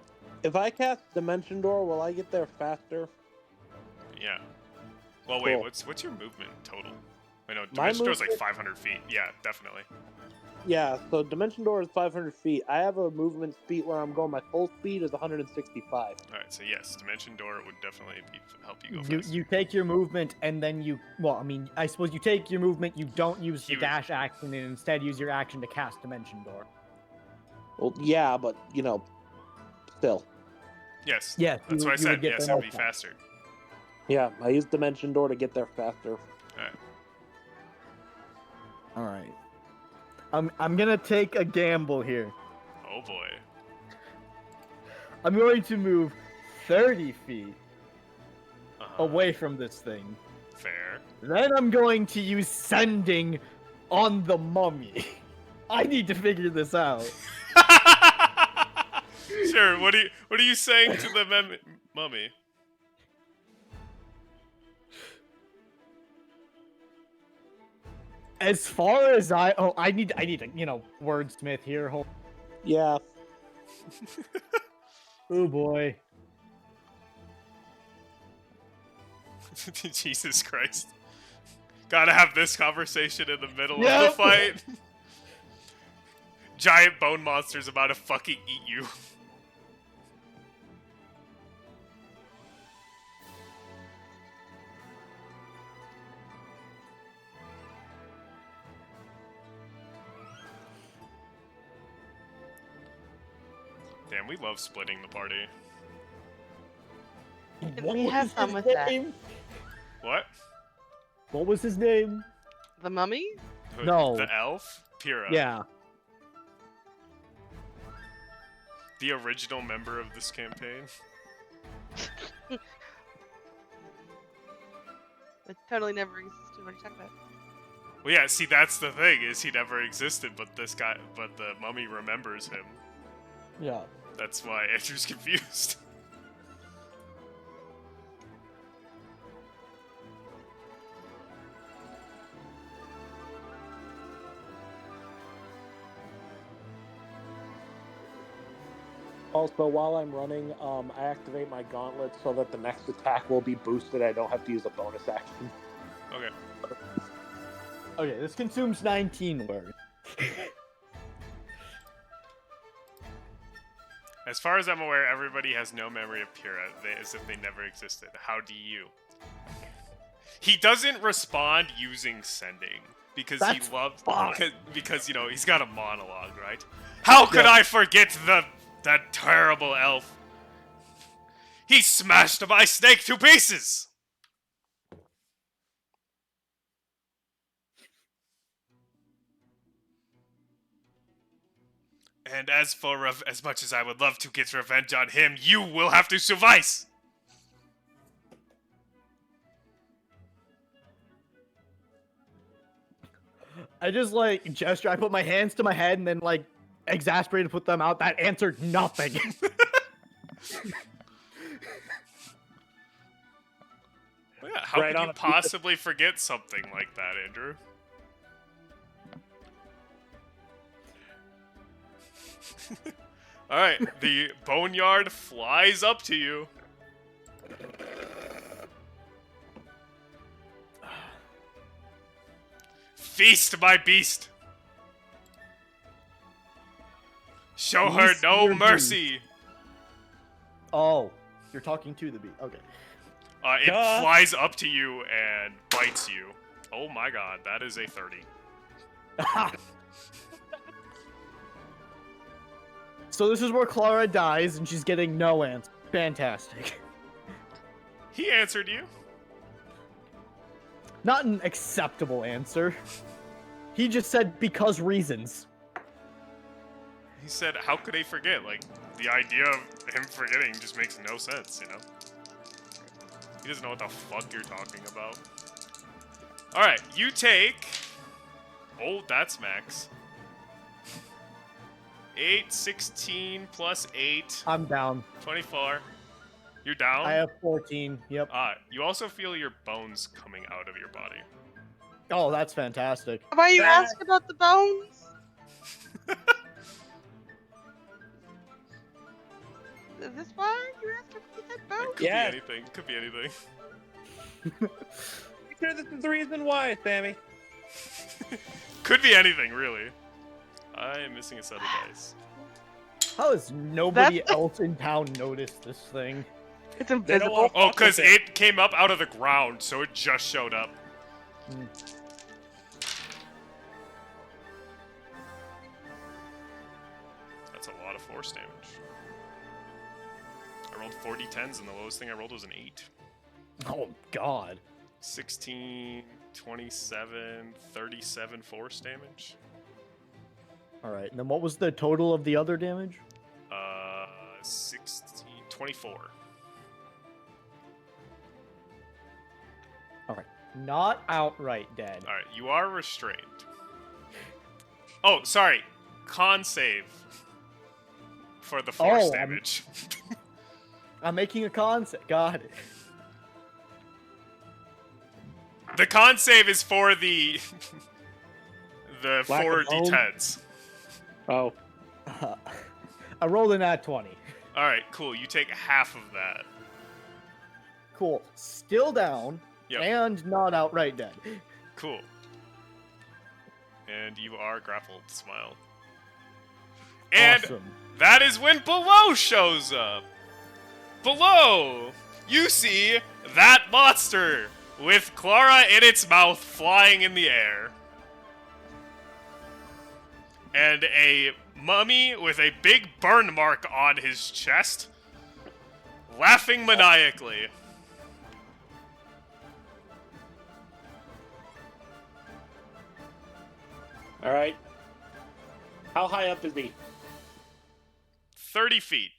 Speaker 6: If I cast Dimension Door, will I get there faster?
Speaker 1: Yeah. Well, wait,
Speaker 6: Cool.
Speaker 1: what's your movement total? Wait, no,
Speaker 6: My
Speaker 1: Dimension Door's like
Speaker 6: movement-
Speaker 1: 500 feet. Yeah, definitely.
Speaker 6: Yeah, so Dimension Door is 500 feet. I have a movement speed where I'm going, my full speed is 165.
Speaker 1: Alright, so yes, Dimension Door would definitely help you go
Speaker 4: You
Speaker 1: faster.
Speaker 4: you take your movement and then you I mean, I suppose you take your movement, you don't use
Speaker 1: He
Speaker 4: the
Speaker 1: would-
Speaker 4: dash action and instead use your action to cast Dimension Door.
Speaker 6: Well, yeah, but, you know, still.
Speaker 1: Yes,
Speaker 4: Yes,
Speaker 1: that's
Speaker 4: you
Speaker 1: what I
Speaker 4: would
Speaker 1: said.
Speaker 4: get
Speaker 1: Yes,
Speaker 4: there
Speaker 1: it would be
Speaker 4: more
Speaker 1: faster.
Speaker 6: Yeah, I use Dimension Door to get there faster.
Speaker 4: All right. I'm gonna take a gamble here.
Speaker 1: Oh boy.
Speaker 4: I'm going to move 30 feet
Speaker 1: Uh-huh.
Speaker 4: away from this thing.
Speaker 1: Fair.
Speaker 4: Then I'm going to use Sending on the mummy. I need to figure this out.
Speaker 1: Sure. What are you saying to the mummy?
Speaker 4: As far as I need to, wordsmith here.
Speaker 6: Yeah,
Speaker 4: Oh boy.
Speaker 1: Jesus Christ. Gotta have this conversation in the middle of
Speaker 4: Yep.
Speaker 1: the fight. Giant bone monster's about to fucking eat you. Damn, we love splitting the party.
Speaker 3: And
Speaker 4: What
Speaker 3: we
Speaker 4: was
Speaker 3: have fun
Speaker 4: his
Speaker 3: with that.
Speaker 4: name?
Speaker 1: What?
Speaker 4: What was his name?
Speaker 3: The mummy?
Speaker 1: Who-
Speaker 4: No.
Speaker 1: The elf? Pyrrha.
Speaker 4: Yeah.
Speaker 1: The original member of this campaign.
Speaker 3: It totally never existed. What are you talking about?
Speaker 1: Well, yeah, see, that's the thing, is he never existed, but the mummy remembers him.
Speaker 4: Yeah.
Speaker 1: That's why Andrew's confused.
Speaker 6: Also, while I'm running, I activate my gauntlet so that the next attack will be boosted. I don't have to use a bonus action.
Speaker 1: Okay.
Speaker 4: Okay, this consumes 19 words.
Speaker 1: As far as I'm aware, everybody has no memory of Pyrrha, as if they never existed. How do you? He doesn't respond using sending because
Speaker 4: That's
Speaker 1: he loves
Speaker 4: fine.
Speaker 1: because you know he's got a monologue, right? How could
Speaker 4: Yeah.
Speaker 1: I forget that terrible elf? He smashed my snake to pieces. And as for as much as I would love to get revenge on him, you will have to suffice.
Speaker 4: I just like gesture. I put my hands to my head and then like exasperated put them out. That answered nothing.
Speaker 1: Well, yeah, how
Speaker 6: Right
Speaker 1: could
Speaker 6: on
Speaker 1: you
Speaker 6: a piece of-
Speaker 1: possibly forget something like that, Andrew? Alright, the boneyard flies up to you. Feast, my beast! Show her
Speaker 4: Feast
Speaker 1: no
Speaker 4: your
Speaker 1: mercy!
Speaker 4: Oh, you're talking to the bee. Okay.
Speaker 1: It
Speaker 6: Duh.
Speaker 1: flies up to you and bites you. Oh my god, that is a 30.
Speaker 4: So this is where Clara dies and she's getting no answer. Fantastic.
Speaker 1: He answered you.
Speaker 4: Not an acceptable answer. He just said because reasons.
Speaker 1: He said, how could he forget? Like, the idea of him forgetting just makes no sense, you know? He doesn't know what the fuck you're talking about. Alright, you take... Oh, that's max. 8, 16, plus 8,
Speaker 4: I'm down.
Speaker 1: 24. You're down?
Speaker 4: I have 14. Yep.
Speaker 1: You also feel your bones coming out of your body.
Speaker 4: Oh, that's fantastic.
Speaker 3: Why you
Speaker 6: That-
Speaker 3: ask about the bones? Is this why you asked about the bones?
Speaker 1: Could
Speaker 6: Yes.
Speaker 1: be anything. Could be anything.
Speaker 6: You sure this is the reason why, Sammy?
Speaker 1: Could be anything, really. I am missing a set of dice.
Speaker 4: How has nobody
Speaker 3: That's-
Speaker 4: else in town noticed this thing?
Speaker 3: It's
Speaker 6: They don't
Speaker 3: invisible.
Speaker 6: want
Speaker 1: Oh,
Speaker 6: fuck
Speaker 1: because
Speaker 6: with it.
Speaker 1: it came up out of the ground, so it just showed up.
Speaker 4: Hmm.
Speaker 1: That's a lot of force damage. I rolled 40 10s, and the lowest thing I rolled was an 8.
Speaker 4: Oh, God.
Speaker 1: 16, 27, 37 force damage.
Speaker 4: All right. And then what was the total of the other damage?
Speaker 1: 16, 24.
Speaker 4: All right. Not outright dead.
Speaker 1: Alright, you are restrained. Oh, sorry. Con save. For the force
Speaker 4: Oh,
Speaker 1: damage.
Speaker 4: I'm making a concept. Got it.
Speaker 1: The con save is for the... the
Speaker 6: Lack
Speaker 1: 4
Speaker 6: of bone?
Speaker 1: d10s.
Speaker 6: Oh.
Speaker 4: I rolled an at 20.
Speaker 1: Alright, cool. You take half of that.
Speaker 4: Cool. Still down.
Speaker 1: Yep.
Speaker 4: and not outright dead.
Speaker 1: Cool. And you are grappled, Smile. And
Speaker 4: Awesome.
Speaker 1: that is when Below shows up. Below, you see that monster with Clara in its mouth flying in the air. And a mummy with a big burn mark on his chest, laughing maniacally.
Speaker 5: All right. How high up is he?
Speaker 1: 30 feet.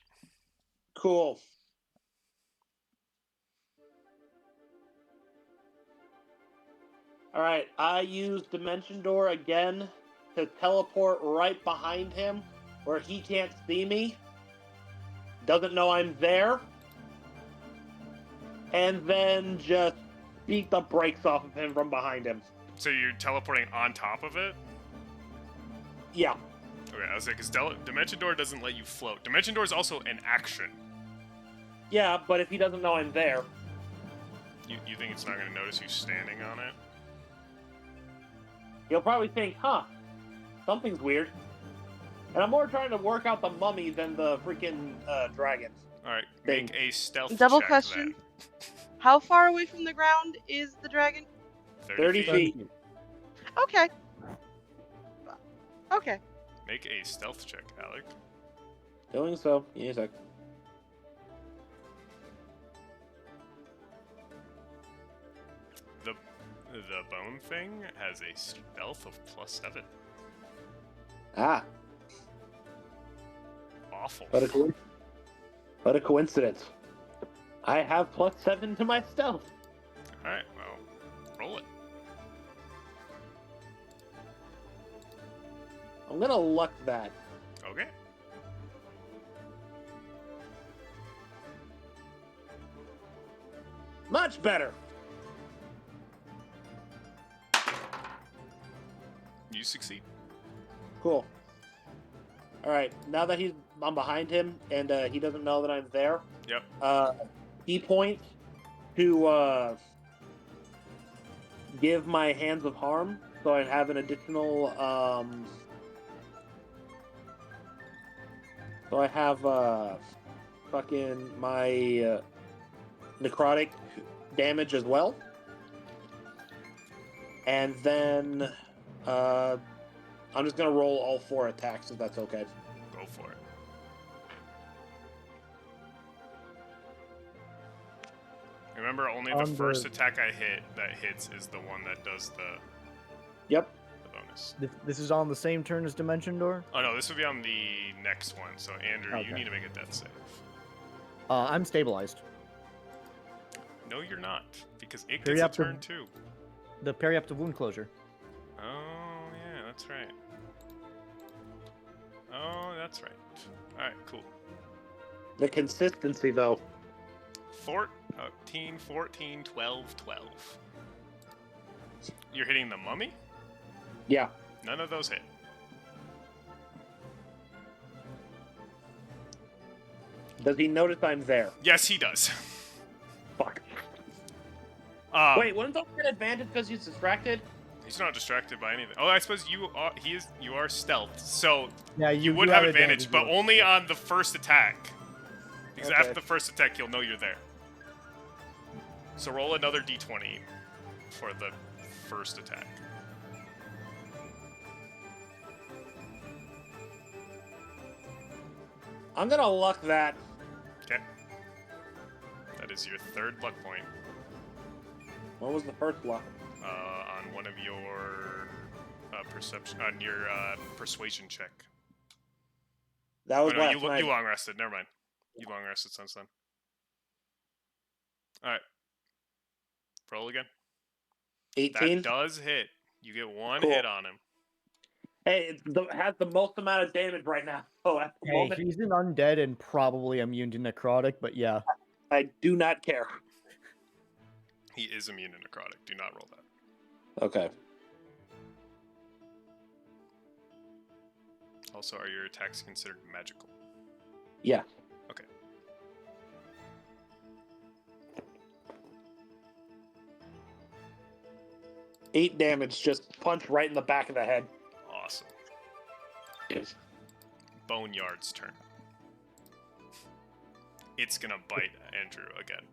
Speaker 5: Cool. All right. I use Dimension Door again to teleport right behind him where he can't see me. Doesn't know I'm there. And then just beat the brakes off of him from behind him.
Speaker 1: So you're teleporting on top of it?
Speaker 5: Yeah.
Speaker 1: Okay, I was like, because Dimension Door doesn't let you float. Dimension Door is also an action.
Speaker 5: Yeah, but if he doesn't know I'm there,
Speaker 1: You think it's not going to notice you standing on it?
Speaker 5: he'll probably think, huh, something's weird. And I'm more trying to work out the mummy than the freaking dragon.
Speaker 1: Alright,
Speaker 5: Thing.
Speaker 1: make a stealth
Speaker 3: Double
Speaker 1: check
Speaker 3: question.
Speaker 1: then.
Speaker 3: How far away from the ground is the dragon?
Speaker 5: 30 feet.
Speaker 3: Okay. Okay.
Speaker 1: Make a stealth check, Alec.
Speaker 5: Doing so. Give me a sec.
Speaker 1: The bone thing has a stealth of +7.
Speaker 5: Ah,
Speaker 1: Awful.
Speaker 5: what a coincidence. I have +7 to my stealth.
Speaker 1: Alright, well, roll it.
Speaker 5: I'm gonna luck that.
Speaker 1: Okay.
Speaker 5: Much better.
Speaker 1: You succeed.
Speaker 5: Cool. All right. Now that I'm behind him and he doesn't know that I'm there.
Speaker 1: Yep.
Speaker 5: Key point to give my hands of harm, so I have an additional. So I have fucking my necrotic damage as well, and then I'm just gonna roll all 4 attacks if that's okay.
Speaker 1: Go for it. Remember, only the first attack I hit that hits is the one that does the
Speaker 5: Yep.
Speaker 1: bonus.
Speaker 4: This is on the same turn as Dimension Door?
Speaker 1: Oh no, this would be on the next one. So Andrew, you
Speaker 4: Okay.
Speaker 1: need to make a death save.
Speaker 4: I'm stabilized.
Speaker 1: No, you're not, because it
Speaker 4: Hurry
Speaker 1: gets a
Speaker 4: up to-
Speaker 1: turn too.
Speaker 4: The periaptive wound closure.
Speaker 1: Oh yeah, that's right. Oh, that's right. All right, cool.
Speaker 5: The consistency though.
Speaker 1: 14, 14, 12, 12. You're hitting the mummy?
Speaker 5: Yeah.
Speaker 1: None of those hit.
Speaker 5: Does he notice I'm there?
Speaker 1: Yes, he does.
Speaker 5: Fuck. Wait, wouldn't those get advantage because he's distracted?
Speaker 1: He's not distracted by anything. Oh, I suppose you are. You are stealth, so
Speaker 4: Yeah,
Speaker 1: you would have advantage, but
Speaker 4: yeah.
Speaker 1: only on the first attack. Because
Speaker 5: Okay.
Speaker 1: after the first attack, you'll know you're there. So roll another d20 for the first attack.
Speaker 5: I'm gonna luck that.
Speaker 1: Okay. That is your third luck point.
Speaker 5: What was the first luck?
Speaker 1: On one of your perception, on your persuasion check.
Speaker 5: That was
Speaker 1: Oh, no,
Speaker 5: last night.
Speaker 1: you long rested. Never mind. You long rested since then. All right. Roll again.
Speaker 5: 18.
Speaker 1: That does hit. You get one
Speaker 5: Cool.
Speaker 1: hit on him.
Speaker 5: Hey, it has the most amount of damage right now. So at the
Speaker 4: Hey,
Speaker 5: moment,
Speaker 4: he's an undead and probably immune to necrotic, but yeah.
Speaker 5: I do not care.
Speaker 1: He is immune to necrotic. Do not roll that.
Speaker 5: Okay.
Speaker 1: Also, are your attacks considered magical?
Speaker 5: Yeah.
Speaker 6: 8 damage, just punch right in the back of the head.
Speaker 1: Awesome. Boneyard's turn. It's gonna bite Andrew again.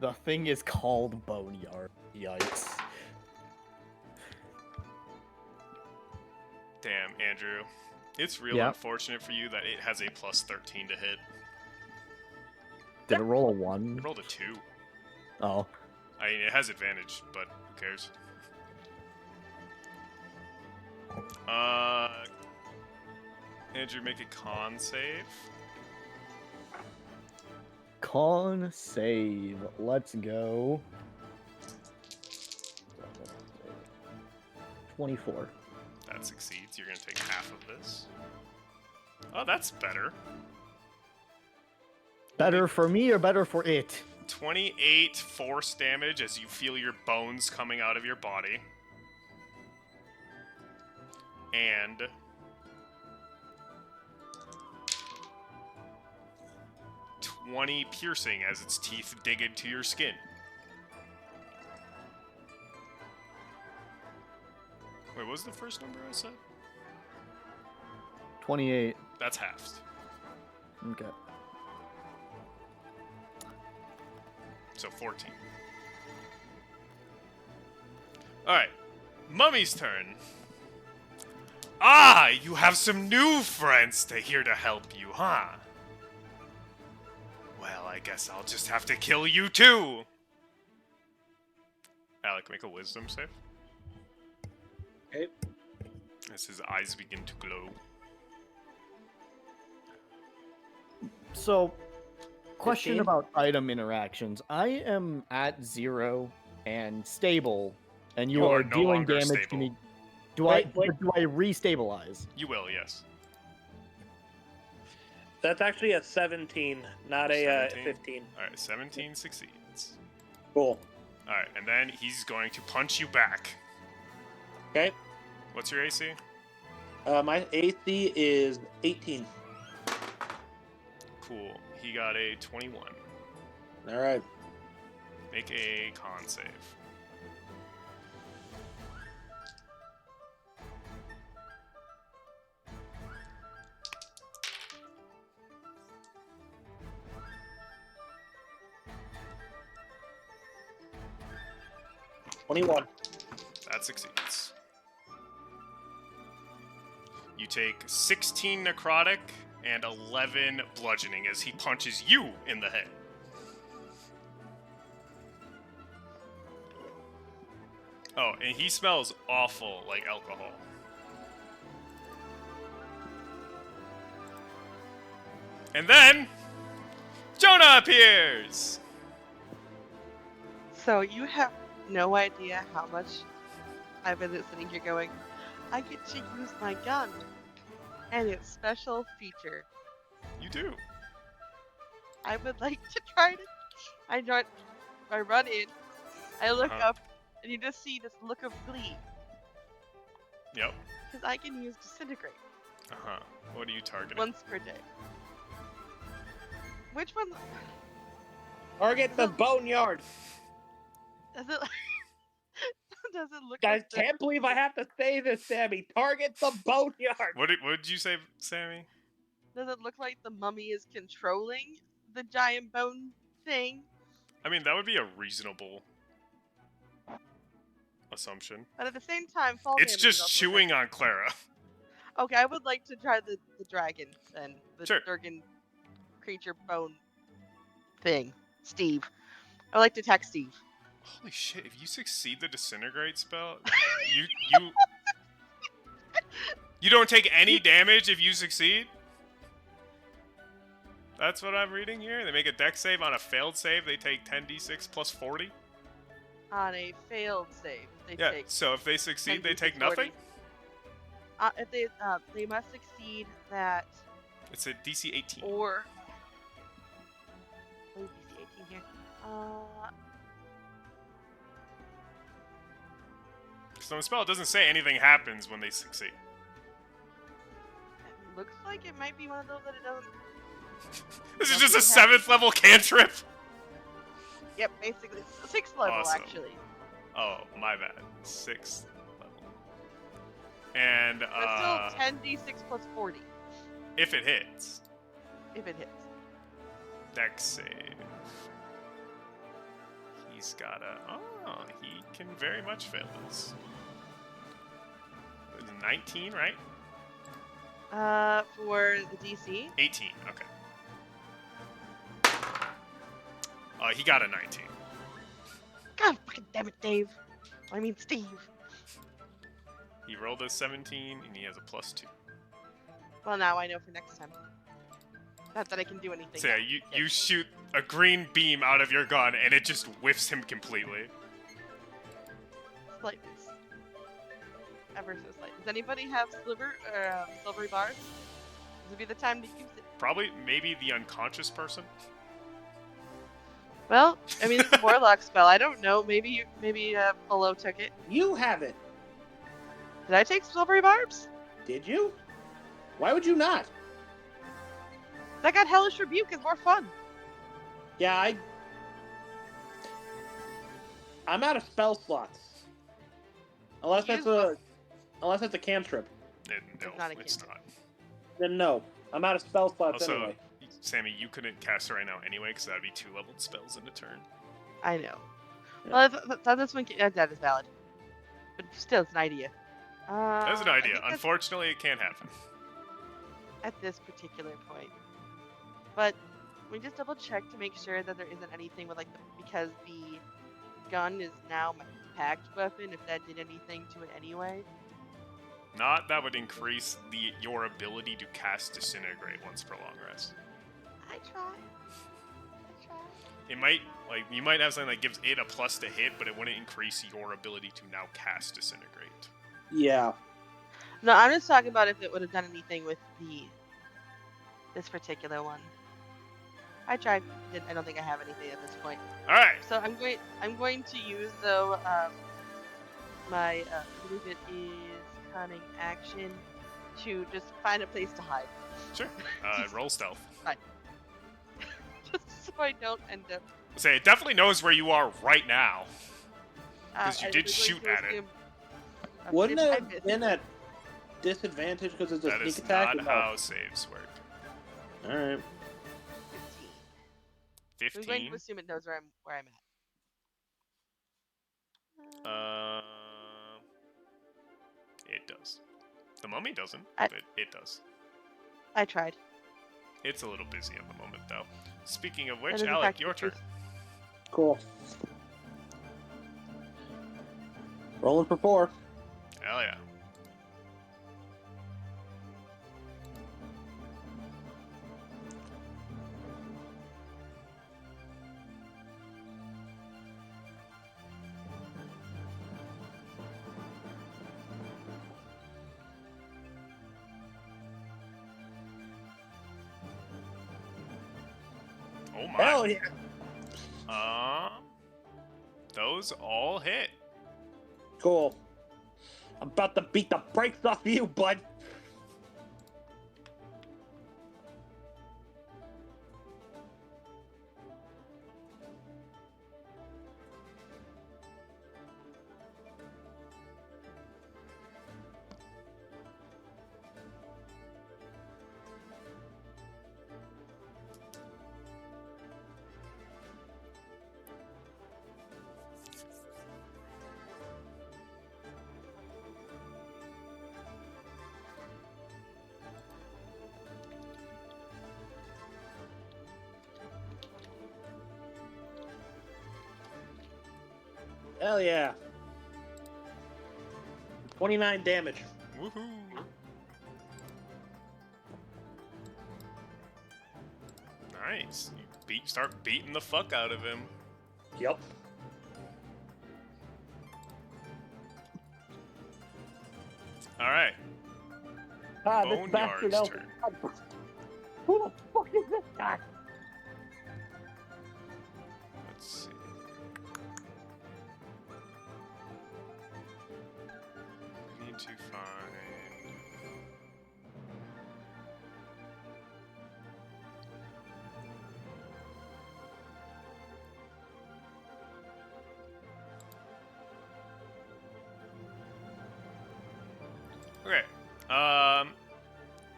Speaker 4: The thing is called Boneyard. Yikes.
Speaker 1: Damn, Andrew. It's real
Speaker 4: Yeah.
Speaker 1: unfortunate for you that it has a plus 13 to hit.
Speaker 4: Did it roll a 1?
Speaker 1: It rolled a 2.
Speaker 4: Oh.
Speaker 1: I mean, it has advantage, but who cares? Andrew, make a con save.
Speaker 4: Con save. Let's go. 24.
Speaker 1: That succeeds. You're gonna take half of this. Oh, that's better.
Speaker 4: Better for me or better for it?
Speaker 1: 28 force damage as you feel your bones coming out of your body. And 20 piercing as its teeth dig into your skin. Wait, what was the first number I said?
Speaker 4: 28.
Speaker 1: That's halved.
Speaker 4: Okay.
Speaker 1: So 14. Alright. Mummy's turn. Ah, you have some new friends here to help you, huh? Well, I guess I'll just have to kill you too. Alec, make a wisdom save.
Speaker 6: Okay.
Speaker 1: As his eyes begin to glow.
Speaker 4: So, question
Speaker 6: 15?
Speaker 4: about item interactions. I am at 0 and stable, and you
Speaker 1: You
Speaker 4: are
Speaker 1: are no
Speaker 4: dealing
Speaker 1: longer
Speaker 4: damage to
Speaker 1: stable.
Speaker 4: me. Do
Speaker 6: Wait.
Speaker 4: I restabilize?
Speaker 1: You will, yes.
Speaker 6: That's actually a 17, not a
Speaker 1: 17?
Speaker 6: 15.
Speaker 1: Alright, 17 succeeds.
Speaker 6: Cool.
Speaker 1: Alright, and then he's going to punch you back.
Speaker 6: Okay.
Speaker 1: What's your AC?
Speaker 6: My AC is 18.
Speaker 1: Cool. He got a 21.
Speaker 6: All right.
Speaker 1: Make a con save.
Speaker 6: $21.
Speaker 1: That succeeds. You take 16 necrotic and 11 bludgeoning as he punches you in the head. Oh, and he smells awful like alcohol. And then Jonah appears!
Speaker 3: So you have no idea how much I've been sitting here going, I get to use my gun and its special feature.
Speaker 1: You do.
Speaker 3: I would like to try to. I run in, I look
Speaker 1: Uh-huh.
Speaker 3: up, and you just see this look of glee.
Speaker 1: Yep.
Speaker 3: Because I can use disintegrate
Speaker 1: Uh-huh. What are you targeting?
Speaker 3: once per day. Which one
Speaker 6: Target the boneyard.
Speaker 3: does it? Does it look
Speaker 6: Guys,
Speaker 3: like the,
Speaker 6: can't believe I have to say this, Sammy. Target the boneyard.
Speaker 1: What did you say, Sammy?
Speaker 3: Does it look like the mummy is controlling the giant bone thing?
Speaker 1: I mean, that would be a reasonable assumption.
Speaker 3: But at the same time, fall
Speaker 1: It's
Speaker 3: damage is
Speaker 1: just
Speaker 3: also
Speaker 1: chewing on Clara.
Speaker 3: Okay, I would like to try the dragon then. The
Speaker 1: Sure.
Speaker 3: dragon creature bone thing. Steve. I would like to attack Steve.
Speaker 1: Holy shit, if you succeed the disintegrate spell, you don't take any damage if you succeed? That's what I'm reading here. They make a dex save on a failed save, they take 10d6 plus 40.
Speaker 3: On a failed save, they
Speaker 1: Yeah,
Speaker 3: take.
Speaker 1: so if they succeed, they
Speaker 3: 10d6
Speaker 1: take
Speaker 3: 40.
Speaker 1: nothing?
Speaker 3: If they must succeed that
Speaker 1: It's a DC 18.
Speaker 3: or. What is DC 18 here?
Speaker 1: So in the spell, it doesn't say anything happens when they succeed.
Speaker 3: It looks like it might be one of those that it doesn't.
Speaker 1: This is
Speaker 3: Nothing
Speaker 1: just a
Speaker 3: happens.
Speaker 1: 7th level cantrip!
Speaker 3: Yep, basically. It's 6th level,
Speaker 1: Awesome.
Speaker 3: actually.
Speaker 1: Oh, my bad. 6th level. And
Speaker 3: But still 10d6 plus 40
Speaker 1: if it hits,
Speaker 3: if it hits.
Speaker 1: Dex save. He's got a. Oh, he can very much fail this. It was 19, right?
Speaker 3: For the DC.
Speaker 1: 18. Okay. He got a 19.
Speaker 3: God fucking damn it, Dave. I mean, Steve.
Speaker 1: He rolled a 17, and he has a +2.
Speaker 3: Well, now I know for next time. Not that I can do anything.
Speaker 1: So yeah,
Speaker 3: now.
Speaker 1: you shoot a green beam out of your gun, and it just whiffs him completely.
Speaker 3: Slight miss. Ever so slight. Does anybody have silvery bars? This would be the time to use it.
Speaker 1: Probably, maybe the unconscious person.
Speaker 3: Well, I mean, it's a warlock spell. I don't know. Maybe Polo took it.
Speaker 5: You have it.
Speaker 3: Did I take silvery barbs?
Speaker 5: Did you? Why would you not?
Speaker 3: That got Hellish Rebuke is more fun.
Speaker 5: Yeah, I'm out of spell slots. Unless that's a cantrip.
Speaker 1: No,
Speaker 3: not a
Speaker 1: it's
Speaker 3: cantrip.
Speaker 1: not.
Speaker 5: Then no. I'm out of spell slots
Speaker 1: Also,
Speaker 5: anyway.
Speaker 1: Sammy, you couldn't cast it right now anyway, because that would be 2-leveled spells in a turn.
Speaker 3: I know.
Speaker 5: Yeah.
Speaker 3: Well, I thought this one that is valid, but still, it's an idea.
Speaker 1: That's an
Speaker 3: I
Speaker 1: idea.
Speaker 3: think that's
Speaker 1: Unfortunately, it can't happen.
Speaker 3: at this particular point. But we just double check to make sure that there isn't anything with because the gun is now my packed weapon. If that did anything to it anyway.
Speaker 1: Not that would increase your ability to cast Disintegrate once per long rest.
Speaker 3: I try.
Speaker 1: It might, you might have something that gives it a plus to hit, but it wouldn't increase your ability to now cast Disintegrate.
Speaker 5: Yeah.
Speaker 3: No, I'm just talking about if it would have done anything with this particular one. I tried. I don't think I have anything at this point.
Speaker 1: All right.
Speaker 3: So I'm going to use though my I believe it is cunning action to just find a place to hide.
Speaker 1: Sure. Roll stealth.
Speaker 3: Just so I don't end up.
Speaker 1: Say it definitely knows where you are right now. Because you
Speaker 3: I
Speaker 1: did
Speaker 3: was
Speaker 1: shoot
Speaker 3: going
Speaker 1: at
Speaker 3: to
Speaker 1: it.
Speaker 3: assume-
Speaker 5: Wouldn't
Speaker 3: I
Speaker 5: it have
Speaker 3: missed.
Speaker 5: been at disadvantage because it's a
Speaker 1: That
Speaker 5: sneak
Speaker 1: is
Speaker 5: attack?
Speaker 1: not how saves work.
Speaker 5: Alright.
Speaker 3: 15. I'm going
Speaker 1: 15.
Speaker 3: to assume it knows where I'm at.
Speaker 1: It does. The mummy doesn't,
Speaker 3: I-
Speaker 1: but it does.
Speaker 3: I tried.
Speaker 1: It's a little busy at the moment, though. Speaking of
Speaker 3: That
Speaker 1: which,
Speaker 3: is in
Speaker 1: Alec,
Speaker 3: fact
Speaker 1: your
Speaker 3: the
Speaker 1: turn.
Speaker 3: truth.
Speaker 5: Cool. Rolling for 4.
Speaker 1: Hell yeah. Oh my.
Speaker 5: Hell yeah.
Speaker 1: Those all hit.
Speaker 5: Cool. I'm about to beat the brakes off you, bud. Hell yeah. 29 damage.
Speaker 1: Woohoo. Nice. You start beating the fuck out of him.
Speaker 5: Yep.
Speaker 1: All right.
Speaker 6: Ah, this
Speaker 1: Boneyard's
Speaker 6: bastard elf.
Speaker 1: turn.
Speaker 6: Who the fuck is this guy?
Speaker 1: Let's see. Need to find.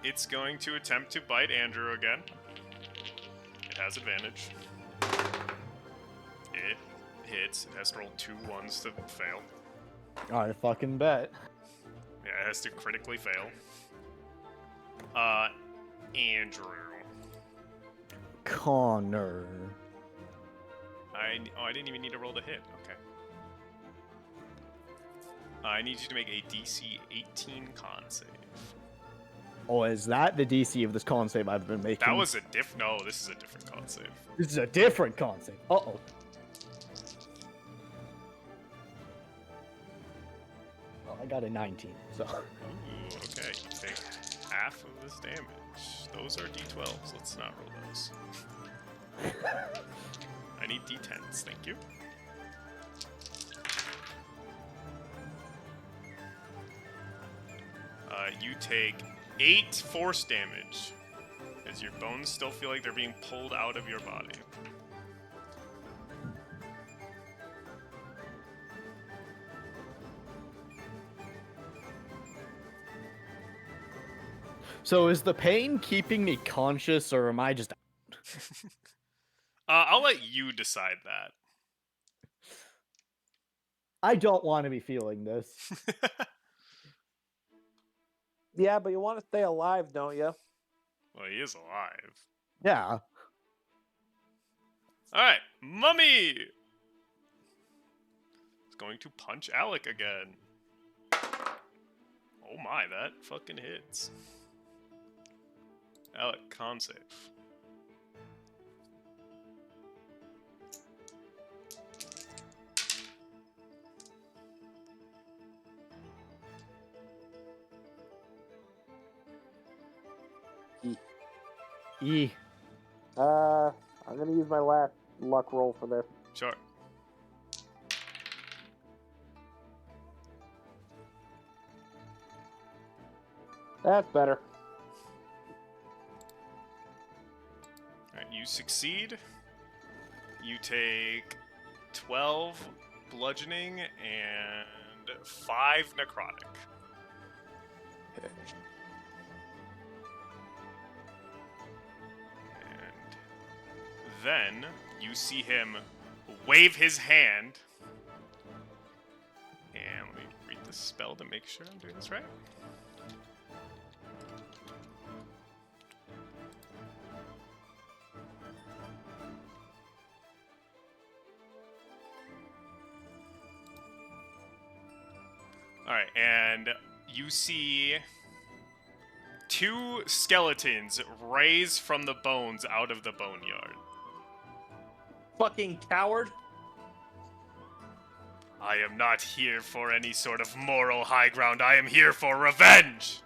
Speaker 1: it's going to attempt to bite Andrew again. It has advantage. It hits. It has to roll 2 1s to fail.
Speaker 4: I fucking bet.
Speaker 1: Yeah, it has to critically fail. Andrew.
Speaker 4: Connor.
Speaker 1: I didn't even need to roll to hit. Okay. I need you to make a DC 18 con save.
Speaker 4: Oh, is that the DC of this con save I've been making?
Speaker 1: That was a No, this is a different con save.
Speaker 4: This is a different con save. Uh-oh. Well, I got a 19, so...
Speaker 1: Ooh, okay. You take half of this damage. Those are D12s. Let's not roll those. I need D10s. Thank you. You take 8 force damage as your bones still feel like they're being pulled out of your body.
Speaker 4: So is the pain keeping me conscious, or am I just...
Speaker 1: I'll let you decide that.
Speaker 4: I don't want to be feeling this.
Speaker 6: Yeah, but you want to stay alive, don't you?
Speaker 1: Well, he is alive.
Speaker 4: Yeah.
Speaker 1: Alright, Mummy! Is going to punch Alec again. Oh my, that fucking hits. Alec, con save.
Speaker 4: E.
Speaker 6: I'm gonna use my last luck roll for this.
Speaker 1: Sure.
Speaker 6: That's better.
Speaker 1: Alright, you succeed. You take 12 bludgeoning and 5 necrotic. And then you see him wave his hand. And let me read the spell to make sure I'm doing this right. Alright, and you see 2 skeletons raise from the bones out of the boneyard.
Speaker 5: Fucking coward.
Speaker 1: I am not here for any sort of moral high ground. I am here for revenge!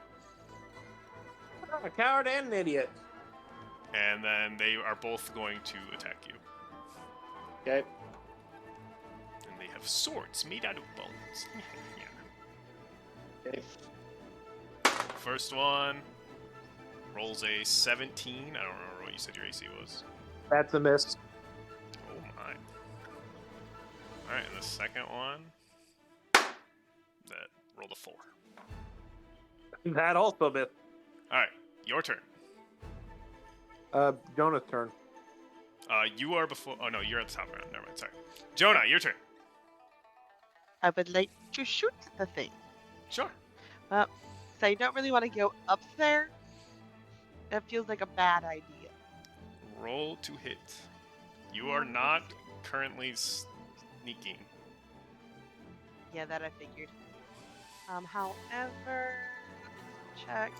Speaker 5: A coward and an idiot.
Speaker 1: And then they are both going to attack you.
Speaker 5: Okay.
Speaker 1: And they have swords made out of bones.
Speaker 5: Okay.
Speaker 1: First one rolls a 17. I don't remember what you said your AC was.
Speaker 5: That's a miss.
Speaker 1: Oh my. Alright, and the second one, that rolled a 4.
Speaker 5: That also missed.
Speaker 1: Alright, your turn.
Speaker 6: Jonah's turn.
Speaker 1: You are before. Oh no, you're at the top round. Never mind. Sorry. Jonah, your turn.
Speaker 3: I would like to shoot the thing.
Speaker 1: Sure.
Speaker 3: So I don't really want to go up there. That feels like a bad idea.
Speaker 1: Roll to hit. You are not currently sneaking.
Speaker 3: Yeah, that I figured. However, let's check.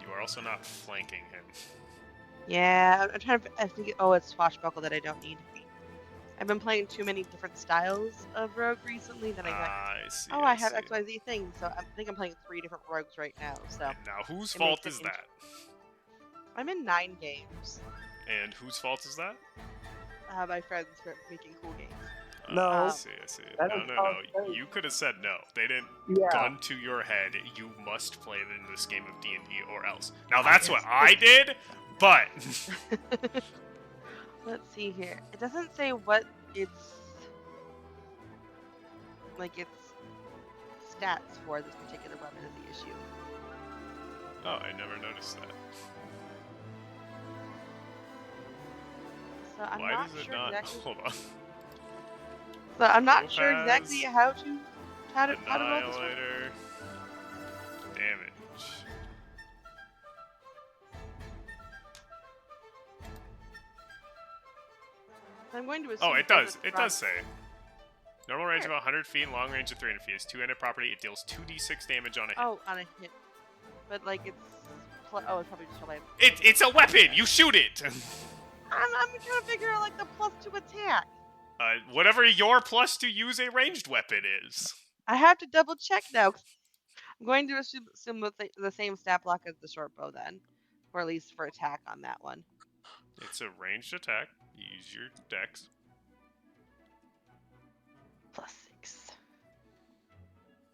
Speaker 1: You are also not flanking him.
Speaker 3: Yeah, I'm trying to. I think. Oh, it's swashbuckle that I don't need. I've been playing too many different styles of rogue recently that I got.
Speaker 1: I see.
Speaker 3: Oh, I have XYZ things, so I think I'm playing 3 different rogues right now. So
Speaker 1: Now, whose
Speaker 3: it
Speaker 1: fault
Speaker 3: makes
Speaker 1: is
Speaker 3: it
Speaker 1: that?
Speaker 3: I'm in 9 games.
Speaker 1: And whose fault is that?
Speaker 3: My friends for making cool games.
Speaker 6: No.
Speaker 1: I see.
Speaker 6: That
Speaker 1: No,
Speaker 6: is
Speaker 1: no,
Speaker 6: how
Speaker 1: no.
Speaker 6: it's
Speaker 1: You could have said no. They didn't
Speaker 6: Yeah.
Speaker 1: gun to your head. You must play in this game of D&D or else. Now, that's what I did, but...
Speaker 3: Let's see here. It doesn't say what it's like. It's stats for this particular weapon is the issue.
Speaker 1: Oh, I never noticed that.
Speaker 3: So I'm
Speaker 1: Why
Speaker 3: not
Speaker 1: does it
Speaker 3: sure
Speaker 1: not?
Speaker 3: exactly.
Speaker 1: Hold on.
Speaker 3: So I'm not sure exactly
Speaker 1: Topaz,
Speaker 3: how to roll this one.
Speaker 1: Annihilator, damage.
Speaker 3: I'm going to assume.
Speaker 1: Oh, it
Speaker 3: because
Speaker 1: does.
Speaker 3: it's
Speaker 1: It
Speaker 3: from-
Speaker 1: does say. Normal range
Speaker 3: Where?
Speaker 1: about 100 feet, long range of 300 feet. It's two-handed property. It deals 2d6 damage on a hit.
Speaker 3: Oh, on a hit. But like it's. Oh, it's probably just a light.
Speaker 1: It's a weapon. You shoot it.
Speaker 3: I'm trying to figure out like the +2 attack.
Speaker 1: Whatever your plus to use a ranged weapon is.
Speaker 3: I have to double check now. 'Cause I'm going to assume the same stat block as the short bow then, or at least for attack on that one.
Speaker 1: It's a ranged attack. Use your dex.
Speaker 3: +6.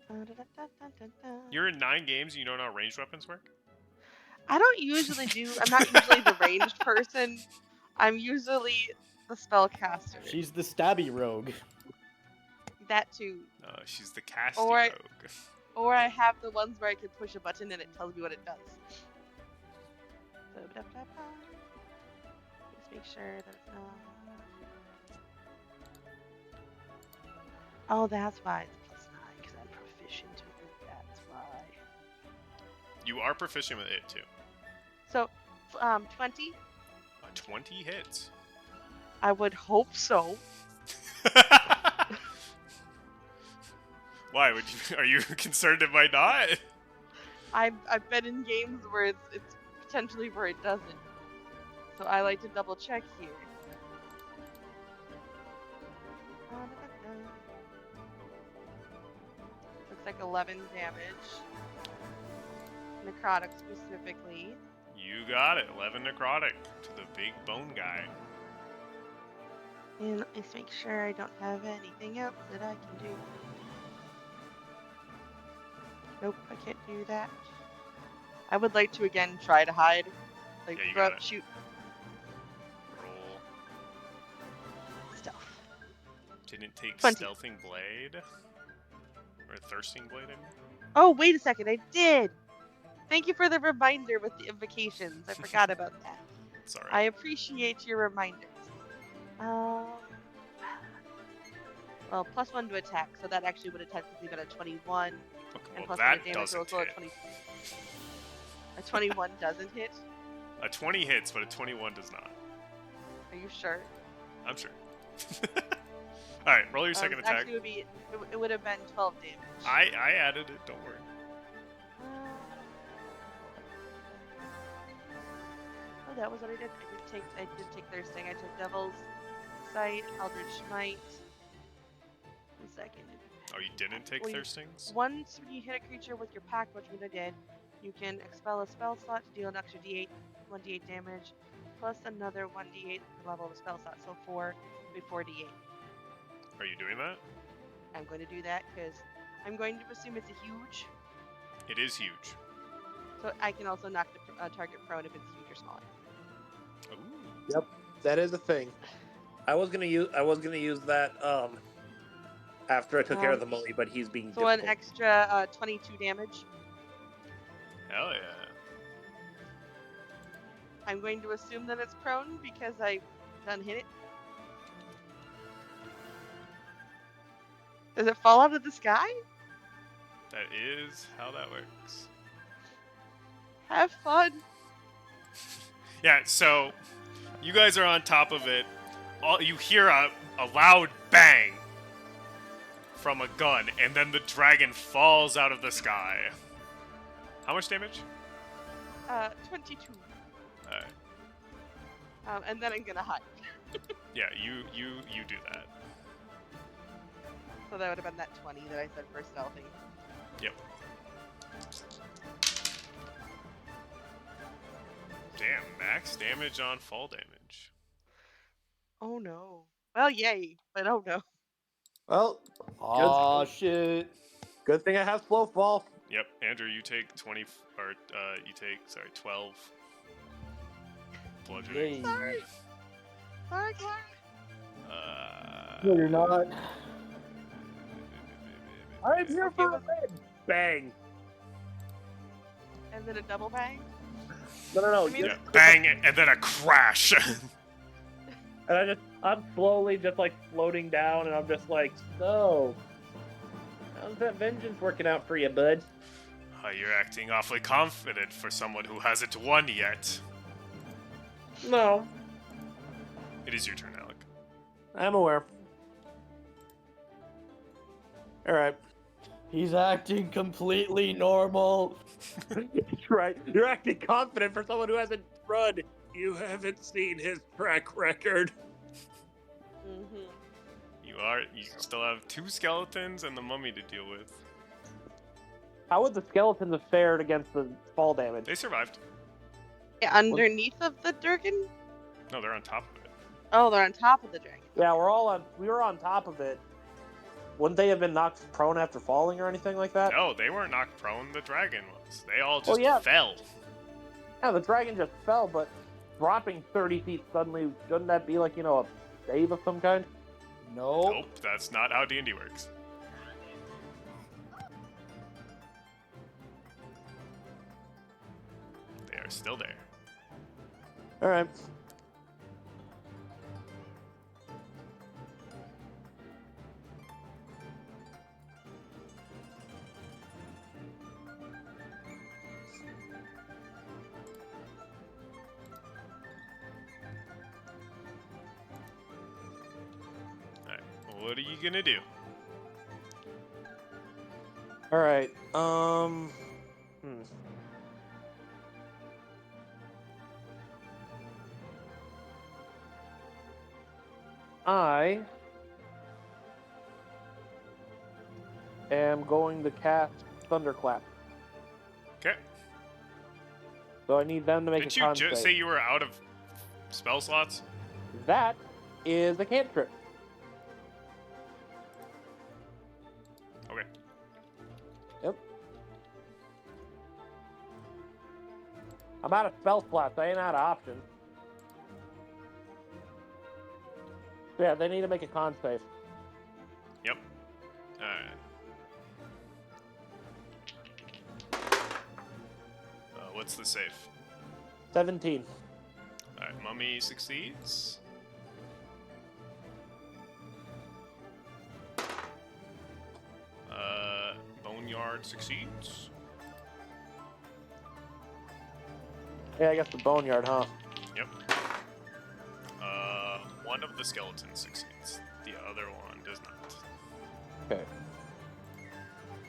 Speaker 3: Dun-dun-dun-dun-dun-dun.
Speaker 1: You're in 9 games and you don't know how ranged weapons work?
Speaker 3: I don't usually do. I'm not usually the ranged person. I'm usually the spellcaster.
Speaker 4: She's the stabby rogue.
Speaker 3: That too.
Speaker 1: She's the casty
Speaker 3: Or I-
Speaker 1: rogue.
Speaker 3: Or I have the ones where I can push a button and it tells me what it does. Ba-ba-da-ba-ba. Let's make sure that's not. Oh, that's why it's +9 because I'm proficient with it. That's why.
Speaker 1: You are proficient with it too.
Speaker 3: So, 20.
Speaker 1: 20 hits.
Speaker 3: I would hope so.
Speaker 1: Why would you? Are you concerned it might not?
Speaker 3: I've been in games where it's potentially where it doesn't. So I like to double check here. Looks like 11 damage. Necrotic specifically.
Speaker 1: You got it. 11 necrotic to the big bone guy.
Speaker 3: And let's make sure I don't have anything else that I can do. Nope, I can't do that. I would like to again try to hide. Like
Speaker 1: Yeah, you
Speaker 3: throw
Speaker 1: got
Speaker 3: up,
Speaker 1: it.
Speaker 3: shoot,
Speaker 1: Roll.
Speaker 3: stealth.
Speaker 1: Didn't take
Speaker 3: 20.
Speaker 1: stealthing blade or thirsting blade. I mean.
Speaker 3: Oh, wait a second, I did! Thank you for the reminder with the invocations. I forgot about that.
Speaker 1: It's alright.
Speaker 3: I appreciate your reminders. Well, +1 to attack, so that actually would have technically been a 21.
Speaker 1: Okay,
Speaker 3: And
Speaker 1: well,
Speaker 3: plus
Speaker 1: that
Speaker 3: 1 damage
Speaker 1: doesn't
Speaker 3: rolls, so a
Speaker 1: hit.
Speaker 3: 20. A 21 doesn't hit?
Speaker 1: A 20 hits, but a 21 does not.
Speaker 3: Are you sure?
Speaker 1: I'm sure. Alright, roll your second attack.
Speaker 3: Actually, it would have been 12 damage.
Speaker 1: I added it, don't worry.
Speaker 3: Oh, that was what I did. I did take thirsting. I took Devil's Sight, Eldritch Smite. 1 second.
Speaker 1: Oh, you didn't take
Speaker 3: Well,
Speaker 1: thirstings?
Speaker 3: Once when you hit a creature with your pact, which I did, you can expel a spell slot to deal an extra d8, 1d8 damage, plus another 1d8 at the level of the spell slot, so 4 before d8.
Speaker 1: Are you doing that?
Speaker 3: I'm going to do that because I'm going to assume it's a huge,
Speaker 1: It is huge.
Speaker 3: so I can also knock the target prone if it's huge or smaller.
Speaker 1: Ooh.
Speaker 5: That is a thing. I was gonna use that after I took care of the mummy, but he's being
Speaker 3: So an
Speaker 5: difficult.
Speaker 3: extra 22 damage.
Speaker 1: Hell yeah.
Speaker 3: I'm going to assume that it's prone because I done hit it. Does it fall out of the sky?
Speaker 1: That is how that works.
Speaker 3: Have fun.
Speaker 1: Yeah, so you guys are on top of it. You hear a loud bang from a gun, and then the dragon falls out of the sky. How much damage?
Speaker 3: 22.
Speaker 1: Alright.
Speaker 3: And then I'm gonna hide.
Speaker 1: Yeah, you do that.
Speaker 3: So that would have been that 20 that I said for stealthing.
Speaker 1: Yep. Damn, max damage on fall damage.
Speaker 3: Oh no. Well, yay, but oh no.
Speaker 5: Well,
Speaker 4: Aw, shit.
Speaker 5: good thing I have slow fall.
Speaker 1: Yep, Andrew, you take 20, or you take 12 bludgeoning.
Speaker 4: Yay.
Speaker 3: Sorry. Sorry, Clark.
Speaker 6: No, you're not. I'm here
Speaker 3: Okay,
Speaker 6: for a
Speaker 3: was-
Speaker 6: win. Bang.
Speaker 3: And then a double bang.
Speaker 6: No.
Speaker 3: I mean,
Speaker 1: Yeah, bang, and then a crash.
Speaker 2: And I'm slowly just like floating down, and I'm just like, so, how's that vengeance working out for you, bud?
Speaker 1: You're acting awfully confident for someone who hasn't won yet.
Speaker 2: No,
Speaker 1: It is your turn, Alec.
Speaker 2: I'm aware. All right.
Speaker 4: He's acting completely normal.
Speaker 2: That's right. You're acting confident for someone who hasn't run. You haven't seen his track record.
Speaker 3: Mm-hmm.
Speaker 1: You still have 2 skeletons and the mummy to deal with.
Speaker 2: How would the skeletons have fared against the fall damage?
Speaker 1: They survived.
Speaker 3: Yeah, underneath of the Durgan?
Speaker 1: No, they're on top of it.
Speaker 3: Oh, they're on top of the dragon.
Speaker 2: Yeah, we were on top of it. Wouldn't they have been knocked prone after falling or anything like that?
Speaker 1: No, they weren't knocked prone. The dragon was. They all
Speaker 2: Oh,
Speaker 1: just
Speaker 2: yeah.
Speaker 1: fell.
Speaker 2: Yeah, the dragon just fell, but dropping 30 feet suddenly, shouldn't that be like, a save of some kind?
Speaker 4: Nope.
Speaker 1: Nope, that's not how D&D works. They are still there.
Speaker 2: All right.
Speaker 1: Alright, what are you gonna do?
Speaker 2: All right. I am going to cast Thunderclap.
Speaker 1: Okay.
Speaker 2: So I need them to make
Speaker 1: Didn't
Speaker 2: a
Speaker 1: you
Speaker 2: con
Speaker 1: just
Speaker 2: save.
Speaker 1: say you were out of spell slots?
Speaker 2: That is a cantrip.
Speaker 1: Okay.
Speaker 2: Yep. I'm out of spell slots. I ain't out of options. So yeah, they need to make a con save.
Speaker 1: Yep. Alright. What's the save?
Speaker 2: 17.
Speaker 1: Alright, mummy succeeds. Boneyard succeeds.
Speaker 2: Yeah, I guess the boneyard, huh?
Speaker 1: Yep. One of the skeletons succeeds. The other one does not.
Speaker 2: Okay.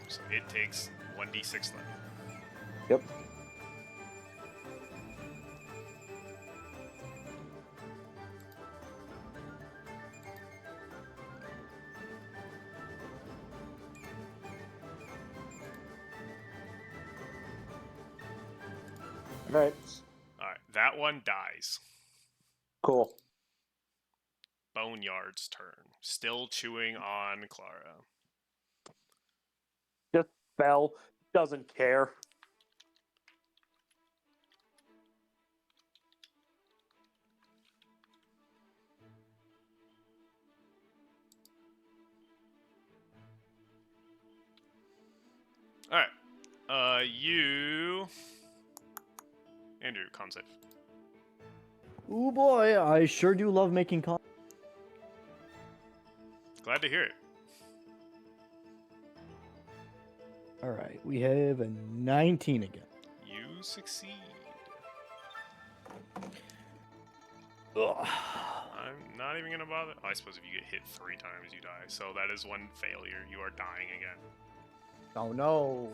Speaker 1: So it takes 1d6 then.
Speaker 2: Yep. Right.
Speaker 1: Alright, that one dies.
Speaker 2: Cool.
Speaker 1: Boneyard's turn. Still chewing on Clara.
Speaker 2: Just fell. Doesn't care.
Speaker 1: Alright. You... Andrew, con save.
Speaker 4: Oh boy, I sure do love making con.
Speaker 1: Glad to hear it.
Speaker 4: All right, we have a 19 again.
Speaker 1: You succeed.
Speaker 4: Ugh.
Speaker 1: I'm not even gonna bother. I suppose if you get hit 3 times, you die. So that is one failure. You are dying again.
Speaker 4: Oh no.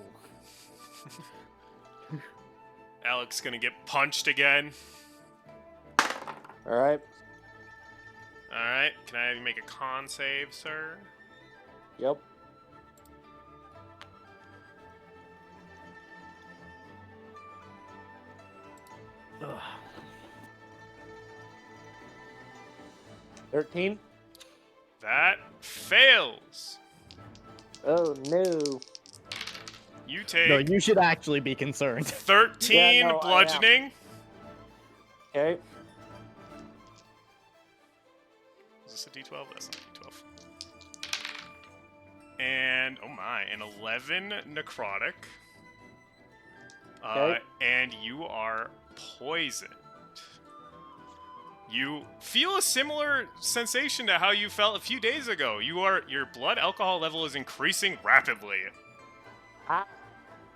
Speaker 1: Alex gonna get punched again.
Speaker 2: Alright.
Speaker 1: Alright, can I have you make a con save, sir?
Speaker 2: Yep.
Speaker 4: Ugh.
Speaker 2: 13.
Speaker 1: That fails.
Speaker 2: Oh no.
Speaker 1: You take
Speaker 4: No, you should actually be concerned.
Speaker 1: 13
Speaker 2: Yeah, no, I am.
Speaker 1: bludgeoning.
Speaker 2: Okay.
Speaker 1: Is this a d12? That's not a d12. And oh my, an 11 necrotic.
Speaker 6: Okay.
Speaker 1: And you are poisoned. You feel a similar sensation to how you felt a few days ago. Your blood alcohol level is increasing rapidly.
Speaker 6: Ah,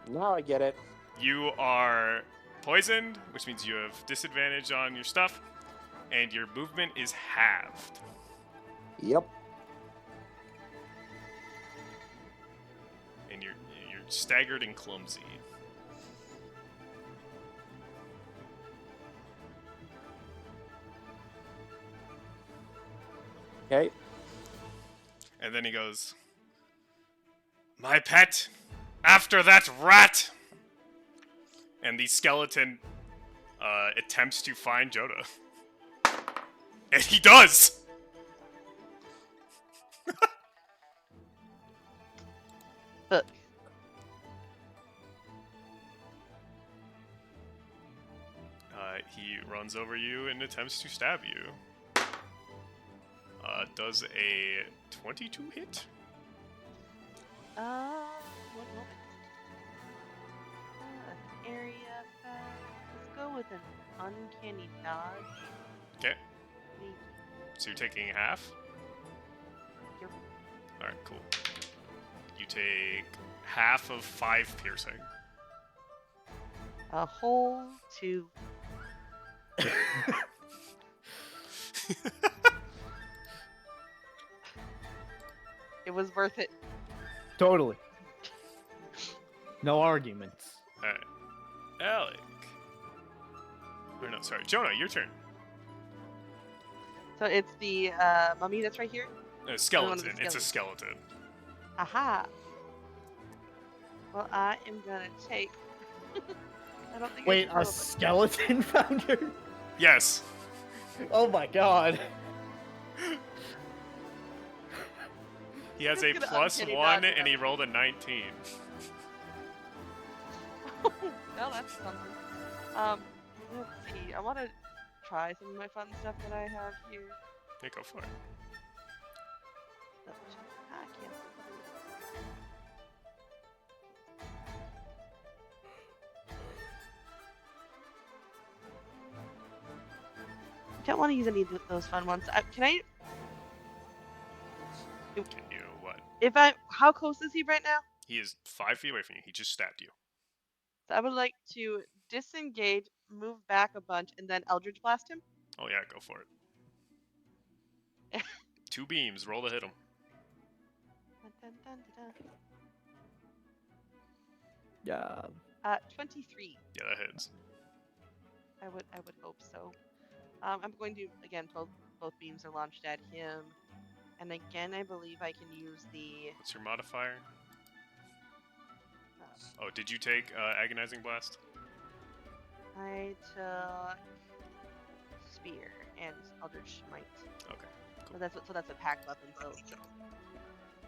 Speaker 6: now I get it.
Speaker 1: You are poisoned, which means you have disadvantage on your stuff, and your movement is halved.
Speaker 6: Yep.
Speaker 1: And you're staggered and clumsy.
Speaker 6: Okay.
Speaker 1: And then he goes, "My pet, after that rat!" And the skeleton attempts to find Joda. And he does!
Speaker 3: But
Speaker 1: He runs over you and attempts to stab you. Does a 22 hit?
Speaker 3: one moment. Area effect. Let's go with an uncanny dodge.
Speaker 1: Okay,
Speaker 3: Maybe.
Speaker 1: so you're taking half?
Speaker 3: Yep.
Speaker 1: Alright, cool. You take half of 5 piercing.
Speaker 3: A whole 2. It was worth it.
Speaker 4: Totally. No arguments.
Speaker 1: Alright. Alec. Or no, sorry. Jonah, your turn.
Speaker 3: So it's the mummy that's right here.
Speaker 1: Skeleton. It's a skeleton.
Speaker 3: Aha. Well, I am gonna take. I don't think.
Speaker 4: Wait,
Speaker 3: I
Speaker 4: a
Speaker 3: can roll,
Speaker 4: skeleton found her?
Speaker 1: Yes.
Speaker 4: Oh my god.
Speaker 1: He has
Speaker 3: He's
Speaker 1: a
Speaker 3: gonna
Speaker 1: plus
Speaker 3: uncanny
Speaker 1: 1
Speaker 3: dodge
Speaker 1: and he
Speaker 3: though.
Speaker 1: rolled a 19.
Speaker 3: Well, that's something. Let's see. I want to try some of my fun stuff that I have here.
Speaker 1: Yeah, go for it.
Speaker 3: Double check. I can't. I don't want to use any of those fun ones. Can I?
Speaker 1: Can you what?
Speaker 3: If how close is he right now?
Speaker 1: He is 5 feet away from you. He just stabbed you.
Speaker 3: So I would like to disengage, move back a bunch, and then Eldritch Blast him.
Speaker 1: Oh yeah, go for it. 2 beams. Roll to hit him.
Speaker 3: Dun, dun, dun, dun, dun.
Speaker 4: Yeah.
Speaker 3: 23.
Speaker 1: Yeah, that hits.
Speaker 3: I would hope so. I'm going to again. Both beams are launched at him, and again, I believe I can use the.
Speaker 1: What's your modifier? Oh, did you take Agonizing Blast?
Speaker 3: I took spear and Eldritch Might.
Speaker 1: Okay.
Speaker 3: So that's a pack weapon. So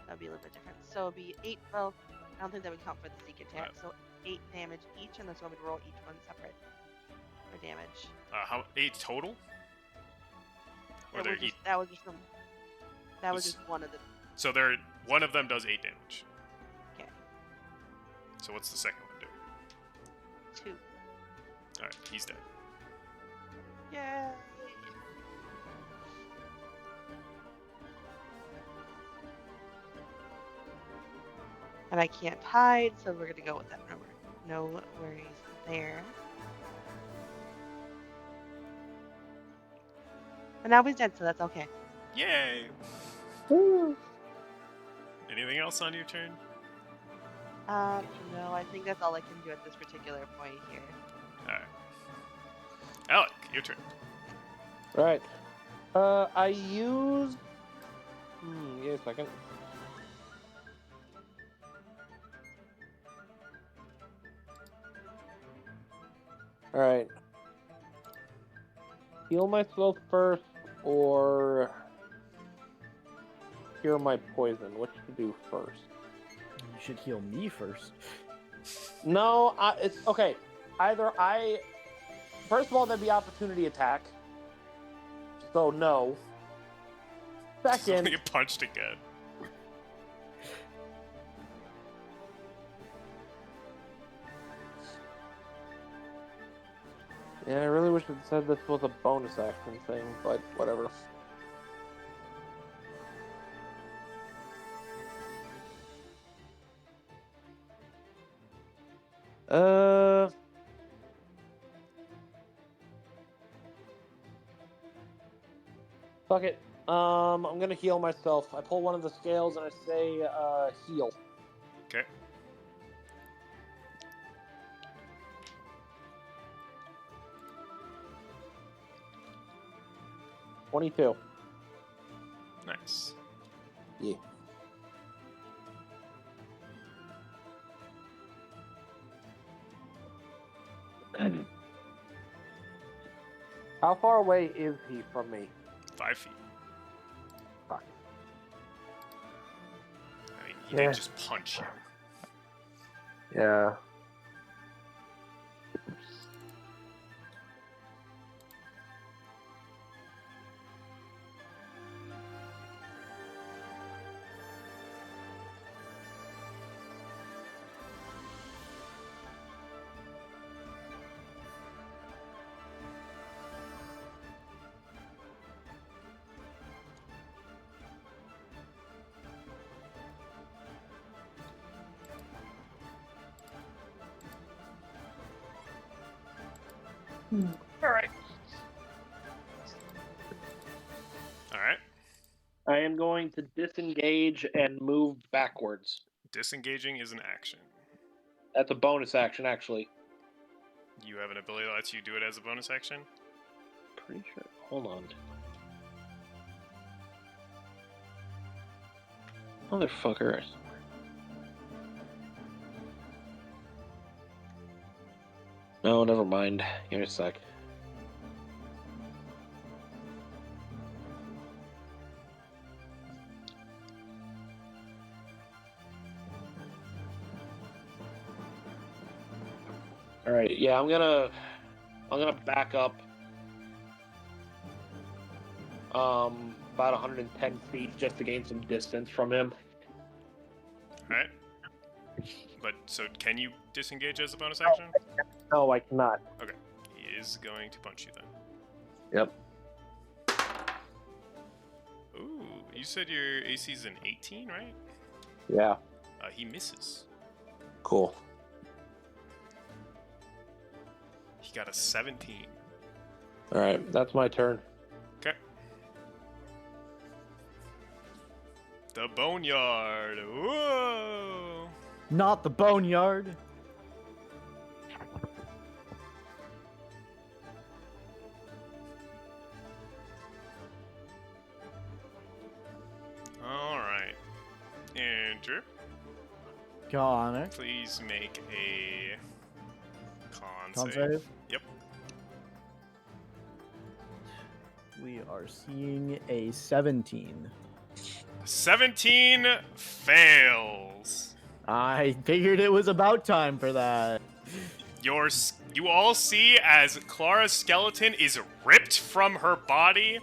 Speaker 3: that'd be a little bit different. So it'd be 8. Well, I don't think that would count for the sneak attack.
Speaker 1: Right.
Speaker 3: So 8 damage each, and then so I'm gonna roll each one separate for damage.
Speaker 1: How 8 total? Or
Speaker 3: That
Speaker 1: they're
Speaker 3: was just,
Speaker 1: each.
Speaker 3: that was just some. That was
Speaker 1: This-
Speaker 3: just one of the.
Speaker 1: So they're one of them does 8 damage.
Speaker 3: Okay.
Speaker 1: So what's the second one do?
Speaker 3: 2.
Speaker 1: All right, he's dead.
Speaker 3: Yay! And I can't hide, so we're gonna go with that number. No worries there. But now he's dead, so that's okay.
Speaker 1: Yay! Anything else on your turn?
Speaker 3: No, I think that's all I can do at this particular point here.
Speaker 1: All right. Alec, your turn.
Speaker 6: Right. I use. Give me a second. All right. Heal myself first, or cure my poison. What should I do first?
Speaker 4: You should heal me first.
Speaker 6: No, it's okay. Either I. First of all, that'd be opportunity attack. So no.
Speaker 1: So
Speaker 6: Second,
Speaker 1: you punched again.
Speaker 2: Yeah, I really wish it said this was a bonus action thing, but whatever. Uh, Fuck it. I'm gonna heal myself. I pull one of the scales and I say, heal.
Speaker 1: Okay.
Speaker 2: $22.
Speaker 1: Nice.
Speaker 2: Yeah. How far away is he from me?
Speaker 1: 5 feet.
Speaker 2: Fuck.
Speaker 1: I mean, he didn't just punch you.
Speaker 2: Yeah. Alright.
Speaker 1: Alright.
Speaker 2: I am going to disengage and move backwards.
Speaker 1: Disengaging is an action.
Speaker 2: That's a bonus action, actually.
Speaker 1: You have an ability that lets you do it as a bonus action?
Speaker 2: Pretty sure. Hold on. Motherfucker. No, never mind. Give me a sec. All right, yeah, I'm gonna back up about 110 feet just to gain some distance from him.
Speaker 1: Alright. But, so can you disengage as a bonus action?
Speaker 2: No, I cannot.
Speaker 1: Okay. He is going to punch you then.
Speaker 2: Yep.
Speaker 1: Ooh, you said your AC is an 18, right?
Speaker 2: Yeah.
Speaker 1: He misses.
Speaker 2: Cool.
Speaker 1: He got a 17.
Speaker 2: All right, that's my turn.
Speaker 1: Okay. The Boneyard. Whoa!
Speaker 4: Not the boneyard.
Speaker 1: Alright. Andrew,
Speaker 4: Connor.
Speaker 1: please make a con
Speaker 4: Con
Speaker 1: save.
Speaker 4: save.
Speaker 1: Yep.
Speaker 4: We are seeing a 17.
Speaker 1: 17 fails.
Speaker 4: I figured it was about time for that.
Speaker 1: You all see as Clara's skeleton is ripped from her body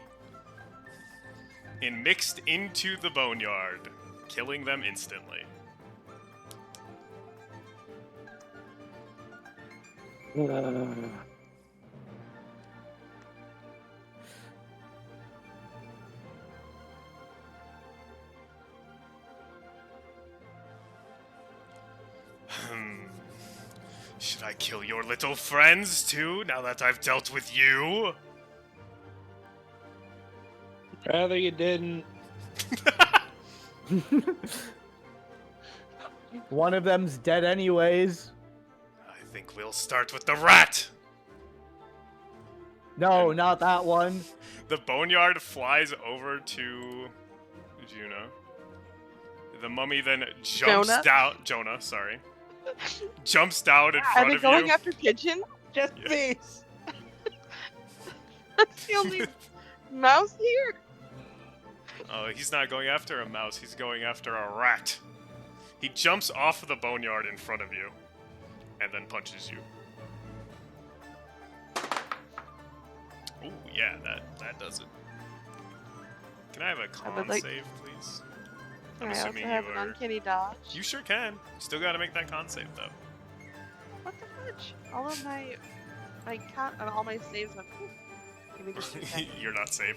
Speaker 1: and mixed into the boneyard, killing them instantly. Should I kill your little friends too, now that I've dealt with you?
Speaker 2: Rather you didn't.
Speaker 4: One of them's dead anyways.
Speaker 1: I think we'll start with the rat!
Speaker 4: No, not that one.
Speaker 1: The boneyard flies over to Juno. The mummy then jumps
Speaker 3: Jonah?
Speaker 1: down. Jonah, sorry. Jumps down in
Speaker 3: Are
Speaker 1: front
Speaker 3: they
Speaker 1: of
Speaker 3: going
Speaker 1: you.
Speaker 3: after Pigeon?
Speaker 2: Just
Speaker 1: Yeah.
Speaker 2: these.
Speaker 3: That's the only mouse here.
Speaker 1: Oh, he's not going after a mouse, he's going after a rat. He jumps off of the boneyard in front of you and then punches you. Ooh, yeah, that does it. Can I have a con
Speaker 3: like-
Speaker 1: save, please?
Speaker 3: Can
Speaker 1: I'm
Speaker 3: I also
Speaker 1: assuming
Speaker 3: have
Speaker 1: you
Speaker 3: an
Speaker 1: are.
Speaker 3: uncanny dodge?
Speaker 1: You sure can. Still gotta make that con save, though.
Speaker 3: What the fudge? All of my I can't. And all my saves went. Poof. Give me just 2 seconds.
Speaker 1: You're not safe.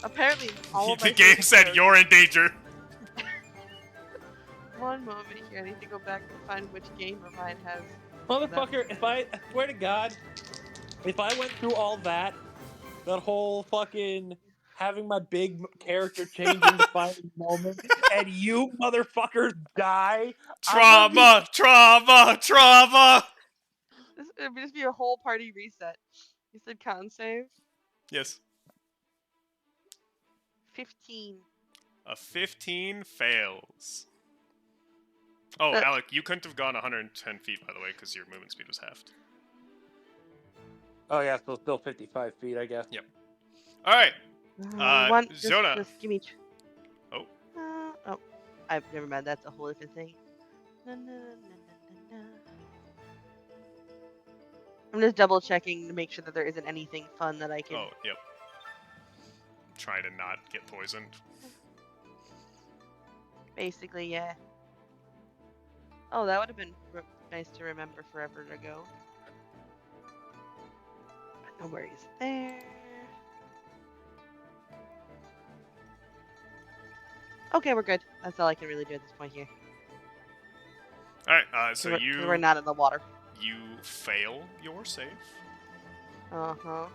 Speaker 3: Apparently, all of
Speaker 1: The
Speaker 3: my
Speaker 1: game
Speaker 3: saves
Speaker 1: said
Speaker 3: broke.
Speaker 1: you're in danger.
Speaker 3: One moment here. I need to go back and find which game of mine has.
Speaker 6: Motherfucker, I swear to God, if I went through all that whole fucking having my big character change in the final moment, and you motherfuckers die, I'm gonna
Speaker 1: Trauma.
Speaker 3: This would just be a whole party reset. You said con save?
Speaker 1: Yes.
Speaker 3: 15.
Speaker 1: A 15 fails. Oh, Alec, you couldn't have gone 110 feet, by the way, because your movement speed was halved.
Speaker 6: Oh yeah, so still 55 feet, I guess.
Speaker 1: Yep. All right. Zona.
Speaker 3: Just give me.
Speaker 1: Oh.
Speaker 3: Oh. I've never mind. That's a whole different thing. Na, na, na, na, na, na. I'm just double checking to make sure that there isn't anything fun that I can.
Speaker 1: Oh, yep. Try to not get poisoned.
Speaker 3: Basically, yeah. Oh, that would have been nice to remember forever ago. No worries there. Okay, we're good. That's all I can really do at this point here.
Speaker 1: All right. So
Speaker 3: we're not in the water.
Speaker 1: You fail your save.
Speaker 3: Uh-huh.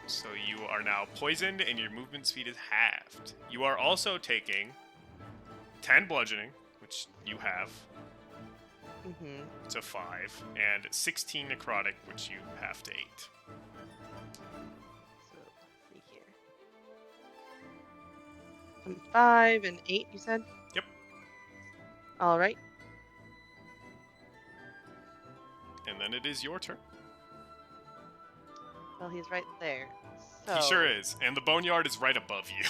Speaker 1: So you are now poisoned, and your movement speed is halved. You are also taking 10 bludgeoning, which you have,
Speaker 3: Mm-hmm.
Speaker 1: to 5, and 16 necrotic, which you have to 8.
Speaker 3: So, let's see here. 5 and 8, you said?
Speaker 1: Yep.
Speaker 3: All right.
Speaker 1: And then it is your turn.
Speaker 3: Well, he's right there. So
Speaker 1: He sure is. And the boneyard is right above you.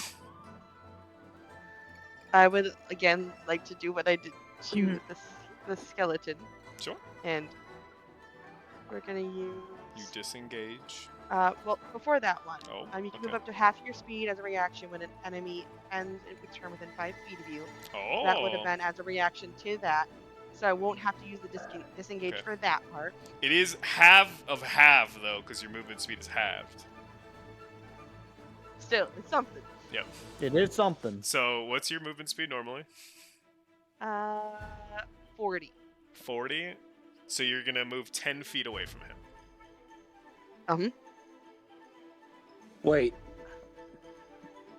Speaker 3: I would again like to do what I did to the skeleton,
Speaker 1: Sure.
Speaker 3: and we're gonna use.
Speaker 1: You disengage.
Speaker 3: Well, before that one,
Speaker 1: Oh,
Speaker 3: you can
Speaker 1: okay.
Speaker 3: move up to half your speed as a reaction when an enemy ends its turn within 5 feet of you.
Speaker 1: Oh.
Speaker 3: That would have been as a reaction to that, so I won't have to use the disengage
Speaker 1: Okay.
Speaker 3: for that part.
Speaker 1: It is half of half, though, because your movement speed is halved.
Speaker 3: Still, it's something.
Speaker 1: Yep.
Speaker 4: It is something.
Speaker 1: So what's your movement speed normally?
Speaker 3: 40.
Speaker 1: 40? So you're going to move 10 feet away from him.
Speaker 6: Wait.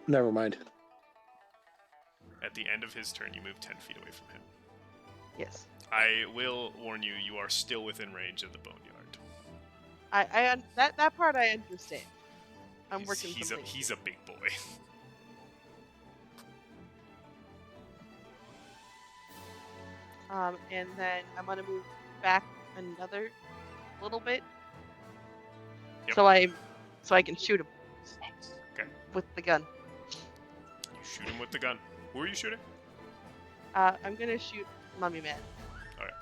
Speaker 6: Never mind.
Speaker 1: At the end of his turn, you move 10 feet away from him.
Speaker 3: Yes.
Speaker 1: I will warn you, you are still within range of the boneyard.
Speaker 3: That part I understand. I'm working
Speaker 1: He's
Speaker 3: something.
Speaker 1: a big boy.
Speaker 3: And then I'm gonna move back another little bit.
Speaker 1: Yep.
Speaker 3: So I can shoot him.
Speaker 1: Okay.
Speaker 3: With the gun.
Speaker 1: You shoot him with the gun. Who are you shooting?
Speaker 3: I'm gonna shoot Mummy Man.
Speaker 1: Alright.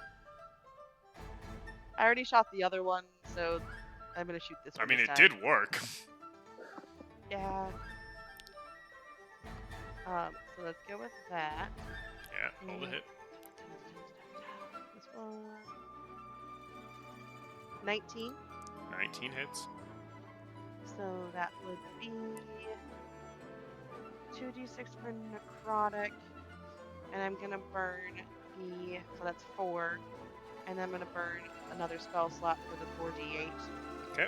Speaker 3: I already shot the other one, so I'm gonna shoot this one.
Speaker 1: I mean,
Speaker 3: this
Speaker 1: it
Speaker 3: time.
Speaker 1: did work.
Speaker 3: Yeah. So let's go with that.
Speaker 1: Yeah, roll the hit.
Speaker 3: This one. 19.
Speaker 1: 19 hits.
Speaker 3: So that would be 2d6 for necrotic, and I'm gonna burn so that's 4, and I'm gonna burn another spell slot for the 4d8.
Speaker 1: Okay.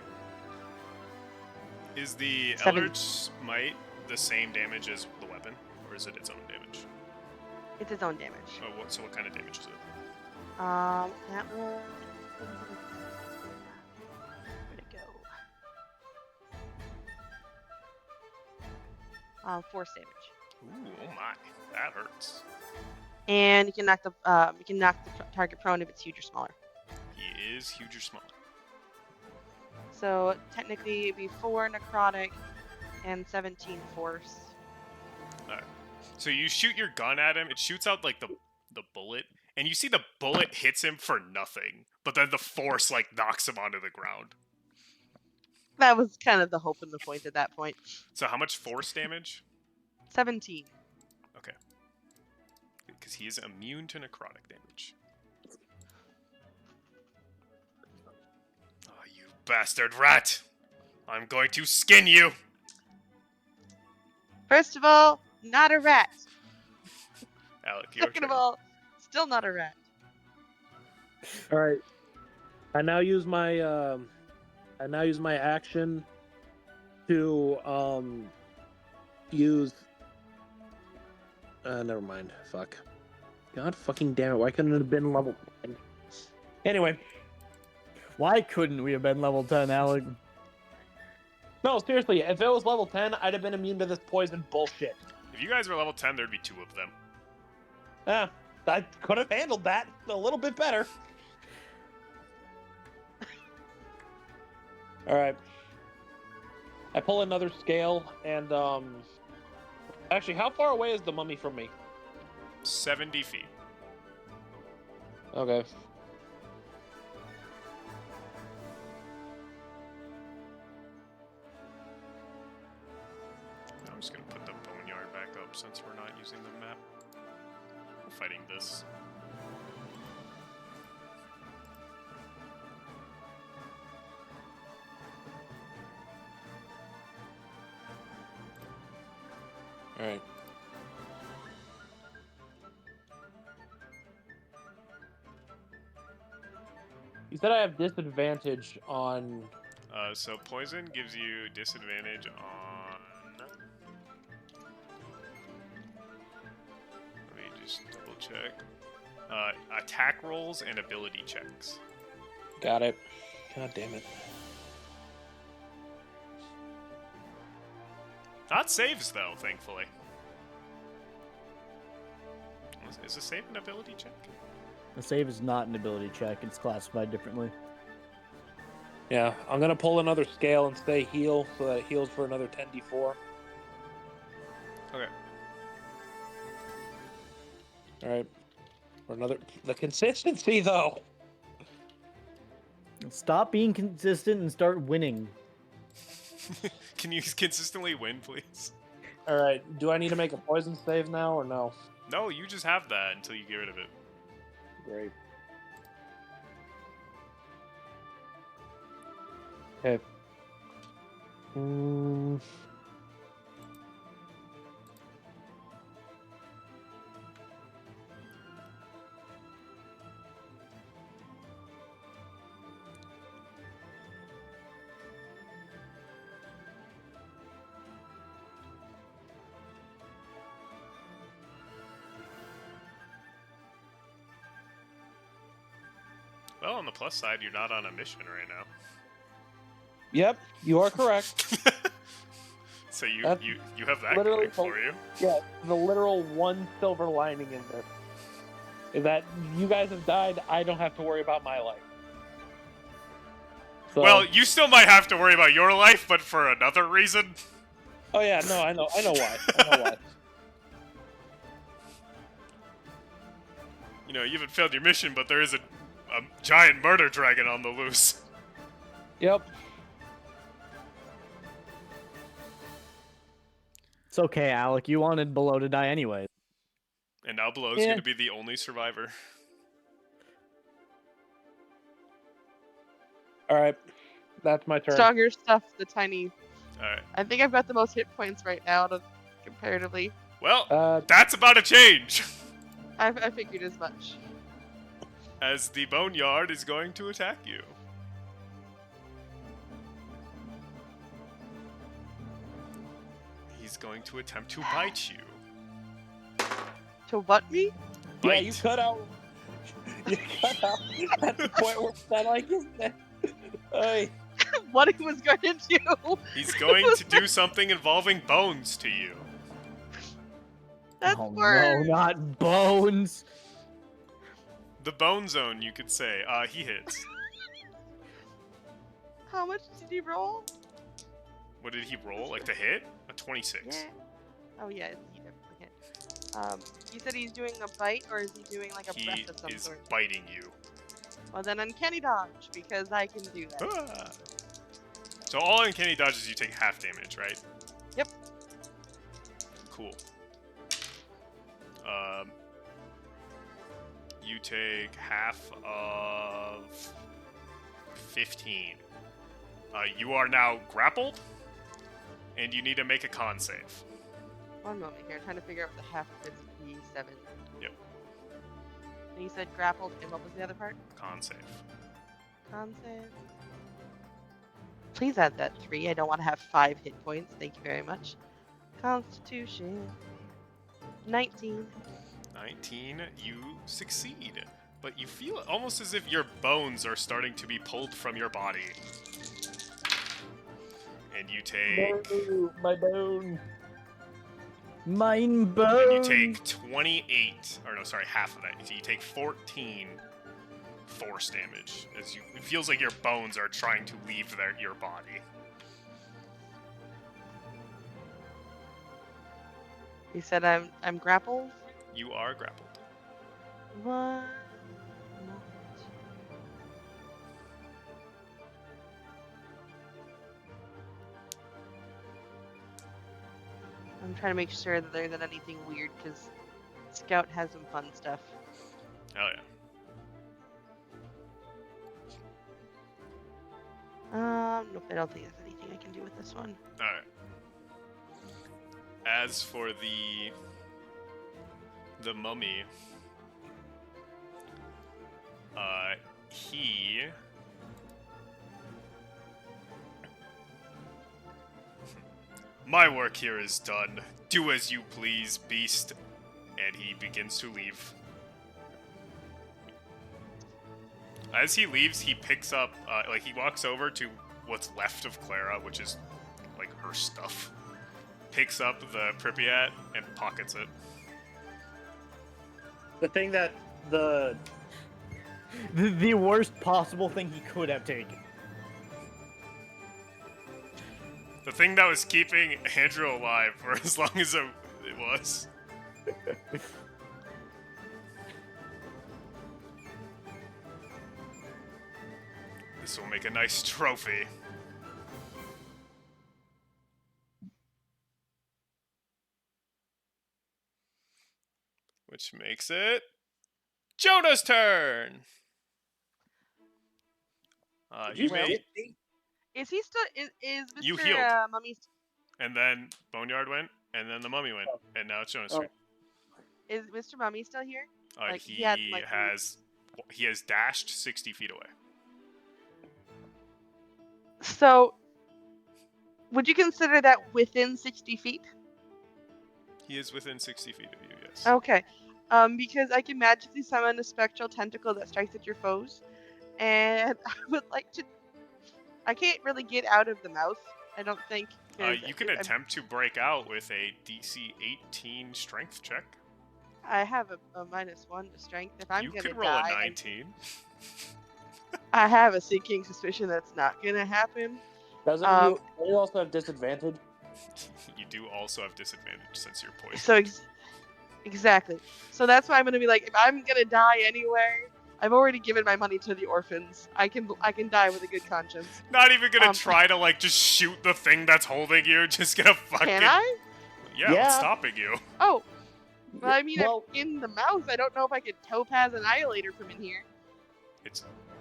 Speaker 1: Is the
Speaker 3: 7.
Speaker 1: Eldritch Smite the same damage as the weapon, or is it its own damage?
Speaker 3: It's its own damage.
Speaker 1: Oh, what kind of damage is it?
Speaker 3: That was. Where'd it go? Force damage.
Speaker 1: Ooh, oh my, that hurts.
Speaker 3: And you can knock the target prone if it's huge or smaller.
Speaker 1: He is huge or small.
Speaker 3: So technically it'd be 4 necrotic and 17 force.
Speaker 1: Alright. So you shoot your gun at him, it shoots out like the bullet, and you see the bullet hits him for nothing, but then the force like knocks him onto the ground.
Speaker 3: That was kind of the hope and the point at that point.
Speaker 1: So how much force damage?
Speaker 3: 17.
Speaker 1: Okay. Because he is immune to necrotic damage. bastard rat! I'm going to skin you!
Speaker 3: First of all, not a rat.
Speaker 1: Alec, your
Speaker 3: Second of
Speaker 1: turn.
Speaker 3: all, still not a rat.
Speaker 6: All right. I now use my action to use. Never mind. Fuck. God fucking damn it! Why couldn't it have been level 10? Anyway,
Speaker 4: Why couldn't we have been level 10, Alec?
Speaker 6: no, seriously. If it was level 10, I'd have been immune to this poison bullshit.
Speaker 1: If you guys were level 10, there'd be 2 of them.
Speaker 6: I could have handled that a little bit better. All right. I pull another scale and actually, how far away is the mummy from me?
Speaker 1: 70 feet.
Speaker 6: Okay.
Speaker 1: I'm just gonna put the boneyard back up since we're not using the map. We're fighting this.
Speaker 6: All right. You said I have disadvantage on.
Speaker 1: So poison gives you disadvantage on... Let me just double check. Attack rolls and ability checks.
Speaker 6: Got it. God damn it.
Speaker 1: Not saves, though, thankfully. Is a save an ability check?
Speaker 4: The save is not an ability check. It's classified differently.
Speaker 6: Yeah, I'm gonna pull another scale and say heal, so that it heals for another 10d4.
Speaker 1: Okay.
Speaker 6: All right. For another. The consistency, though.
Speaker 4: Stop being consistent and start winning.
Speaker 1: Can you consistently win, please?
Speaker 6: All right. Do I need to make a poison save now or no?
Speaker 1: No, you just have that until you get rid of it.
Speaker 6: Great. Okay.
Speaker 1: Well, on the plus side, you're not on a mission right now.
Speaker 6: Yep, you are correct.
Speaker 1: So you
Speaker 6: That's
Speaker 1: have that
Speaker 6: literally
Speaker 1: going for you.
Speaker 6: Yeah, the literal one silver lining in this is that you guys have died. I don't have to worry about my life. So,
Speaker 1: Well, you still might have to worry about your life, but for another reason.
Speaker 6: oh yeah, no, I know why. I know why.
Speaker 1: You know, you haven't failed your mission, but there is a giant murder dragon on the loose.
Speaker 6: Yep.
Speaker 4: It's okay, Alec. You wanted Below to die anyway.
Speaker 1: And now Below's
Speaker 6: Yeah.
Speaker 1: going to be the only survivor.
Speaker 6: All right, that's my turn.
Speaker 3: Stronger stuff, the tiny.
Speaker 1: Alright.
Speaker 3: I think I've got the most hit points right now, comparatively.
Speaker 1: Well, that's about to change.
Speaker 3: I figured as much.
Speaker 1: As the boneyard is going to attack you. He's going to attempt to bite you.
Speaker 3: To what me?
Speaker 6: Yeah,
Speaker 1: Bite.
Speaker 6: you cut out. You cut out at the point where I like his neck. Hey.
Speaker 3: What he was going to do?
Speaker 1: He's going to do something involving bones to you.
Speaker 3: That's
Speaker 4: Oh
Speaker 3: worse.
Speaker 4: no, not bones.
Speaker 1: The bone zone, you could say. He hits.
Speaker 3: How much did he roll?
Speaker 1: What did he roll? Like to hit? A 26.
Speaker 3: Yeah. Oh yeah, he definitely hit. You said he's doing a bite, or is he doing like a
Speaker 1: He
Speaker 3: breath of some
Speaker 1: is
Speaker 3: sort?
Speaker 1: biting you.
Speaker 3: Well then uncanny dodge, because I can do that.
Speaker 1: Ah. So all uncanny dodges, you take half damage, right?
Speaker 3: Yep.
Speaker 1: Cool. You take half of 15. You are now grappled, and you need to make a con save.
Speaker 3: One moment here, trying to figure out what the half of this D7.
Speaker 1: Yep.
Speaker 3: And you said grappled, and what was the other part?
Speaker 1: Con save.
Speaker 3: Con save. Please add that 3. I don't want to have 5 hit points. Thank you very much. Constitution. 19.
Speaker 1: 19, you succeed. But you feel almost as if your bones are starting to be pulled from your body. And you take...
Speaker 6: No, my bone.
Speaker 4: Mine bone.
Speaker 1: And you take 28, or no, sorry, half of that. So you take 14 force damage. It feels like your bones are trying to leave your body.
Speaker 3: You said I'm grappled?
Speaker 1: You are grappled.
Speaker 3: What? I'm trying to make sure that there isn't anything weird, because Scout has some fun stuff.
Speaker 1: Oh yeah.
Speaker 3: Nope, I don't think there's anything I can do with this one.
Speaker 1: Alright. As for the mummy, he... My work here is done. Do as you please, beast. And he begins to leave. As he leaves, he picks up, he walks over to what's left of Clara, which is, like, her stuff. Picks up the Pripyat and pockets it.
Speaker 5: The thing that the
Speaker 4: The worst possible thing he could have taken.
Speaker 1: The thing that was keeping Andrew alive for as long as it was. This will make a nice trophy. Which makes it Jonah's turn. You
Speaker 3: Well,
Speaker 1: made,
Speaker 3: Is he still? Is Mr.
Speaker 1: You healed.
Speaker 3: Mummy?
Speaker 1: and then Boneyard went, and then the mummy went, and now it's Jonah's
Speaker 5: Oh.
Speaker 1: turn.
Speaker 3: Is Mr. Mummy still here? Like,
Speaker 1: He
Speaker 3: he had, like,
Speaker 1: has dashed 60 feet away.
Speaker 3: So, would you consider that within 60 feet?
Speaker 1: He is within 60 feet of you, yes.
Speaker 3: Okay. Because I can magically summon a spectral tentacle that strikes at your foes, and I would like to. I can't really get out of the mouth. I don't think. 'Cause
Speaker 1: You can
Speaker 3: I'm-
Speaker 1: attempt to break out with a DC 18 strength check.
Speaker 3: I have a -1 to strength. If I'm
Speaker 1: You
Speaker 3: gonna
Speaker 1: could roll
Speaker 3: die,
Speaker 1: a 19.
Speaker 3: I have a sinking suspicion that's not gonna happen.
Speaker 6: Doesn't you also have disadvantage?
Speaker 1: You do also have disadvantage since you're poisoned.
Speaker 3: So exactly. So that's why I'm gonna be like, if I'm gonna die anyway, I've already given my money to the orphans. I can die with a good conscience.
Speaker 1: Not even gonna try to, like, just shoot the thing that's holding you. Just gonna fucking...
Speaker 3: Can I?
Speaker 1: Yeah,
Speaker 4: Yeah.
Speaker 1: what's stopping you?
Speaker 3: Oh. Well, I mean,
Speaker 6: Well-
Speaker 3: I'm in the mouth. I don't know if I could Topaz Annihilator from in here.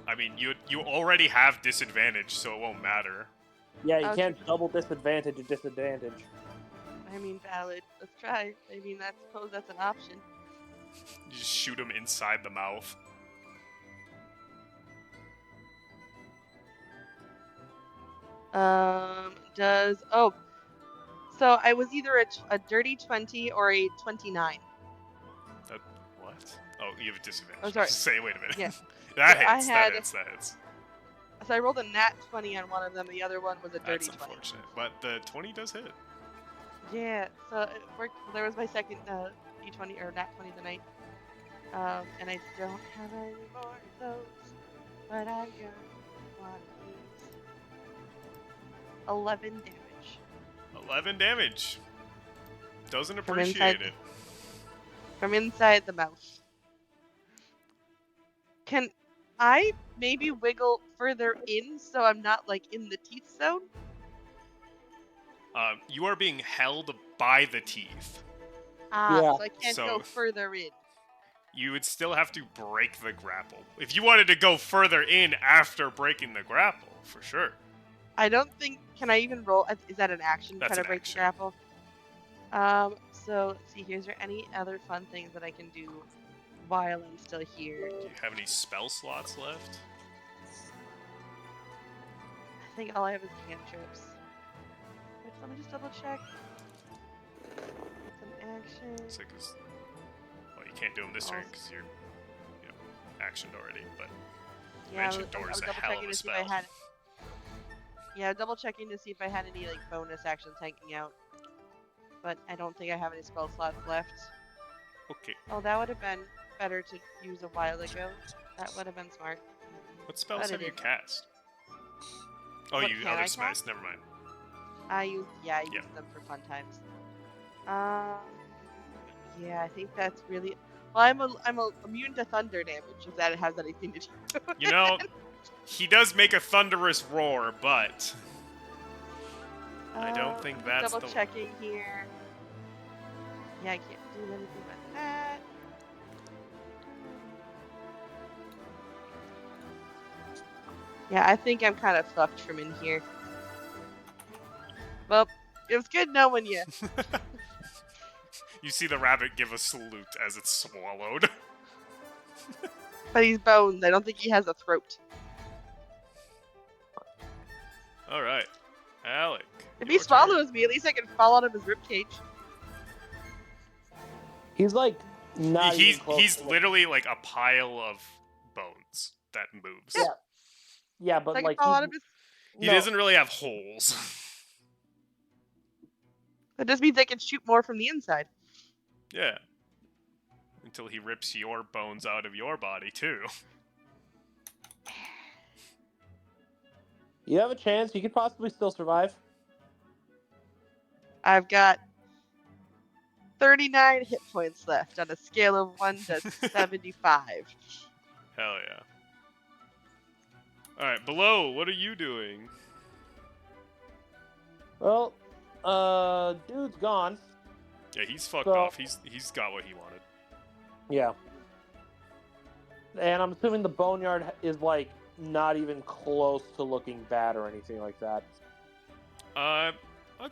Speaker 1: I mean, you already have disadvantage, so it won't matter.
Speaker 6: Yeah, you
Speaker 3: Okay.
Speaker 6: can't double disadvantage or disadvantage.
Speaker 3: I mean, valid. Let's try. I mean, I suppose that's an option.
Speaker 1: You just shoot him inside the mouth.
Speaker 3: So I was either a dirty 20 or a 29.
Speaker 1: What? Oh, you have a disadvantage.
Speaker 3: Oh, sorry.
Speaker 1: Say, wait a minute.
Speaker 3: Yeah.
Speaker 1: that
Speaker 3: So I
Speaker 1: hits,
Speaker 3: had-
Speaker 1: that hits.
Speaker 3: So I rolled a nat 20 on one of them. The other one was a dirty
Speaker 1: That's
Speaker 3: 20.
Speaker 1: unfortunate. But the 20 does hit.
Speaker 3: Yeah. So it worked. There was my second d20 or nat 20 tonight. And I don't have any more of those, but I got one of these. 11 damage
Speaker 1: 11 damage. Doesn't
Speaker 3: From
Speaker 1: appreciate
Speaker 3: inside-
Speaker 1: it.
Speaker 3: from inside the mouth. Can I maybe wiggle further in so I'm not like in the teeth zone?
Speaker 1: You are being held by the teeth.
Speaker 6: Yeah.
Speaker 3: So I can't
Speaker 1: So-
Speaker 3: go further in.
Speaker 1: You would still have to break the grapple. If you wanted to go further in after breaking the grapple, for sure.
Speaker 3: I don't think. Can I even roll? Is that an action?
Speaker 1: That's
Speaker 3: Try to
Speaker 1: an
Speaker 3: break
Speaker 1: action.
Speaker 3: the grapple. So let's see. Is there any other fun things that I can do while I'm still here?
Speaker 1: Do you have any spell slots left?
Speaker 3: I think all I have is cantrips. Wait, let me just double check. It's an action.
Speaker 1: It's like, well, you can't do them this turn
Speaker 3: Also-
Speaker 1: because you're, actioned already. But
Speaker 3: Yeah,
Speaker 1: Ancient Door is a
Speaker 3: double
Speaker 1: hell
Speaker 3: checking
Speaker 1: of a
Speaker 3: to see if I
Speaker 1: spell.
Speaker 3: had. Yeah, double checking to see if I had any like bonus actions hanging out. But I don't think I have any spell slots left.
Speaker 1: Okay.
Speaker 3: Oh, that would have been better to use a while ago. That would have been smart.
Speaker 1: What spells
Speaker 3: But
Speaker 1: have
Speaker 3: it
Speaker 1: you
Speaker 3: is.
Speaker 1: cast? Oh,
Speaker 3: What
Speaker 1: you
Speaker 3: can
Speaker 1: other
Speaker 3: I
Speaker 1: spells.
Speaker 3: cast?
Speaker 1: Never mind.
Speaker 3: I used
Speaker 1: Yeah.
Speaker 3: them for fun times. Yeah, I think that's really. Well, I'm immune to thunder damage. If that has anything to do.
Speaker 1: You know, he does make a thunderous roar, but I don't think
Speaker 3: I'm just
Speaker 1: that's
Speaker 3: double
Speaker 1: the.
Speaker 3: checking here. Yeah, I can't do anything with that. Yeah, I think I'm kind of fucked from in here. Well, it was good knowing you.
Speaker 1: You see the rabbit give a salute as it's swallowed.
Speaker 3: But he's bones. I don't think he has a throat.
Speaker 1: All right, Alec.
Speaker 3: If
Speaker 1: your
Speaker 3: he
Speaker 1: turn.
Speaker 3: swallows me, at least I can fall out of his ribcage.
Speaker 6: He's like not
Speaker 1: He's
Speaker 6: even close.
Speaker 1: he's
Speaker 6: to
Speaker 1: literally like a pile of bones that moves.
Speaker 6: Yeah. Yeah,
Speaker 3: So
Speaker 6: but
Speaker 3: I can
Speaker 6: like
Speaker 3: fall out of his.
Speaker 1: He
Speaker 6: no,
Speaker 1: doesn't really have holes.
Speaker 3: That just means I can shoot more from the inside.
Speaker 1: Yeah. Until he rips your bones out of your body too.
Speaker 6: you have a chance. You could possibly still survive.
Speaker 3: I've got 39 hit points left on a scale of 1 to 75.
Speaker 1: Hell yeah. Alright, below, what are you doing?
Speaker 6: Well, dude's gone.
Speaker 1: Yeah, he's fucked
Speaker 6: So-
Speaker 1: off. He's got what he wanted.
Speaker 6: Yeah. And I'm assuming the boneyard is like not even close to looking bad or anything like that.
Speaker 1: A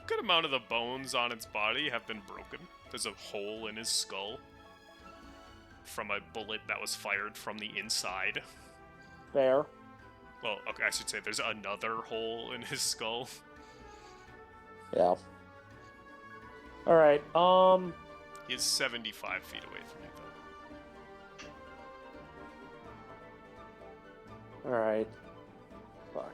Speaker 1: good amount of the bones on its body have been broken. There's a hole in his skull from a bullet that was fired from the inside.
Speaker 6: Fair.
Speaker 1: Well, okay, I should say there's another hole in his skull.
Speaker 6: Yeah. All right.
Speaker 1: He is 75 feet away from you, though.
Speaker 6: All right. Fuck.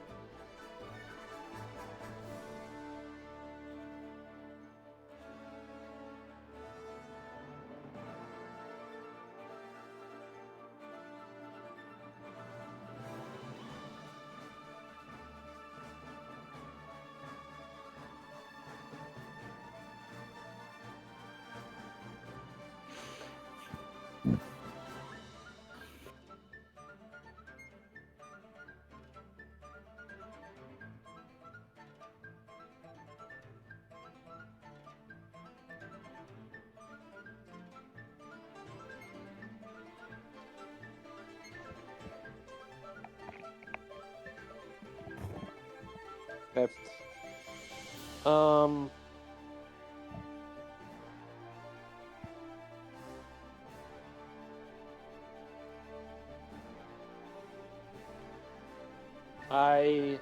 Speaker 6: Okay.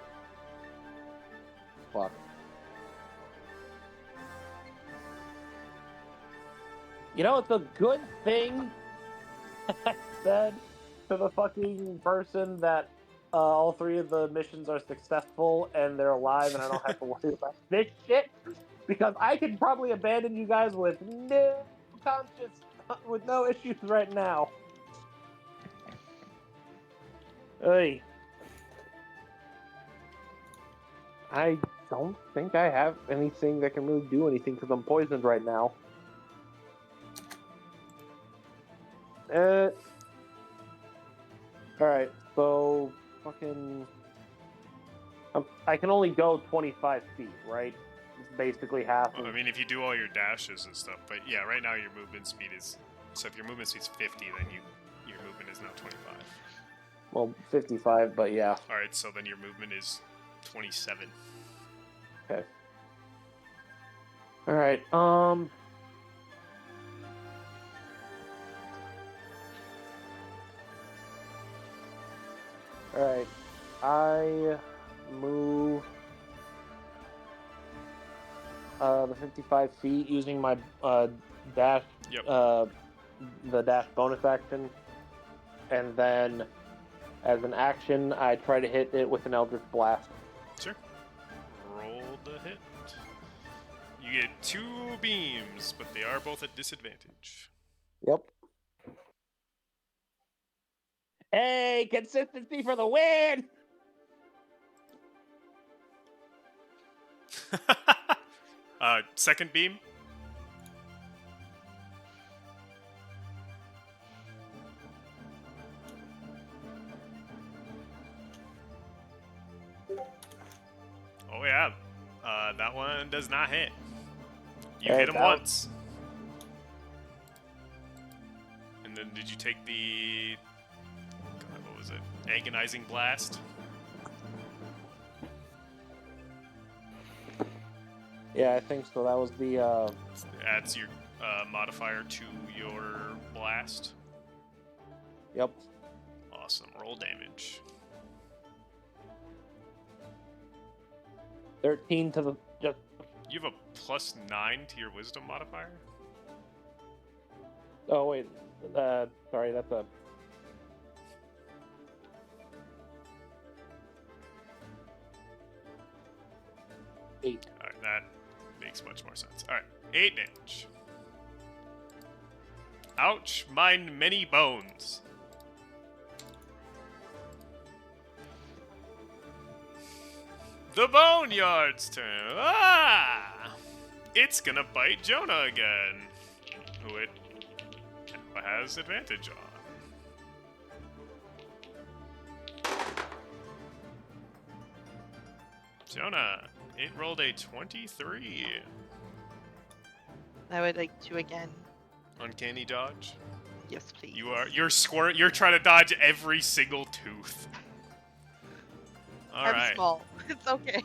Speaker 6: Fuck. You know, it's a good thing I said to the fucking person that all three of the missions are successful and they're alive and I don't have to worry about this shit. Because I could probably abandon you guys with no conscience, with no issues right now. Hey. I don't think I have anything that can really do anything because I'm poisoned right now. Alright, so fucking. I can only go 25 feet, right? It's basically half.
Speaker 1: Well, I mean, if you do all your dashes and stuff, but yeah, right now your movement speed is. So if your movement speed's 50, then your movement is now 25.
Speaker 6: Well, 55, but yeah.
Speaker 1: Alright, so then your movement is 27.
Speaker 6: Okay. All right. All right. I move the 55 feet using my dash.
Speaker 1: Yep.
Speaker 6: The dash bonus action, and then as an action, I try to hit it with an Eldritch Blast.
Speaker 1: Sure. Roll the hit. You get 2 beams, but they are both at disadvantage.
Speaker 6: Yep. Hey, consistency for the win!
Speaker 1: Second beam. Oh yeah, that one does not hit. You hit him
Speaker 6: that-
Speaker 1: once. And then did you take the... God, what was it? Agonizing Blast?
Speaker 6: Yeah, I think so. That was the
Speaker 1: Adds your modifier to your blast.
Speaker 6: Yep.
Speaker 1: Awesome. Roll damage.
Speaker 6: 13 to the just.
Speaker 1: You have a +9 to your wisdom modifier?
Speaker 6: Oh wait, sorry, that's a. Eight.
Speaker 1: Alright, that makes much more sense. Alright, 8 damage. Ouch, mine many bones. The Boneyard's turn. Ah! It's gonna bite Jonah again, who it has advantage on. Jonah, it rolled a 23.
Speaker 3: I would like to again.
Speaker 1: Uncanny dodge.
Speaker 3: Yes, please.
Speaker 1: You're trying to dodge every single tooth. All
Speaker 3: I'm
Speaker 1: right.
Speaker 3: small. It's okay.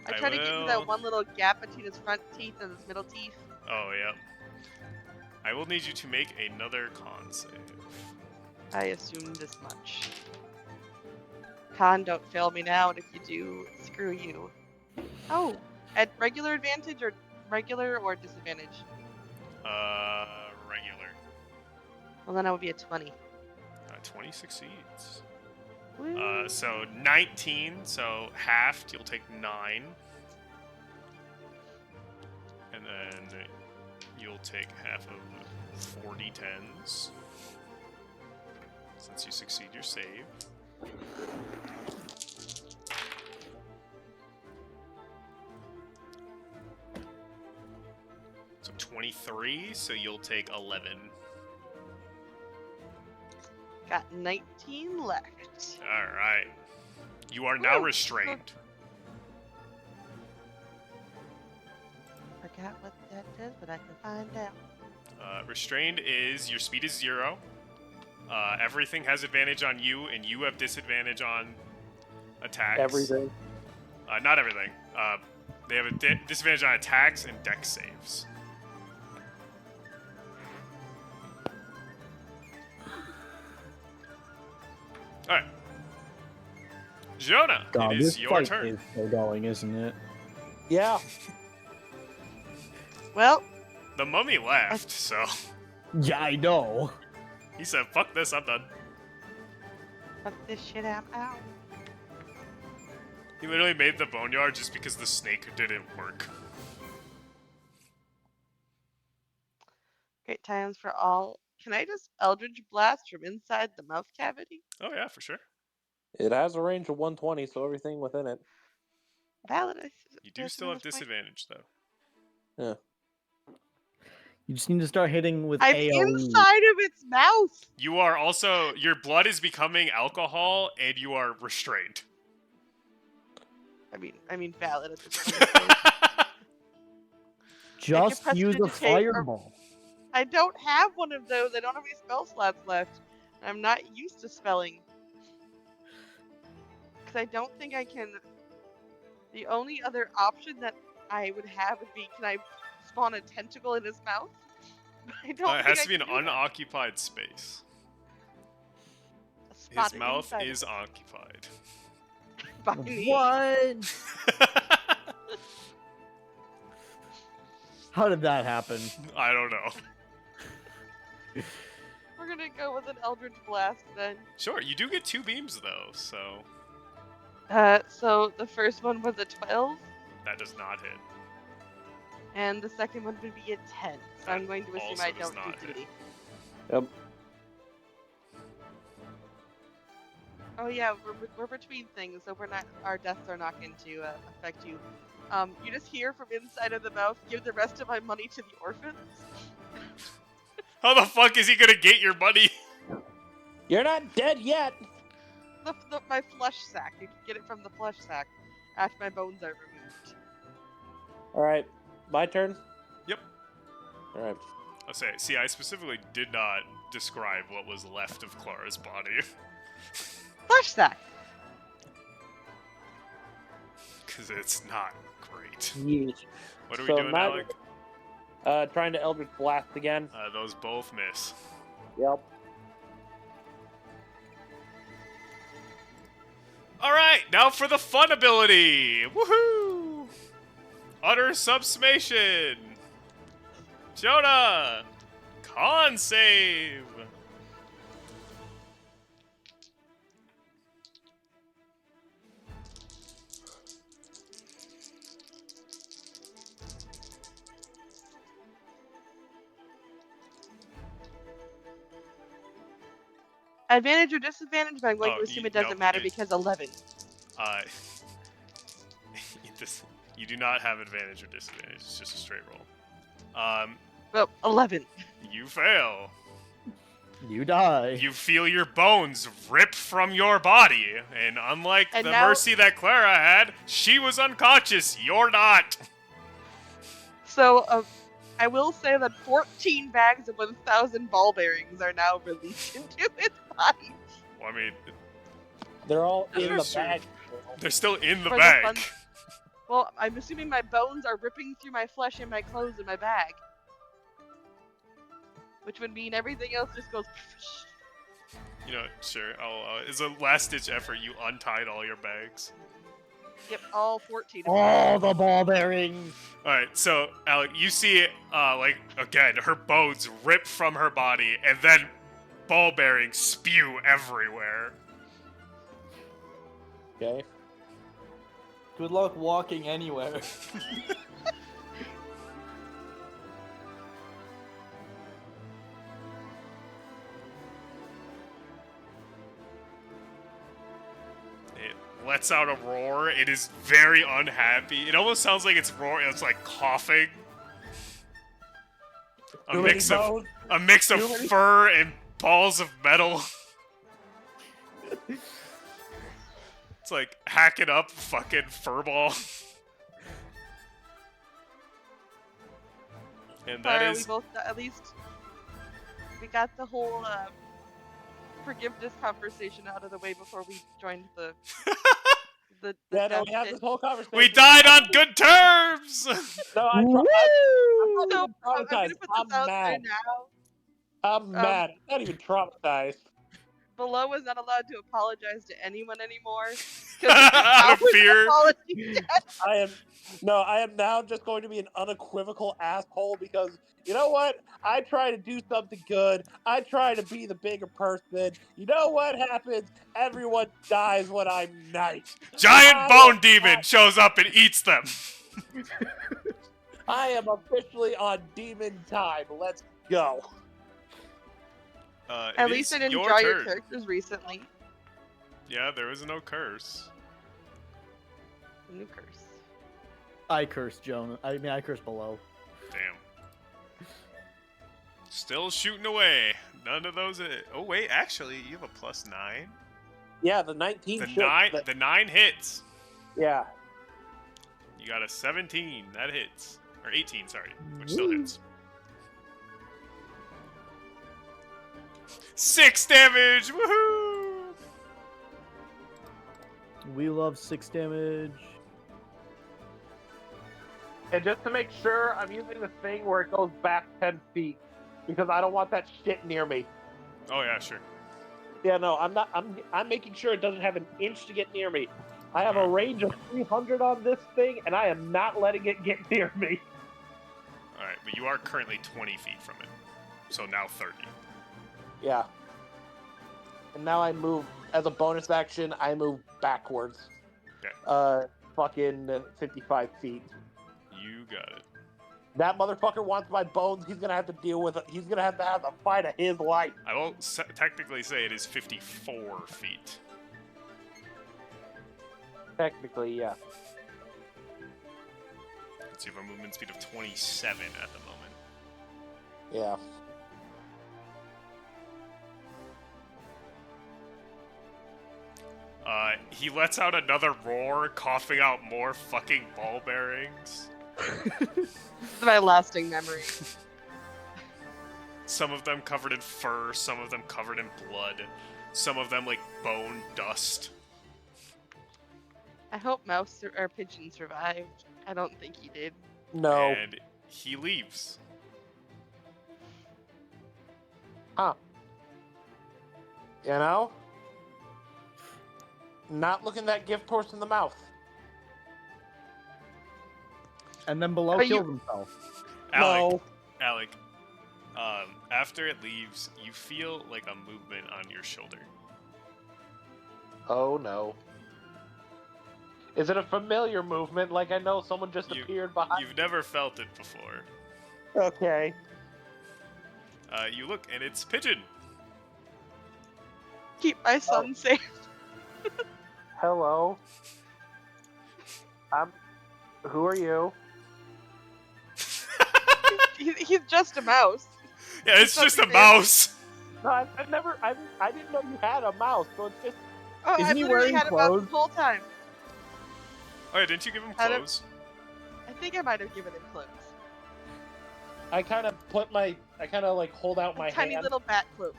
Speaker 3: I
Speaker 1: I
Speaker 3: try to get through
Speaker 1: will-
Speaker 3: that one little gap between his front teeth and his middle teeth.
Speaker 1: Oh yeah. I will need you to make another con save.
Speaker 3: I assumed as much. Con, don't fail me now, and if you do, screw you. Oh, at regular advantage or regular or disadvantage?
Speaker 1: Regular.
Speaker 3: Well, then I would be a 20.
Speaker 1: 20 succeeds.
Speaker 3: Woo.
Speaker 1: So 19, so halved, you'll take 9. And then you'll take half of 40 tens. Since you succeed your save. So 23, so you'll take 11.
Speaker 3: Got 19 left.
Speaker 1: Alright. You are now
Speaker 3: Woo!
Speaker 1: restrained.
Speaker 3: Forgot what that does, but I can find out.
Speaker 1: Restrained is your speed is 0. Everything has advantage on you, and you have disadvantage on attacks.
Speaker 6: Everything.
Speaker 1: Not everything. They have a disadvantage on attacks and dex saves. Alright. Jonah,
Speaker 4: God,
Speaker 1: it
Speaker 4: this
Speaker 1: is your
Speaker 4: fight
Speaker 1: turn.
Speaker 4: is still going, isn't it?
Speaker 6: Yeah.
Speaker 3: Well,
Speaker 1: The mummy laughed, so
Speaker 4: Yeah, I know.
Speaker 1: he said, fuck this, I'm done.
Speaker 3: fuck this shit, I'm out.
Speaker 1: He literally made the boneyard just because the snake didn't work.
Speaker 3: Great times for all. Can I just Eldritch Blast from inside the mouth cavity?
Speaker 1: Oh yeah, for sure.
Speaker 6: It has a range of 120, so everything within it.
Speaker 3: Valid.
Speaker 1: You do still have disadvantage, though.
Speaker 6: Yeah.
Speaker 4: You just need to start hitting with
Speaker 3: I'm
Speaker 4: AoE.
Speaker 3: inside of its mouth.
Speaker 1: You are also, your blood is becoming alcohol, and you are restrained.
Speaker 3: I mean valid at this point.
Speaker 4: Just
Speaker 3: press
Speaker 4: use a
Speaker 3: digitate or-
Speaker 4: fireball.
Speaker 3: I don't have one of those. I don't have any spell slots left. I'm not used to spelling. Because I don't think I can The only other option that I would have would be, can I spawn a tentacle in his mouth? I don't
Speaker 1: It
Speaker 3: think
Speaker 1: has
Speaker 3: I
Speaker 1: to be an
Speaker 3: can do that.
Speaker 1: unoccupied space.
Speaker 3: Spot
Speaker 1: His
Speaker 3: it
Speaker 1: mouth
Speaker 3: inside
Speaker 1: is
Speaker 3: of
Speaker 1: occupied.
Speaker 3: by me.
Speaker 4: What? How did that happen?
Speaker 1: I don't know.
Speaker 3: We're gonna go with an Eldritch Blast then.
Speaker 1: Sure, you do get 2 beams though, so
Speaker 3: So the first one was a 12,
Speaker 1: that does not hit.
Speaker 3: and the second one would be a 10. So
Speaker 1: That
Speaker 3: I'm going to assume
Speaker 1: also
Speaker 3: I
Speaker 1: does
Speaker 3: don't do
Speaker 1: not hit.
Speaker 3: duty.
Speaker 6: Yep.
Speaker 3: Oh yeah, we're between things, so we're not. Our deaths are not going to affect you. You just hear from inside of the mouth, "Give the rest of my money to the orphans."
Speaker 1: How the fuck is he gonna get your money?
Speaker 6: You're not dead yet.
Speaker 3: My flesh sack. You can get it from the flesh sack after my bones are removed.
Speaker 6: All right, my turn.
Speaker 1: Yep.
Speaker 6: All right.
Speaker 1: I'll say, see, I specifically did not describe what was left of Clara's body.
Speaker 3: Flesh sack.
Speaker 1: Because it's not great.
Speaker 6: Yeesh.
Speaker 1: What are we
Speaker 6: So
Speaker 1: doing,
Speaker 6: neither-
Speaker 1: Alec?
Speaker 6: Trying to Eldritch Blast again.
Speaker 1: Those both miss.
Speaker 6: Yep.
Speaker 1: Alright, now for the fun ability! Woohoo! Utter Subsummation! Jonah! Con save!
Speaker 3: Advantage or disadvantage? But I'm going
Speaker 1: Oh,
Speaker 3: to assume
Speaker 1: you-
Speaker 3: it doesn't
Speaker 1: nope,
Speaker 3: matter
Speaker 1: it-
Speaker 3: because 11.
Speaker 1: You do not have advantage or disadvantage. It's just a straight roll.
Speaker 3: Well, 11.
Speaker 1: You fail.
Speaker 4: You die.
Speaker 1: You feel your bones rip from your body, and unlike
Speaker 3: And
Speaker 1: the
Speaker 3: now-
Speaker 1: mercy that Clara had, she was unconscious. You're not.
Speaker 3: So, I will say that 14 bags of 1,000 ball bearings are now released into its body.
Speaker 1: Well, I mean,
Speaker 6: They're all in the
Speaker 1: That's true.
Speaker 6: bag.
Speaker 1: they're still in the
Speaker 3: For the
Speaker 1: bag.
Speaker 3: fun- Well, I'm assuming my bones are ripping through my flesh and my clothes in my bag. Which would mean everything else just goes.
Speaker 1: You know, sure. As a last-ditch effort, you untied all your bags.
Speaker 3: Yep, all 14 of them.
Speaker 4: All the ball bearings.
Speaker 1: All right, so Alec, you see, like again, her bones rip from her body, and then ball bearings spew everywhere.
Speaker 6: Okay.
Speaker 7: Good luck walking anywhere.
Speaker 1: It lets out a roar. It is very unhappy. It almost sounds like it's roaring. It's like coughing. A
Speaker 6: Too many
Speaker 1: mix of
Speaker 6: bones.
Speaker 1: a mix of
Speaker 6: Too many-
Speaker 1: fur and balls of metal. It's like hacking up fucking furball. And that
Speaker 3: Clara,
Speaker 1: is
Speaker 3: we both at least we got the whole forgiveness conversation out of the way before we joined the
Speaker 6: Yeah, no,
Speaker 3: death
Speaker 6: we had
Speaker 3: pit.
Speaker 6: this whole conversation.
Speaker 1: we died on good terms.
Speaker 6: No, I'm
Speaker 3: So
Speaker 6: not
Speaker 3: I'm gonna
Speaker 6: traumatized.
Speaker 3: put
Speaker 6: I'm
Speaker 3: this out there
Speaker 6: mad.
Speaker 3: now.
Speaker 6: I'm mad. I'm not even traumatized.
Speaker 3: Below is not allowed to apologize to anyone anymore.
Speaker 1: Out of fear.
Speaker 6: I am now just going to be an unequivocal asshole because you know what? I try to do something good. I try to be the bigger person. You know what happens? Everyone dies when I'm nice.
Speaker 1: Giant bone demon shows up and eats them.
Speaker 6: I am officially on demon time. Let's go.
Speaker 3: At least I didn't draw your characters recently.
Speaker 1: Yeah, there was no curse.
Speaker 3: New curse.
Speaker 4: I curse Jonah. I mean, I curse below.
Speaker 1: Damn. Still shooting away. None of those. Oh wait, actually, you have a +9.
Speaker 6: Yeah, the 19.
Speaker 1: The
Speaker 6: should-
Speaker 1: nine.
Speaker 6: the-
Speaker 1: The 9 hits.
Speaker 6: Yeah.
Speaker 1: You got a 17. That hits. Or 18, sorry. Which still hits. 6 damage! Woohoo!
Speaker 4: We love 6 damage.
Speaker 6: And just to make sure, I'm using the thing where it goes back 10 feet because I don't want that shit near me.
Speaker 1: Oh yeah, sure.
Speaker 6: Yeah, no, I'm not. I'm making sure it doesn't have an inch to get near me. I have a
Speaker 1: Alright.
Speaker 6: range of 300 on this thing, and I am not letting it get near me.
Speaker 1: All right, but you are currently 20 feet from it, so now 30.
Speaker 6: Yeah. And now I move as a bonus action. I move backwards.
Speaker 1: Okay.
Speaker 6: Fucking 55 feet.
Speaker 1: You got it.
Speaker 6: That motherfucker wants my bones. He's gonna have to deal with it. He's gonna have the fight of his life.
Speaker 1: I will technically say it is 54 feet.
Speaker 6: Technically, yeah.
Speaker 1: So you have a movement speed of 27 at the moment.
Speaker 6: Yeah.
Speaker 1: He lets out another roar, coughing out more fucking ball bearings.
Speaker 3: This is my lasting memory.
Speaker 1: Some of them covered in fur, some of them covered in blood, some of them like bone dust.
Speaker 3: I hope Mouse or Pigeon survived. I don't think he did.
Speaker 6: No.
Speaker 1: And he leaves.
Speaker 6: Huh. You know? Not looking that gift horse in the mouth.
Speaker 4: And then below
Speaker 3: But
Speaker 4: kills himself.
Speaker 1: Alec, after it leaves, you feel like a movement on your shoulder.
Speaker 6: Oh no. Is it a familiar movement? Like I know someone just appeared behind.
Speaker 1: You've never felt it before.
Speaker 6: Okay.
Speaker 1: You look, and it's Pigeon.
Speaker 3: Keep my son safe.
Speaker 6: Hello. Who are you?
Speaker 3: He's just a mouse.
Speaker 1: Yeah, it's just a
Speaker 3: Something
Speaker 1: mouse.
Speaker 6: No, I didn't know you had a mouse, so it's just.
Speaker 3: Oh,
Speaker 4: Isn't
Speaker 3: I've
Speaker 4: he
Speaker 3: literally
Speaker 4: wearing
Speaker 3: had a mouse
Speaker 4: clothes?
Speaker 3: this whole time.
Speaker 1: Oh yeah, didn't you give him
Speaker 3: I don't-
Speaker 1: clothes?
Speaker 3: I think I might have given him clothes.
Speaker 6: I kind of like hold out my
Speaker 3: Tiny
Speaker 6: hand.
Speaker 3: little bat cloak.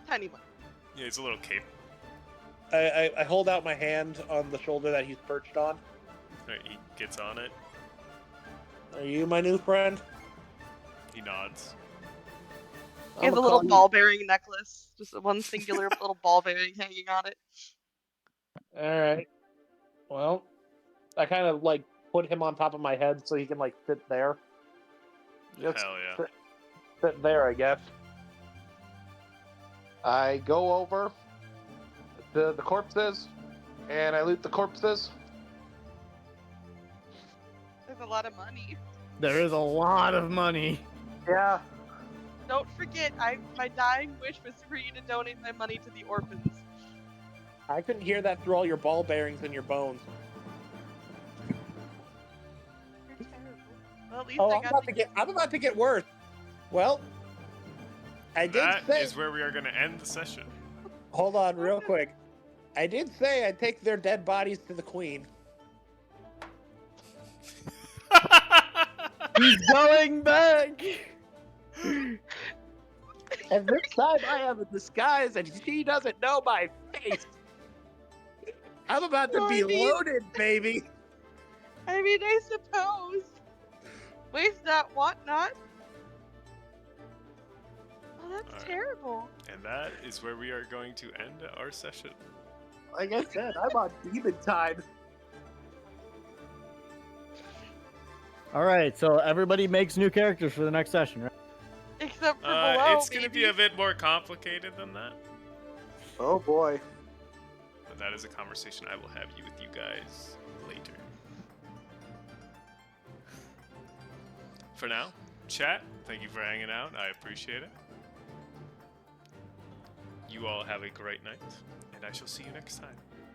Speaker 3: Tiny one.
Speaker 1: Yeah, it's a little cape.
Speaker 6: I hold out my hand on the shoulder that he's perched on.
Speaker 1: Alright, he gets on it.
Speaker 6: Are you my new friend?
Speaker 1: He nods.
Speaker 3: He has a little ball bearing necklace. Just one singular little ball bearing hanging on it.
Speaker 6: Alright. Well, I kind of like put him on top of my head so he can like sit there. Just
Speaker 1: Hell yeah.
Speaker 6: sit there, I guess. I go over to the corpses and I loot the corpses.
Speaker 3: There's a lot of money.
Speaker 4: There is a lot of money.
Speaker 6: Yeah.
Speaker 3: Don't forget, my dying wish was for you to donate my money to the orphans.
Speaker 6: I couldn't hear that through all your ball bearings and your bones.
Speaker 3: You're terrible. Well, at least
Speaker 6: Oh,
Speaker 3: I
Speaker 6: I'm
Speaker 3: got
Speaker 6: about to get. I'm about to get worse. Well, I did
Speaker 1: That
Speaker 6: say.
Speaker 1: is where we are going to end the session.
Speaker 6: Hold on, real quick. I did say I'd take their dead bodies to the queen.
Speaker 4: He's going back.
Speaker 6: And this time I have a disguise, and she doesn't know my face. I'm about to
Speaker 3: Well,
Speaker 6: be
Speaker 3: I mean-
Speaker 6: loaded, baby.
Speaker 3: I mean, I suppose. Waste not, want not. Oh, that's
Speaker 1: Alright.
Speaker 3: terrible.
Speaker 1: And that is where we are going to end our session.
Speaker 6: Like I said, I'm on demon time.
Speaker 4: All right, so everybody makes new characters for the next session, right?
Speaker 3: Except for below,
Speaker 1: It's going to be a bit more complicated than that.
Speaker 6: Oh boy.
Speaker 1: But that is a conversation I will have with you guys later. For now, chat, thank you for hanging out. I appreciate it. You all have a great night, and I shall see you next time.